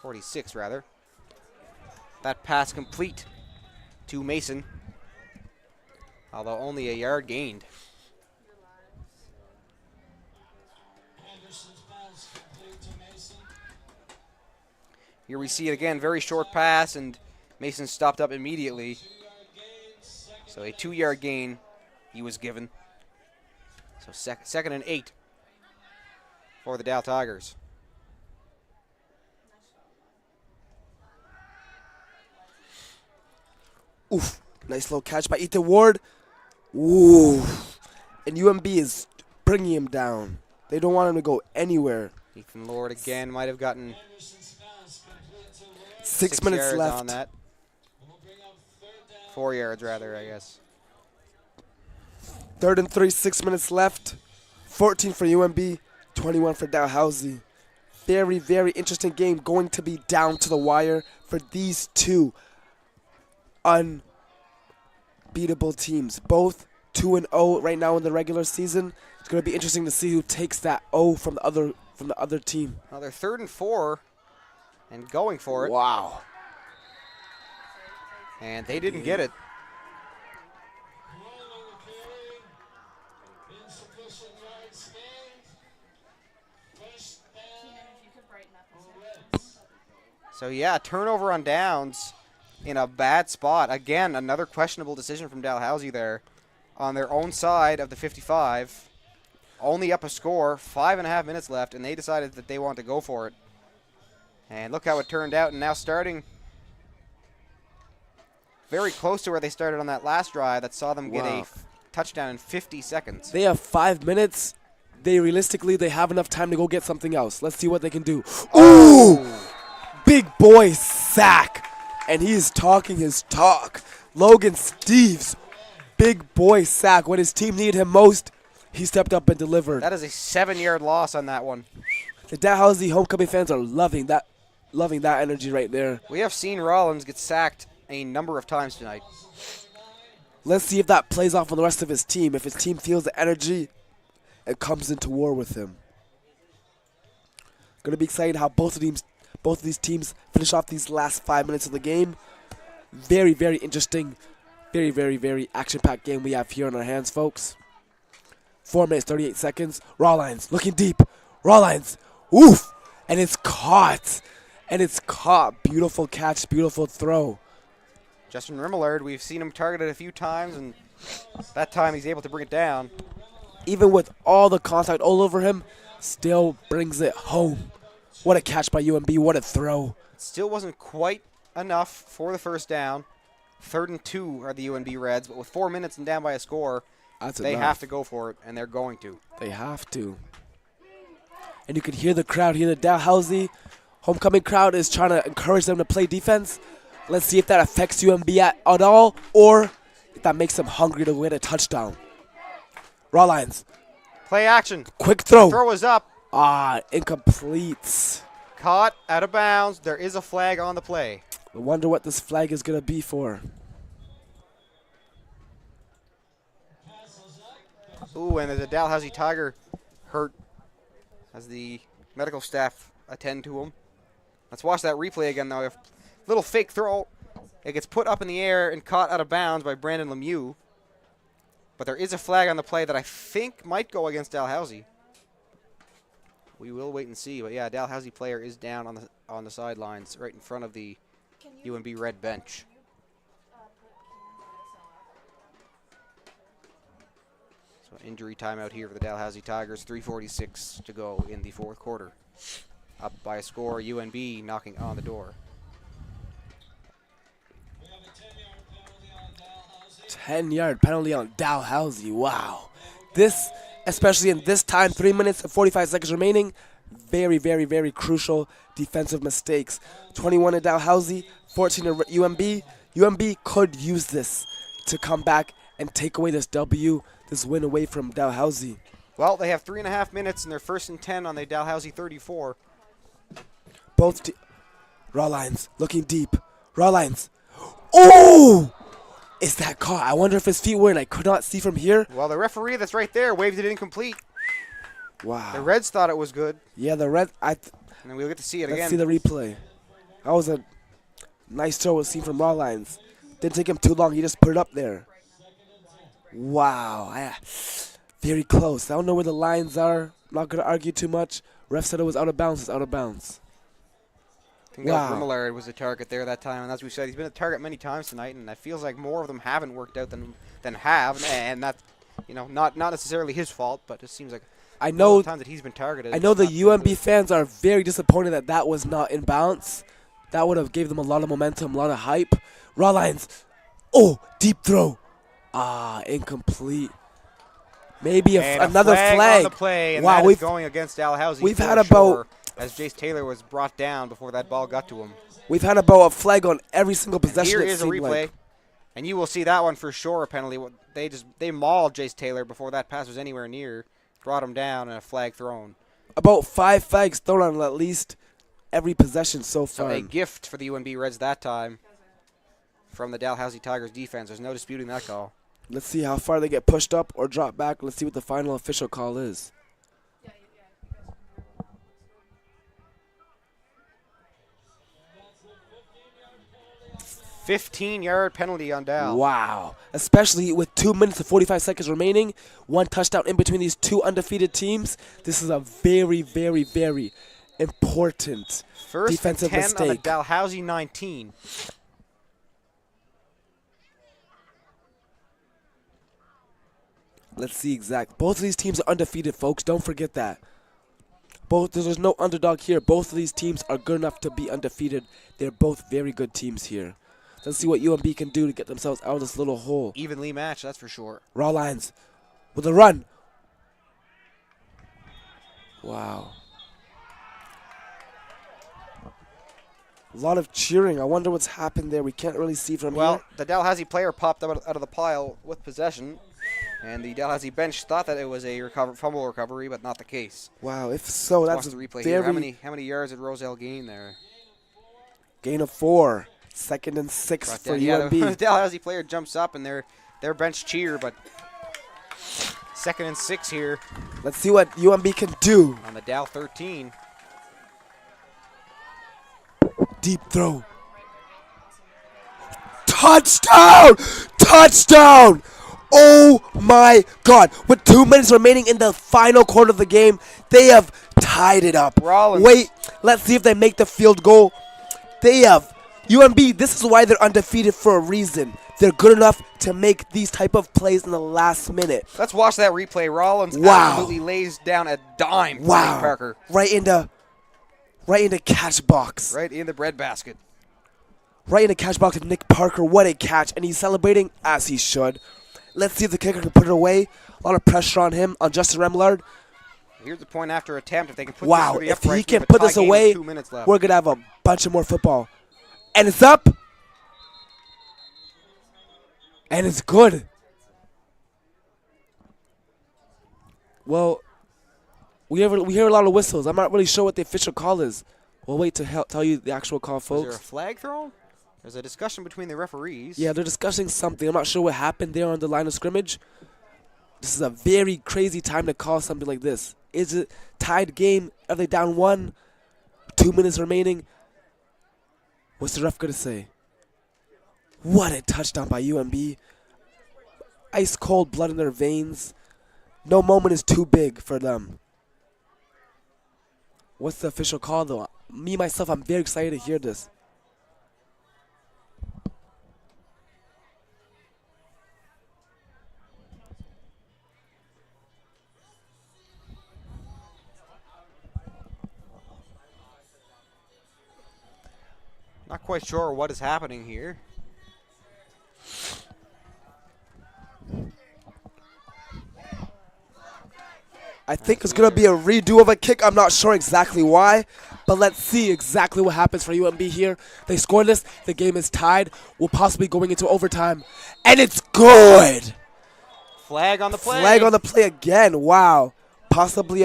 46, rather. That pass complete to Mason, although only a yard gained. Here we see it again, very short pass, and Mason stopped up immediately. So a 2-yard gain he was given. So second and 8. for the Dal Tigers. Oof. Nice low catch by Ethan Ward. Ooh. And UMB is bringing him down. They don't want him to go anywhere. Ethan Lord again might have gotten 6 minutes yards left. on that. 4 yards, rather, I guess. 3rd and 3, 6 minutes left. 14 for UMB, 21 for Dalhousie. Very, very interesting game, going to be down to the wire for these two unbeatable teams. Both 2-0 right now in the regular season. It's going to be interesting to see who takes that O from the other team. Now they're 3rd and 4 and going for it. Wow. And they didn't get it. So yeah, turnover on downs in a bad spot. Again, another questionable decision from Dalhousie there on their own side of the 55. Only up a score, 5.5 minutes left, and they decided that they want to go for it. And look how it turned out, and now starting very close to where they started on that last drive that saw them get a touchdown in 50 seconds. They have 5 minutes. They have enough time to go get something else. Let's see what they can do. Ooh! Big boy sack. And he is talking his talk. Logan Steves, big boy sack. When his team needed him most, he stepped up and delivered. That is a 7-yard loss on that one. The Dalhousie homecoming fans are loving that energy right there. We have seen Rollins get sacked a number of times tonight. Let's see if that plays off on the rest of his team. If his team feels the energy and comes into war with him. Going to be excited how both of these teams finish off these last 5 minutes of the game. Very, very interesting. Very, very, very action-packed game we have here on our hands, folks. 4 minutes, 38 seconds. Rawlines looking deep. Rawlines. Oof. And it's caught. Beautiful catch, beautiful throw. Justin Rimmelard, we've seen him targeted a few times, and that time he's able to bring it down. Even with all the contact all over him, still brings it home. What a catch by UMB. What a throw. Still wasn't quite enough for the first down. 3rd and 2 are the UNB Reds, but with 4 minutes and down by a score, they have to go for it, and they're going to. They have to. And you can hear the crowd here. The Dalhousie homecoming crowd is trying to encourage them to play defense. Let's see if that affects UMB at all, or if that makes them hungry to win a touchdown. Rawlines. Play action. Quick throw. Throw is up. Incomplete. Caught out of bounds. There is a flag on the play. I wonder what this flag is going to be for. Ooh, and there's a Dalhousie Tiger hurt as the medical staff attend to him. Let's watch that replay again, though. Little fake throw. It gets put up in the air and caught out of bounds by Brandon Lemieux. But there is a flag on the play that I think might go against Dalhousie. We will wait and see. But yeah, Dalhousie player is down on the sidelines right in front of the UNB red bench. So injury timeout here for the Dalhousie Tigers. 3:46 to go in the 4th quarter. Up by a score, UNB knocking on the door. 10-yard penalty on Dalhousie. Wow. This, especially in this time, 3 minutes and 45 seconds remaining, very, very, very crucial defensive mistakes. 21 in Dalhousie, 14 in UMB. UMB could use this to come back and take away this win away from Dalhousie. Well, they have 3.5 minutes and they're 1st and 10 on the Dalhousie 34. Rawlines looking deep. Rawlines. Oh! Is that caught? I wonder if his feet were, and I could not see from here. Well, the referee that's right there waved it incomplete. Wow. The Reds thought it was good. Yeah, the Reds. And then we'll get to see it again. Let's see the replay. That was a nice throw was seen from Rawlines. Didn't take him too long. He just put it up there. Wow. Very close. I don't know where the lines are. Not going to argue too much. Ref said it was out of bounds. It's out of bounds. I think Rimmelard was the target there that time, and as we said, he's been a target many times tonight, and it feels like more of them haven't worked out than have, and that's not necessarily his fault, but it seems like I All know the time that he's been targeted. I know the it's not UMB good. fans are very disappointed that that was not in bounds. That would have gave them a lot of momentum, a lot of hype. Raw Lions. Oh, deep throw. Incomplete. Maybe And another flag flag. on the play, and Wow, that is we've going against Dalhousie. we've for had sure, about- as Jace Taylor was brought down before that ball got to him. we've had about a flag on every single And possession. here it is a seemed replay, like. and you will see that one for sure. A penalty. They mauled Jace Taylor before that pass was anywhere near. Brought him down and a flag thrown. About 5 flags thrown on at least every possession so So far. a gift for the UNB Reds that time from the Dalhousie Tigers defense. There's no disputing that call. Let's see how far they get pushed up or dropped back. Let's see what the final official call is. 15-yard penalty on Dal. Wow. Especially with 2 minutes and 45 seconds remaining, one touchdown in between these two undefeated teams. This is a very, very, very important First defensive and 10 on the mistake. Dalhousie 19. Let's see exact. Both of these teams are undefeated, folks. Don't forget that. There's no underdog here. Both of these teams are good enough to be undefeated. They're both very good teams here. Let's see what UMB can do to get themselves out of this little hole. Evenly matched, that's for sure. Raw Lions with a run. Wow. A lot of cheering. I wonder what's happened there. We can't really see from Well, here. the Dalhousie player popped out of the pile with possession, and the Dalhousie bench thought that it was a fumble recovery, but not the case. Wow, if so, Let's that's watch the replay very here. How many yards did Roselle gain there? gain of 4. 2nd and 6 Brought for down. Yeah, the UMB. Dalhousie player jumps up, and their bench cheer, but 2nd and 6 here Let's see what UMB can do. on the Dal 13. Deep throw. Touchdown! Touchdown! Oh my God. With 2 minutes remaining in the final quarter of the game, they have tied it up. Rollins. Wait, let's see if they make the field goal. They have. UMB, this is why they're undefeated for a reason. They're good enough to make these type of plays in the last minute. Let's watch that replay. Rollins Wow. absolutely lays down a dime for Wow. Nick Parker. Right into catch box. Right in the breadbasket. Right in the catch box of Nick Parker. What a catch. And he's celebrating as he should. Let's see if the kicker can put it away. A lot of pressure on him, on Justin Remillard. Here's the point after attempt. If they can put Wow, this through the if uprights, he we can have a put tie this game with away, 2 minutes left. we're going to have a bunch of more football. And it's up. And it's good. Well, we hear a lot of whistles. I'm not really sure what the official call is. We'll wait to tell you the actual call, Was there a folks. flag thrown? There's a discussion between the referees. Yeah, they're discussing something. I'm not sure what happened there on the line of scrimmage. This is a very crazy time to call something like this. Is it tied game? Are they down 1? 2 minutes remaining. What's the ref going to say? What a touchdown by UMB. Ice cold blood in their veins. No moment is too big for them. What's the official call, though? Me, myself, I'm very excited to hear this. Not quite sure what is happening here. I think it's going to be a redo of a kick. I'm not sure exactly why, but let's see exactly what happens for UMB here. They scored this. The game is tied. We're possibly going into overtime, and it's good. Flag on the play. Flag on the play again. Wow. Possibly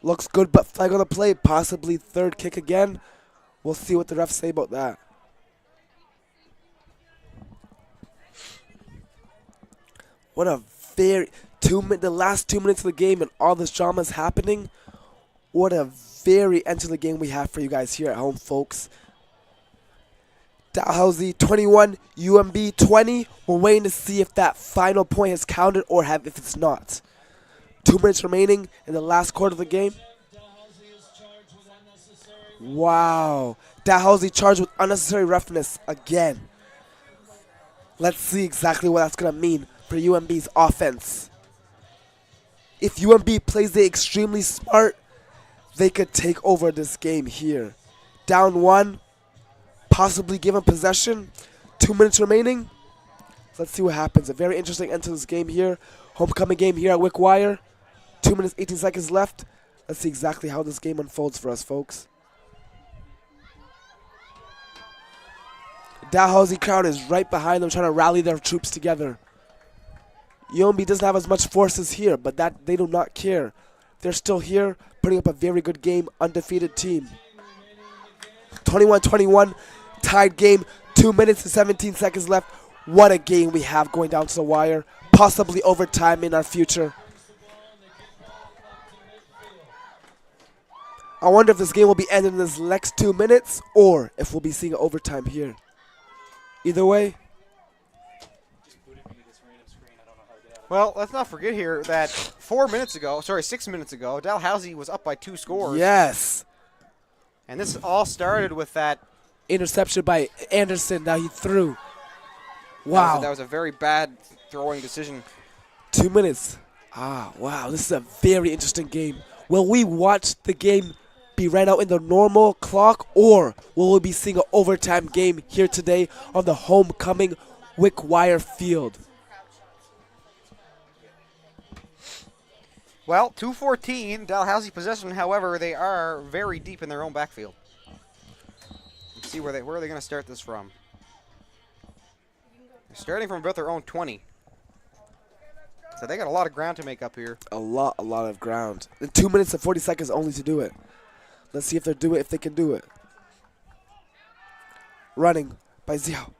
looks good, but flag on the play. Possibly third kick again. We'll see what the refs say about that. What a the last 2 minutes of the game and all this drama is happening. What a very end to the game we have for you guys here at home, folks. Dalhousie 21, UMB 20. We're waiting to see if that final point has counted or if it's not. 2 minutes remaining in the last quarter of the game. Wow. Dalhousie charged with unnecessary roughness again. Let's see exactly what that's going to mean for UMB's offense. if UMB plays it extremely smart, they could take over this game here. Down 1, possibly given possession. 2 minutes remaining. Let's see what happens. A very interesting end to this game here. Homecoming game here at Wickwire. 2 minutes, 18 seconds left. Let's see exactly how this game unfolds for us, folks. Dalhousie crowd is right behind them, trying to rally their troops together. UMB doesn't have as much forces here, but that they do not care. They're still here, putting up a very good game, undefeated team. 21-21, tied game, 2 minutes and 17 seconds left. What a game we have going down to the wire, possibly overtime in our future. I wonder if this game will be ending in this next 2 minutes, or if we'll be seeing overtime here. Either way. Well, let's not forget here that 6 minutes ago, Dalhousie was up by 2 scores. Yes. And this all started with that interception by Anderson that he threw. Wow. That was a very bad throwing decision. 2 minutes. Wow. This is a very interesting game. Will we watch the game be ran out in the normal clock, or will we be seeing an overtime game here today on the homecoming Wickwire Field? Well, 2:14, Dalhousie possession. However, they are very deep in their own backfield. Let's see where are they going to start this from. They're starting from about their own 20. So they got a lot of ground to make up here. A lot of ground. And 2 minutes and 40 seconds only to do it. Let's see if they can do it. Running by Xiao.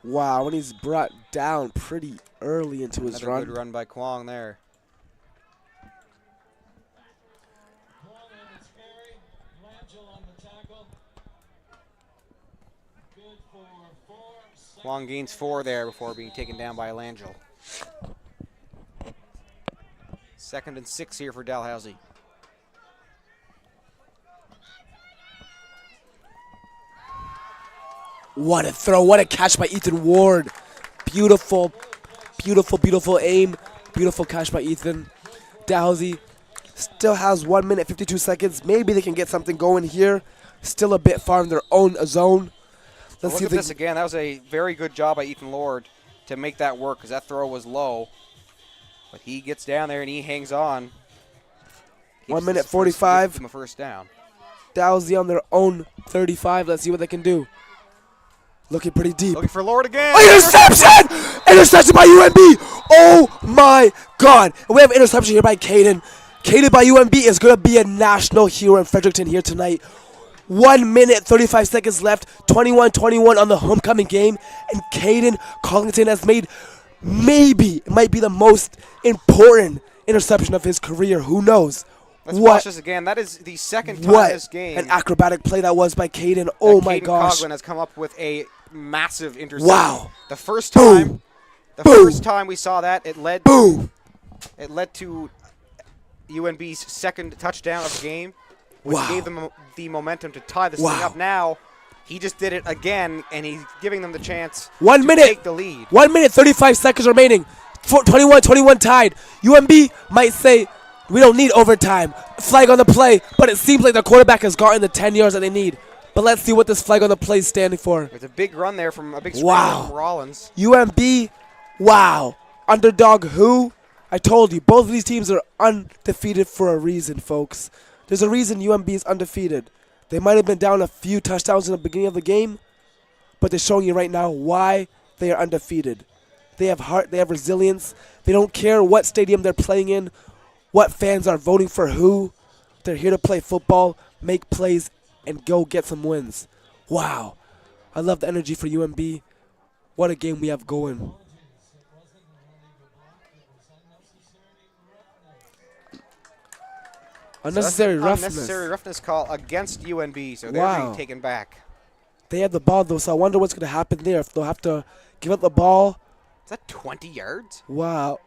Wow, when he's brought down pretty early into his run. Another good run by Kwong there. Kwong gains 4 there before being taken down by Langell. 2nd and 6 here for Dalhousie. What a throw. What a catch by Ethan Ward. Beautiful, beautiful, beautiful aim. Beautiful catch by Ethan. Dalhousie still has 1 minute, 52 seconds. Maybe they can get something going here. Still a bit far in their own zone. Let's look at this again. That was a very good job by Ethan Lord to make that work, because that throw was low. But he gets down there and he hangs on. 1 minute 45. Gives him a first down. Dalhousie on their own 35. Let's see what they can do. Looking pretty deep. Looking for Lord again. Oh, interception! Interception by UMB. Oh my God. And we have an interception here by Caden. Caden by UMB is going to be a national hero in Fredericton here tonight. 1 minute, 35 seconds left. 21-21 on the homecoming game. And Caden Collington has made it might be the most important interception of his career. Who knows? Let's watch this again. That is the second time this game. An acrobatic play that was by Caden. Oh my gosh. Coughlin has come up with a massive interception. Wow. The first time we saw that, it led to UNB's second touchdown of the game, which gave them the momentum to tie this thing up. Now, he just did it again, and he's giving them the chance to take the lead. 1 minute, 35 seconds remaining. 21-21 tied. UMB might say, we don't need overtime. Flag on the play, but it seems like the quarterback has gotten the 10 yards that they need. But let's see what this flag on the play is standing for. It's a big run there from a big screen from Rollins. UMB, wow. Underdog who? I told you, both of these teams are undefeated for a reason, folks. There's a reason UMB is undefeated. They might have been down a few touchdowns in the beginning of the game, but they're showing you right now why they are undefeated. They have heart, they have resilience. They don't care what stadium they're playing in, what fans are voting for who. They're here to play football, make plays, and go get some wins. Wow. I love the energy for UMB. What a game we have going. Unnecessary roughness. Unnecessary roughness call against UNB, so they're being taken back. They have the ball, though, so I wonder what's going to happen there. If they'll have to give up the ball. Is that 20 yards? Wow.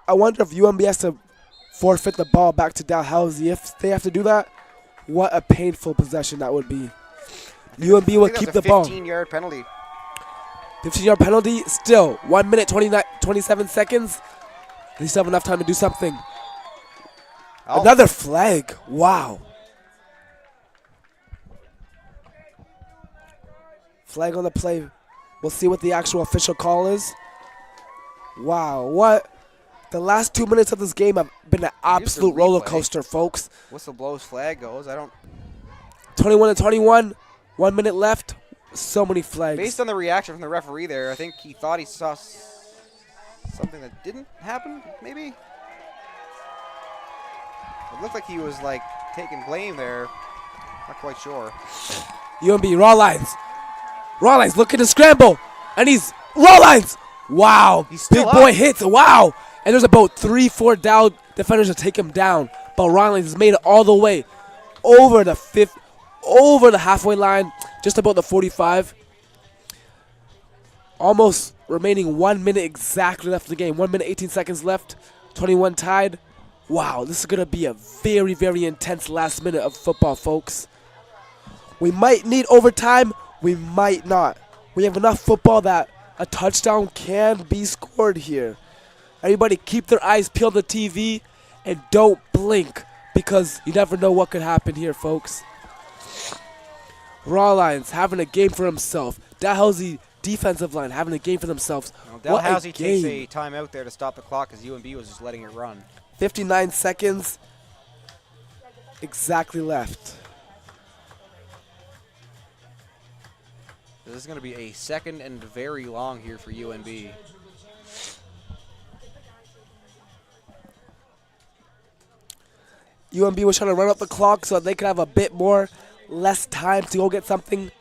I wonder if UMB has to forfeit the ball back to Dalhousie. If they have to do that, what a painful possession that would be. UMB will keep the ball. 15-yard penalty. 15-yard penalty. Still, 1 minute, 27 seconds. They still have enough time to do something. Oh. Another flag. Wow. Flag on the play. We'll see what the actual official call is. Wow, what? The last 2 minutes of this game have been an absolute roller coaster, folks. Whistle blows, flag goes. 21 to 21. 1 minute left. So many flags. Based on the reaction from the referee there, I think he thought he saw something that didn't happen, maybe? It looked like he was, like, taking blame there. Not quite sure. UMB, raw lines. Raw lines looking to scramble. And he's raw lines. Wow. He's still Big boy up. hits. Wow. And there's about 3-4 down defenders to take him down. But raw lines has made it all the way over the halfway line, just about the 45. Almost remaining 1 minute exactly left in the game. 1 minute, 18 seconds left. 21 tied. Wow, this is going to be a very, very intense last minute of football, folks. We might need overtime. We might not. We have enough football that a touchdown can be scored here. Everybody keep their eyes peeled on the TV and don't blink because you never know what could happen here, folks. Raw Lions having a game for himself. Dalhousie defensive line having a game for themselves. Well, Dalhousie takes a timeout there to stop the clock as UMB was just letting it run. 59 seconds exactly left. This is going to be a second and very long here for UMB. UMB was trying to run up the clock so that they could have a bit less time to go get something.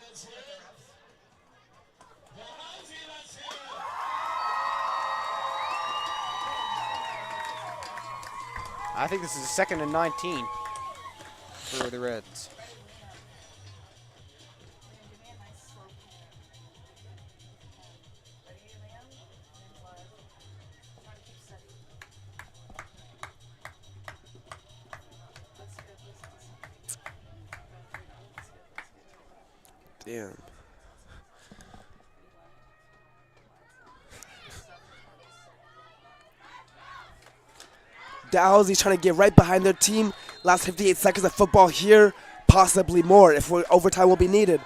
I think this is a second and 19 for the Reds. Damn. Dalhousie's trying to get right behind their team. Last 58 seconds of football here. Possibly more if overtime will be needed.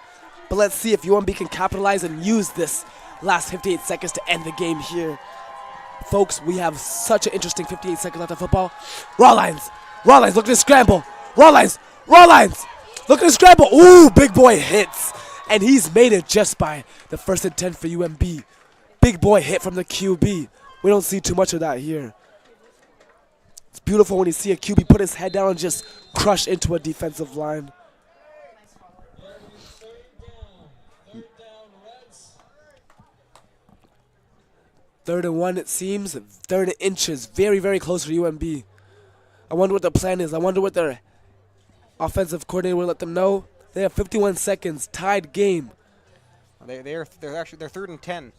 But let's see if UMB can capitalize and use this last 58 seconds to end the game here. Folks, we have such an interesting 58 seconds left of football. Raw lines. Raw lines looking to scramble. Raw lines. Raw lines. Looking to scramble. Ooh, big boy hits. And he's made it just by the 1st and 10 for UMB. Big boy hit from the QB. We don't see too much of that here. It's beautiful when you see a QB put his head down and just crush into a defensive line. Third and 1 it seems. Third and inches. Very, very close for UMB. I wonder what their plan is. I wonder what their offensive coordinator will let them know. They have 51 seconds, tied game. They're 3rd and 10.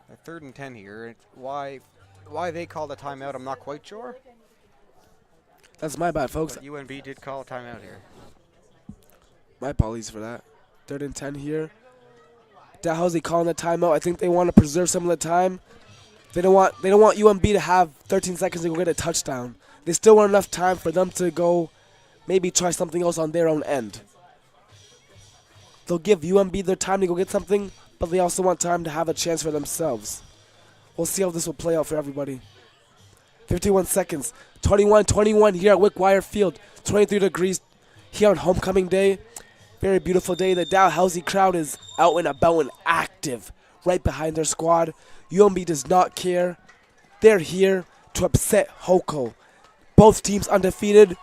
They're 3rd and 10 here. Why they called a timeout, I'm not quite sure. That's my bad, folks. But UNB did call a timeout here. My apologies for that. 3rd and 10 here. Dalhousie calling the timeout. I think they want to preserve some of the time. They don't want UMB to have 13 seconds to go get a touchdown. They still want enough time for them to go maybe try something else on their own end. They'll give UMB their time to go get something, but they also want time to have a chance for themselves. We'll see how this will play out for everybody. 51 seconds. 21-21 here at Wickwire Field. 23 degrees here on homecoming day. Very beautiful day. The Dalhousie crowd is out and about and active right behind their squad. UMB does not care. They're here to upset Hoko. Both teams undefeated.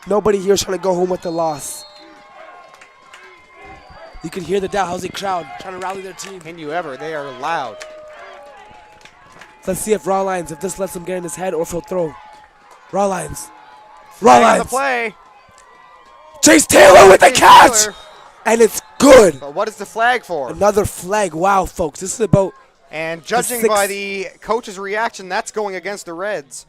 Nobody here is trying to go home with the loss. You can hear the Dalhousie crowd trying to rally their team. Can you ever? They are loud. Let's see if Raw Lions, if this lets him get in his head or if he'll throw. Raw Lions. Raw Lions. The play. Chase Taylor with the catch. Taylor. And it's good. But what is the flag for? Another flag. Wow, folks. This is about. And judging by the coach's reaction, that's going against the Reds.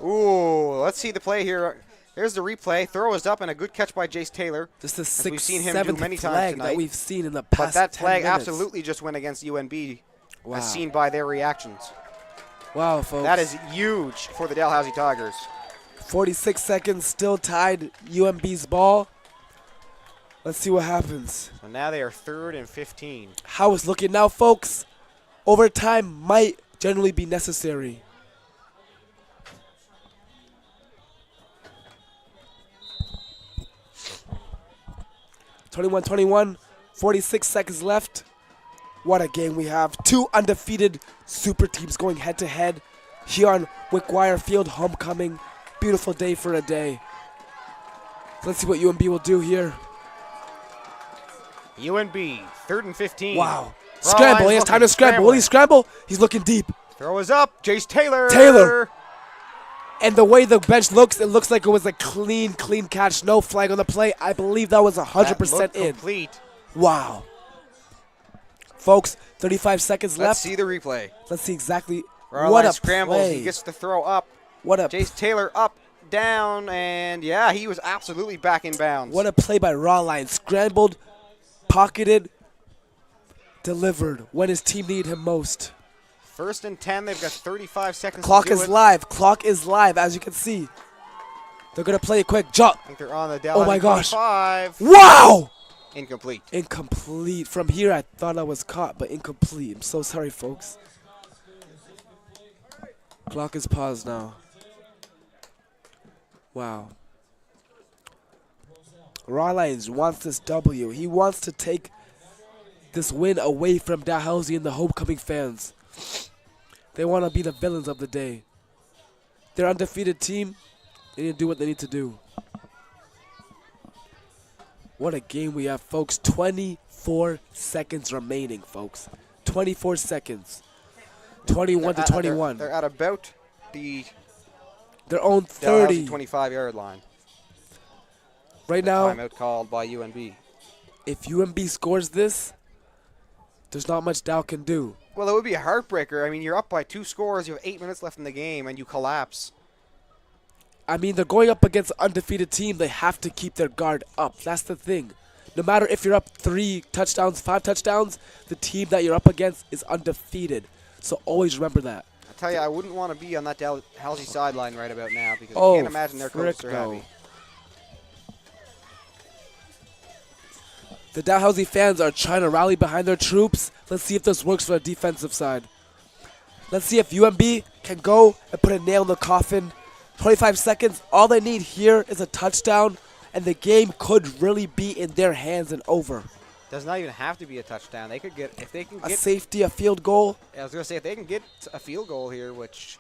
Ooh, let's see the play here. Here's the replay. Throw is up and a good catch by Jace Taylor. This is the we've seen him do 7th many times flag tonight. that we've seen in the past But that 10 flag minutes. absolutely just went against UNB. Wow. as seen by their reactions. Wow, folks. That is huge for the Dalhousie Tigers. 46 seconds, still tied. UMB's ball. Let's see what happens. So now they are 3rd and 15. How it's looking now, folks. Overtime might generally be necessary. (21-21), 46 seconds left. What a game we have. 2 undefeated super teams going head-to-head here on Wickwire Field, homecoming. Beautiful day for a day. Let's see what UMB will do here. UNB, 3rd and 15. Wow. Scramble. He has time to scramble. Will he scramble? He's looking deep. Throw is up. Jace Taylor. Taylor. And the way the bench looks, it looks like it was a clean catch. No flag on the play. I believe that was 100% in. Complete. Wow. Folks, 35 seconds left. Let's see the replay. Let's see exactly Rawline what a scrambles. play. He gets the throw up. What a Jace Taylor up, down, and yeah, he was absolutely back in bounds. What a play by Rawline. Scrambled, pocketed, delivered when his team needed him most. 1st and 10. They've got 35 seconds. Clock to do is it. live. Clock is live, as you can see. They're going to play a quick jump. I think they're on the Dalhousie. Oh my gosh. 25. Wow! Incomplete. Incomplete. From here, I thought I was caught, but incomplete. I'm so sorry, folks. Clock is paused now. Wow. Rawlines wants this W. He wants to take this win away from Dalhousie and the homecoming fans. They want to be the villains of the day. They're an undefeated team. They need to do what they need to do. What a game we have, folks. 24 seconds remaining, folks. 24 seconds. 21-21. They're at about the Their own Dalhousie 30. 25-yard line. Right now, Timeout called by UNB. if UMB scores this, there's not much Dow can do. Well, it would be a heartbreaker. I mean, you're up by 2 scores. You have 8 minutes left in the game, and you collapse. I mean, they're going up against an undefeated team. They have to keep their guard up. That's the thing. No matter if you're up 3 touchdowns, 5 touchdowns, the team that you're up against is undefeated. So always remember that. I tell you, I wouldn't want to be on that Dalhousie sideline right about now because I Oh, can't imagine their coaches are frick no. happy. The Dalhousie fans are trying to rally behind their troops. Let's see if this works for the defensive side. Let's see if UMB can go and put a nail in the coffin. 25 seconds. All they need here is a touchdown, and the game could really be in their hands and over. Does not even have to be a touchdown. They could get, if they can A get, safety, a field goal. I was going to say, if they can get a field goal here, which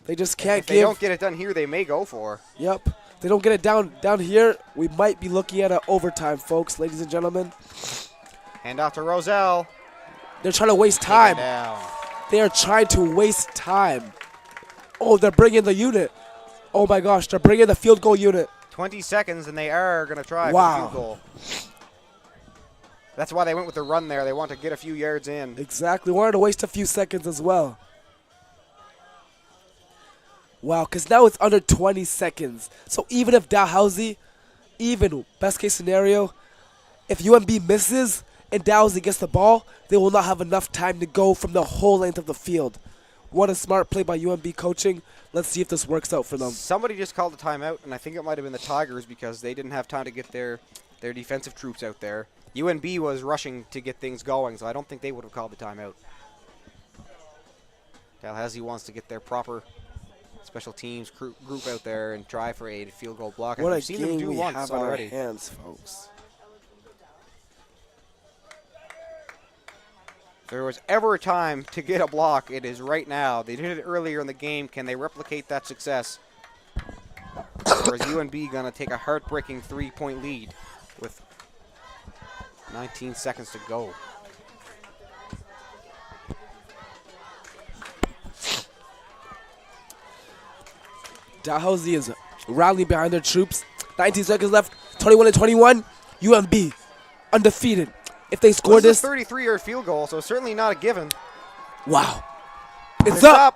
They just can't if they give. don't get it done here, they may go for. Yep. They don't get it down here. We might be looking at an overtime, folks, ladies and gentlemen. Hand off to Roselle. They're trying to waste Take it time. down. They are trying to waste time. Oh, they're bringing the unit. Oh, my gosh. They're bringing the field goal unit. 20 seconds, and they are going to try Wow. for the field goal. That's why they went with the run there. They want to get a few yards in. Exactly. Wanted to waste a few seconds as well. Wow, because now it's under 20 seconds. So even if Dalhousie, even best case scenario, if UMB misses and Dalhousie gets the ball, they will not have enough time to go from the whole length of the field. What a smart play by UMB coaching. Let's see if this works out for them. Somebody just called a timeout, and I think it might have been the Tigers because they didn't have time to get their defensive troops out there. UNB was rushing to get things going, so I don't think they would have called the timeout. Dalhousie wants to get their proper special teams group out there and try for a field goal block. What a We've seen them game do we once have on our already. hands, folks. If there was ever a time to get a block, it is right now. They did it earlier in the game. Can they replicate that success? Or is UNB going to take a heartbreaking 3-point lead with 19 seconds to go? Dalhousie is rallying behind their troops. 19 seconds left. 21-21. UMB undefeated. If they score This this, is a 33-yard field goal, so certainly not a given. wow. It's up.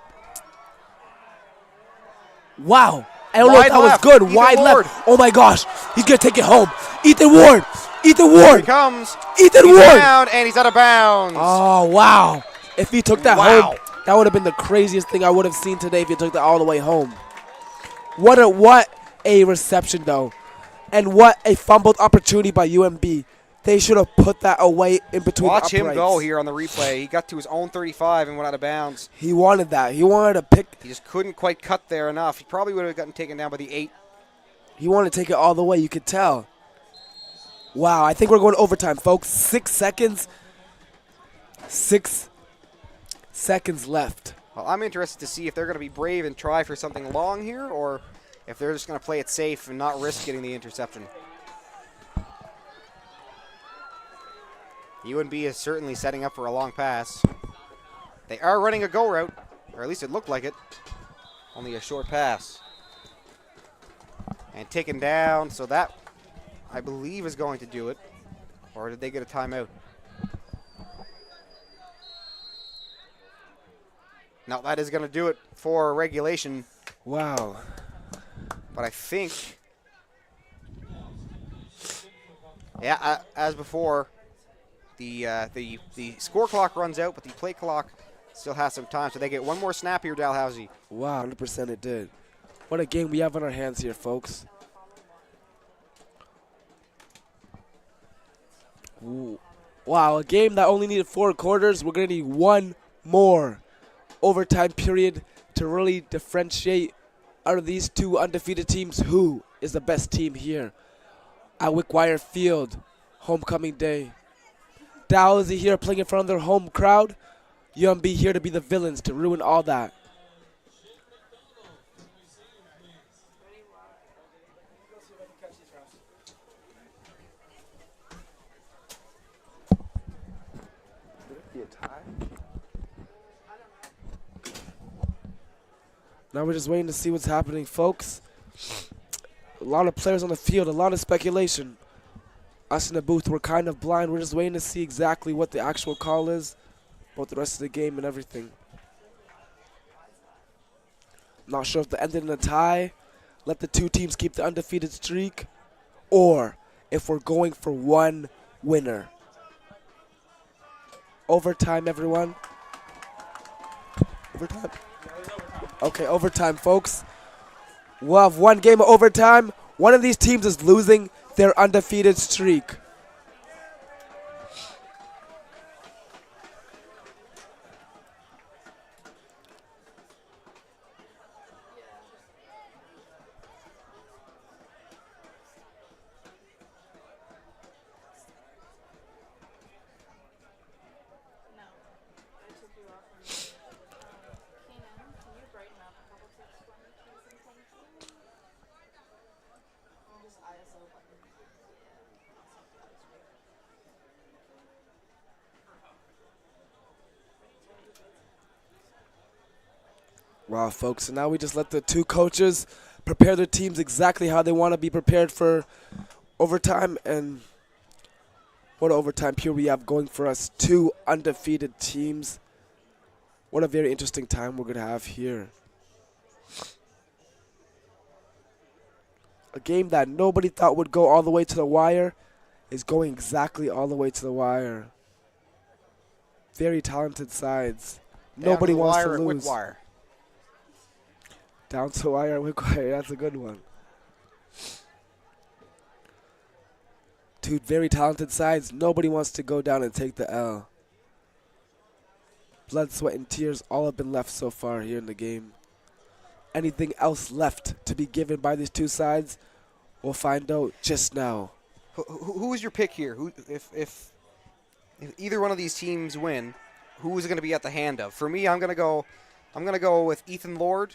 Wow. I don't know Wide if that was left. good. Ethan Wide Ward. left. Oh my gosh. He's going to take it home. Ethan Ward. Ethan Here he Ward. comes. Ethan He's Ward. down, and he's out of bounds. Oh, wow. If he took that home, that would have been the craziest thing I would have seen today if he took that all the way home. What a reception, though. And what a fumbled opportunity by UMB. They should have put that away in between Watch uprights. him go here on the replay. He got to his own 35 and went out of bounds. He wanted that. He wanted to pick. He just couldn't quite cut there enough. He probably would have gotten taken down by the 8. He wanted to take it all the way. You could tell. Wow, I think we're going to overtime, folks. 6 seconds. 6 seconds left. Well, I'm interested to see if they're going to be brave and try for something long here, or if they're just going to play it safe and not risk getting the interception. UNB is certainly setting up for a long pass. They are running a go route, or at least it looked like it. Only a short pass. And taken down, so that, I believe, is going to do it. Or did they get a timeout? No, that is going to do it for regulation. Wow. But I think, yeah, as before, the score clock runs out, but the play clock still has some time. So they get one more snap here, Dalhousie. Wow, 100% it did. What a game we have on our hands here, folks. Ooh. Wow, a game that only needed 4 quarters. We're going to need one more overtime period to really differentiate out of these two undefeated teams who is the best team here at Wickwire Field, homecoming day. Dalhousie here playing in front of their home crowd. UMB here to be the villains to ruin all that. Now we're just waiting to see what's happening, folks. A lot of players on the field, a lot of speculation. Us in the booth, we're kind of blind. We're just waiting to see exactly what the actual call is about the rest of the game and everything. Not sure if the ended in a tie, let the two teams keep the undefeated streak, or if we're going for one winner. Overtime, everyone. Overtime. Okay, overtime, folks. We'll have one game of overtime. One of these teams is losing their undefeated streak. Wow, folks, and now we just let the two coaches prepare their teams exactly how they want to be prepared for overtime. And what an overtime period we have going for us. Two undefeated teams. What a very interesting time we're going to have here. A game that nobody thought would go all the way to the wire is going exactly all the way to the wire. Very talented sides. Nobody wants to lose. Wickwire. Down to wire, Wickwire. That's a good one. Two very talented sides. Nobody wants to go down and take the L. Blood, sweat, and tears all have been left so far here in the game. Anything else left to be given by these two sides, we'll find out just now. Who is your pick here? If either one of these teams win, who is it going to be at the hand of? For me, I'm going to go with Ethan Lord.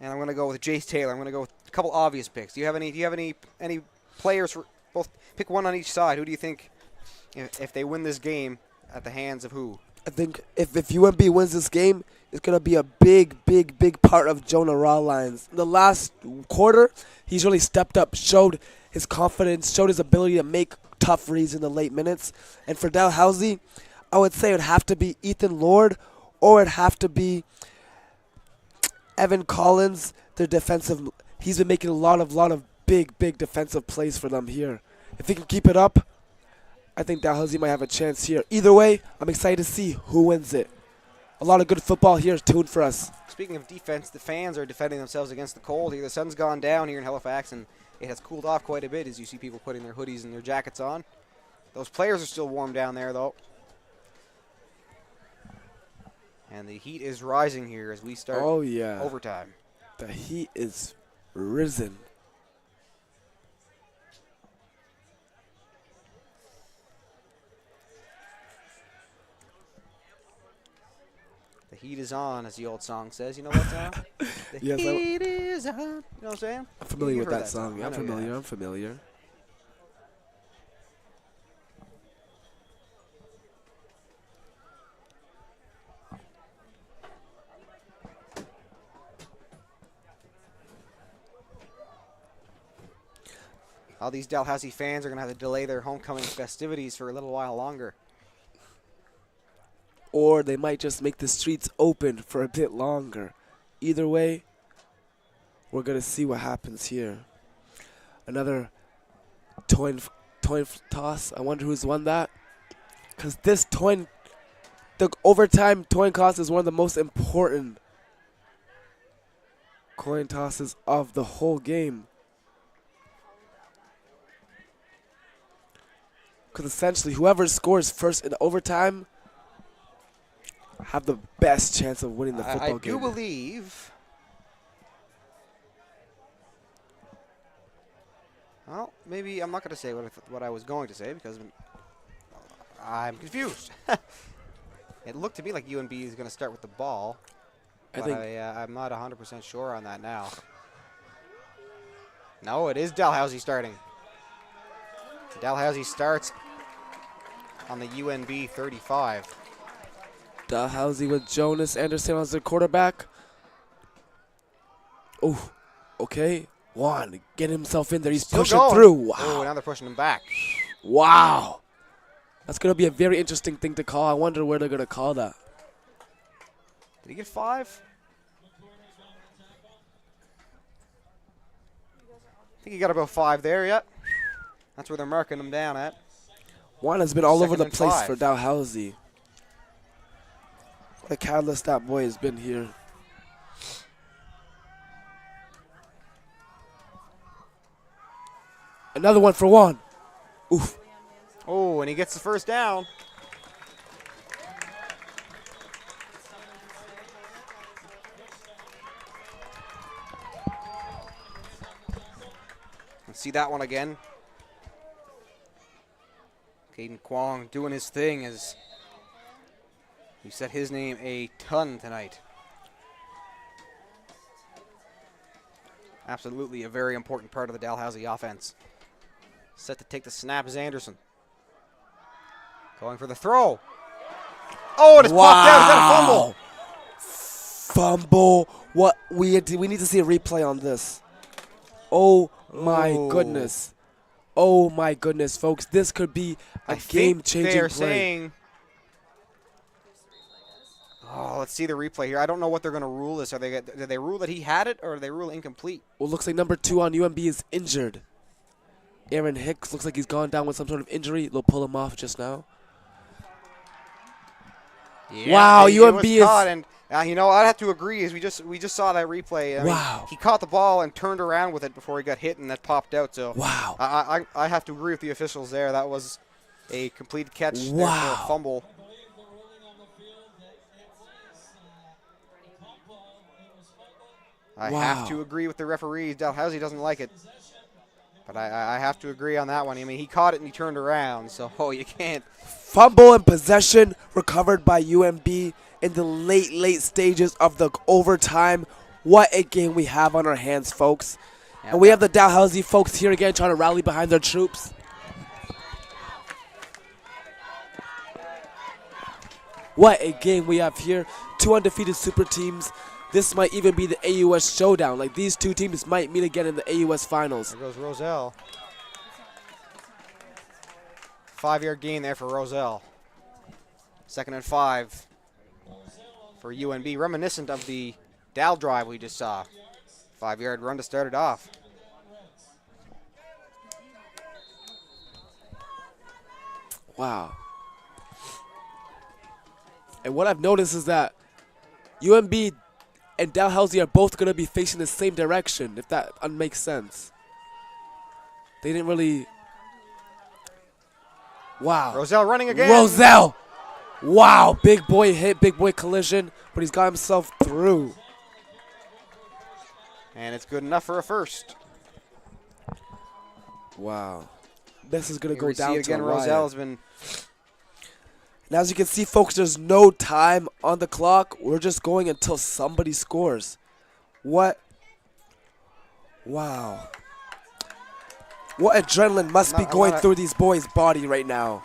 And I'm going to go with Jace Taylor. I'm going to go with a couple obvious picks. Do you have any players for both? Pick one on each side. Who do you think, if they win this game, at the hands of who? I think if UMB wins this game, it's going to be a big part of Jonah Rawlines. The last quarter, he's really stepped up, showed his confidence, showed his ability to make tough reads in the late minutes. And for Dalhousie, I would say it would have to be Ethan Lord, or it'd have to be Evan Collins, their defensive. He's been making a lot of big defensive plays for them here. If he can keep it up, I think Dalhousie might have a chance here. Either way, I'm excited to see who wins it. A lot of good football here tuned for us. Speaking of defense, the fans are defending themselves against the cold here. The sun's gone down here in Halifax, and it has cooled off quite a bit as you see people putting their hoodies and their jackets on. Those players are still warm down there, though. And the heat is rising here as we start overtime. The heat is risen. The heat is on, as the old song says. You know what, Sam? The heat is on. You know what I'm saying? I'm familiar You've with heard that song. Yeah, I'm familiar. All these Dalhousie fans are going to have to delay their homecoming festivities for a little while longer. Or they might just make the streets open for a bit longer. Either way, we're going to see what happens here. Another coin toss. I wonder who's won that. Because the overtime coin toss is one of the most important coin tosses of the whole game. Because essentially, whoever scores first in overtime have the best chance of winning the football game. I do believe. Well, maybe I'm not going to say what I was going to say because I'm confused. It looked to me like UNB is going to start with the ball. I'm not 100% sure on that now. No, it is Dalhousie starting. Dalhousie starts on the UNB 35. Dalhousie with Jonas Anderson as the quarterback. Oh, okay. Juan, get himself in there. He's Still pushing going. through. Wow. Oh, now they're pushing him back. Wow. That's going to be a very interesting thing to call. I wonder where they're going to call that. Did he get 5? I think he got about 5 there, yep. That's where they're marking him down at. Juan has been all over the Second and place 5. for Dalhousie. What a catalyst that boy has been here. Another one for Juan. Oof. Oh, and he gets the first down. Let's see that one again. Caden Kwong doing his thing as he said his name a ton tonight. Absolutely a very important part of the Dalhousie offense. Set to take the snap is Anderson. Going for the throw. Oh, it is popped out. Is that a fumble? Fumble. What we need to see a replay on this. Oh my goodness. Oh my goodness, folks. This could be a game-changing play. Saying, oh, let's see the replay here. I don't know what they're going to rule this. Did they rule that he had it or did they rule incomplete? well, looks like number 2 on UMB is injured. Aaron Hicks looks like he's gone down with some sort of injury. They'll pull him off just now. Yeah, wow, UMB is caught, and you know, I'd have to agree. Is we just saw that replay. I mean, he caught the ball and turned around with it before he got hit, and that popped out. So wow, I have to agree with the officials there. That was a complete catch there for a fumble. I have to agree with the referees. Dalhousie doesn't like it. But I have to agree on that one. I mean, he caught it and he turned around, so you can't. Fumble and possession recovered by UMB in the late stages of the overtime. What a game we have on our hands, folks. Yeah, and we have the Dalhousie folks here again trying to rally behind their troops. What a game we have here. 2 undefeated super teams. This might even be the AUS showdown. Like, these 2 teams might meet again in the AUS finals. There goes Roselle. 5-yard gain there for Roselle. 2nd and 5 for UNB. Reminiscent of the Dal drive we just saw. 5-yard run to start it off. Wow. And what I've noticed is that UMB and Dalhousie are both going to be facing the same direction, if that makes sense. They didn't really... Wow. Roselle running again. Roselle! Wow, big boy hit, big boy collision, but he's got himself through. And it's good enough for a first. Wow. This is going to Here go we down see to again, a riot. Roselle has been... And as you can see, folks, there's no time on the clock. We're just going until somebody scores. What? Wow. What adrenaline must be going through these boys' body right now.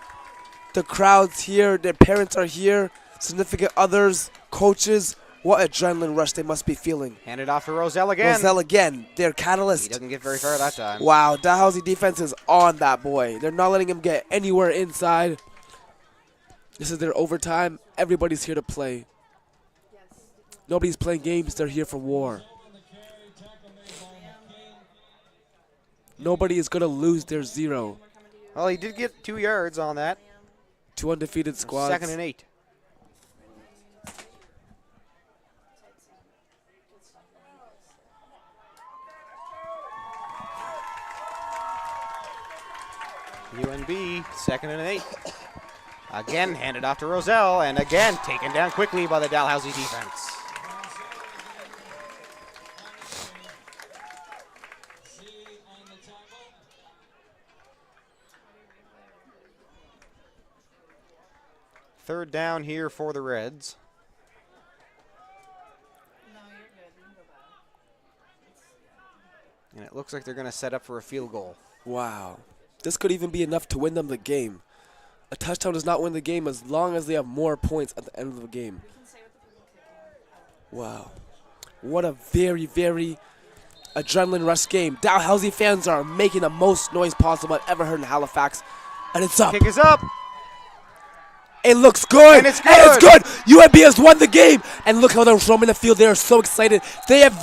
The crowd's here, their parents are here, significant others, coaches. What adrenaline rush they must be feeling. Handed off to Roselle again. Roselle again, their catalyst. He doesn't get very far that time. Wow, Dalhousie defense is on that boy. They're not letting him get anywhere inside. This is their overtime. Everybody's here to play. Nobody's playing games. They're here for war. Nobody is going to lose their 0. Well, he did get 2 yards on that. 2 undefeated squads. 2nd and 8. UNB, 2nd and 8. Again, handed off to Roselle, and again, taken down quickly by the Dalhousie defense. Third down here for the Reds. No, you're good. You can go back. And it looks like they're going to set up for a field goal. Wow. This could even be enough to win them the game. A touchdown does not win the game as long as they have more points at the end of the game. Wow. What a very, very adrenaline rush game. Dalhousie fans are making the most noise possible I've ever heard in Halifax. And it's up. Kick is up. It looks good. And it's good. UMB has won the game. And look how they're roaming the field. They are so excited. They have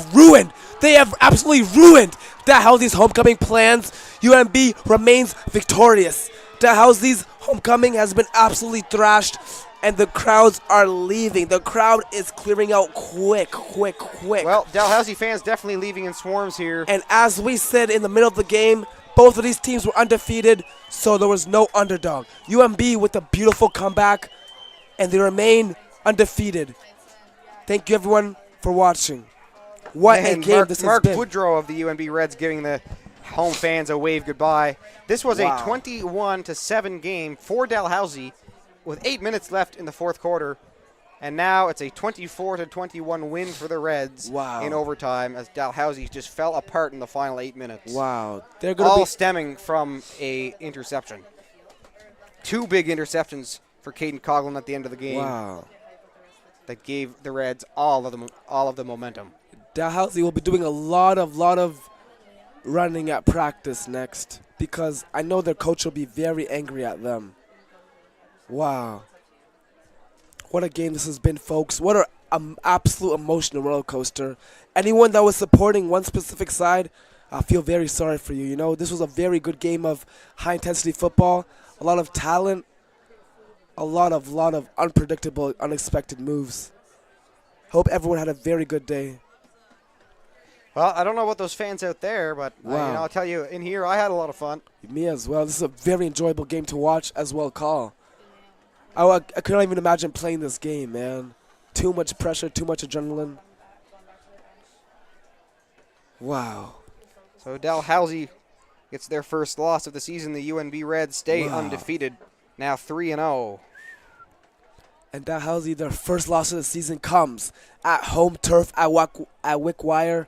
absolutely ruined Dalhousie's homecoming plans. UMB remains victorious. Dalhousie's homecoming has been absolutely thrashed, and the crowds are leaving. The crowd is clearing out quick. Well, Dalhousie fans definitely leaving in swarms here. And as we said in the middle of the game, both of these teams were undefeated, so there was no underdog. UMB with a beautiful comeback, and they remain undefeated. Thank you, everyone, for watching. What a game this has Mark been. Woodrow of the UNB Reds giving the home fans a wave goodbye. This was Wow. a 21-7 game for Dalhousie with 8 minutes left in the fourth quarter. And now it's a 24-21 win for the Reds in overtime as Dalhousie just fell apart in the final 8 minutes. Wow. They're gonna all be stemming from a interception. 2 big interceptions for Caden Coughlin at the end of the game. Wow. That gave the Reds all of the momentum. Dalhousie will be doing a lot of running at practice next because I know their coach will be very angry at them. Wow. What a game this has been, folks. What an absolute emotional roller coaster. Anyone that was supporting one specific side, I feel very sorry for you. You know, this was a very good game of high-intensity football, a lot of talent, a lot of unpredictable, unexpected moves. Hope everyone had a very good day. Well, I don't know about those fans out there, but Wow. I'll tell you, in here, I had a lot of fun. Me as well. This is a very enjoyable game to watch as well call. I couldn't even imagine playing this game, man. Too much pressure, too much adrenaline. Wow. So Dalhousie gets their first loss of the season. The UNB Reds stay Wow. undefeated, now 3-0. And Dalhousie, their first loss of the season comes at home turf at Wickwire.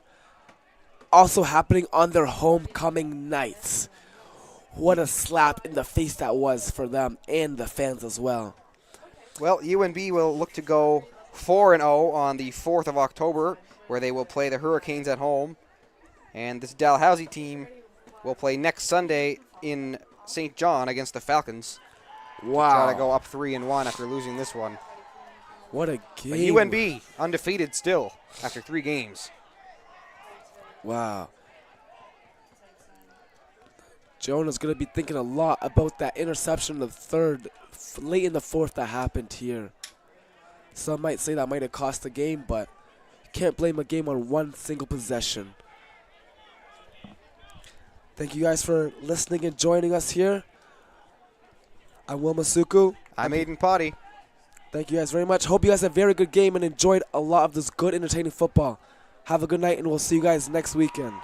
Also happening on their homecoming nights. What a slap in the face that was for them and the fans as well. Well, UNB will look to go 4-0 on the 4th of October, where they will play the Hurricanes at home. And this Dalhousie team will play next Sunday in St. John against the Falcons. Wow. Try to go up 3-1 after losing this one. What a game. But UNB undefeated still after 3 games. Wow. Jonah's going to be thinking a lot about that interception in the third, late in the fourth that happened here. Some might say that might have cost the game, but you can't blame a game on one single possession. Thank you guys for listening and joining us here. I'm Will Masuku. I'm Aiden Potty. Thank you guys very much. Hope you guys had a very good game and enjoyed a lot of this good, entertaining football. Have a good night, and we'll see you guys next weekend.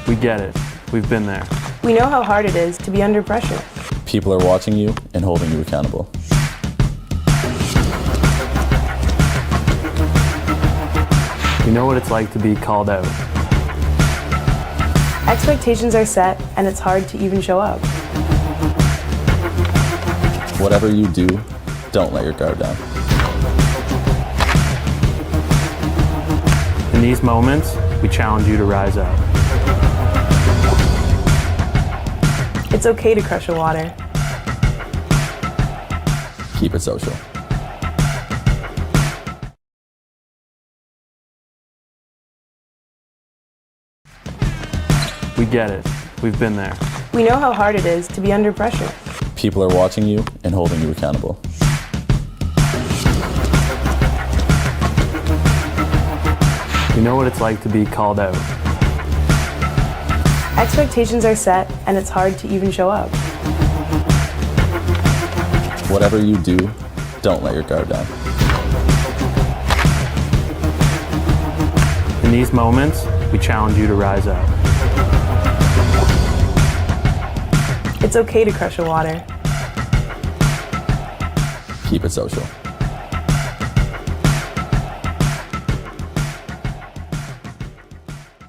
We get it. We've been there. We know how hard it is to be under pressure. People are watching you and holding you accountable. We know what it's like to be called out. Expectations are set, and it's hard to even show up. Whatever you do, don't let your guard down. In these moments, we challenge you to rise up. It's okay to crush a water. Keep it social. We get it. We've been there. We know how hard it is to be under pressure. People are watching you and holding you accountable. We know what it's like to be called out. Expectations are set, and it's hard to even show up. Whatever you do, don't let your guard down. In these moments, we challenge you to rise up. It's okay to crush a water. Keep it social.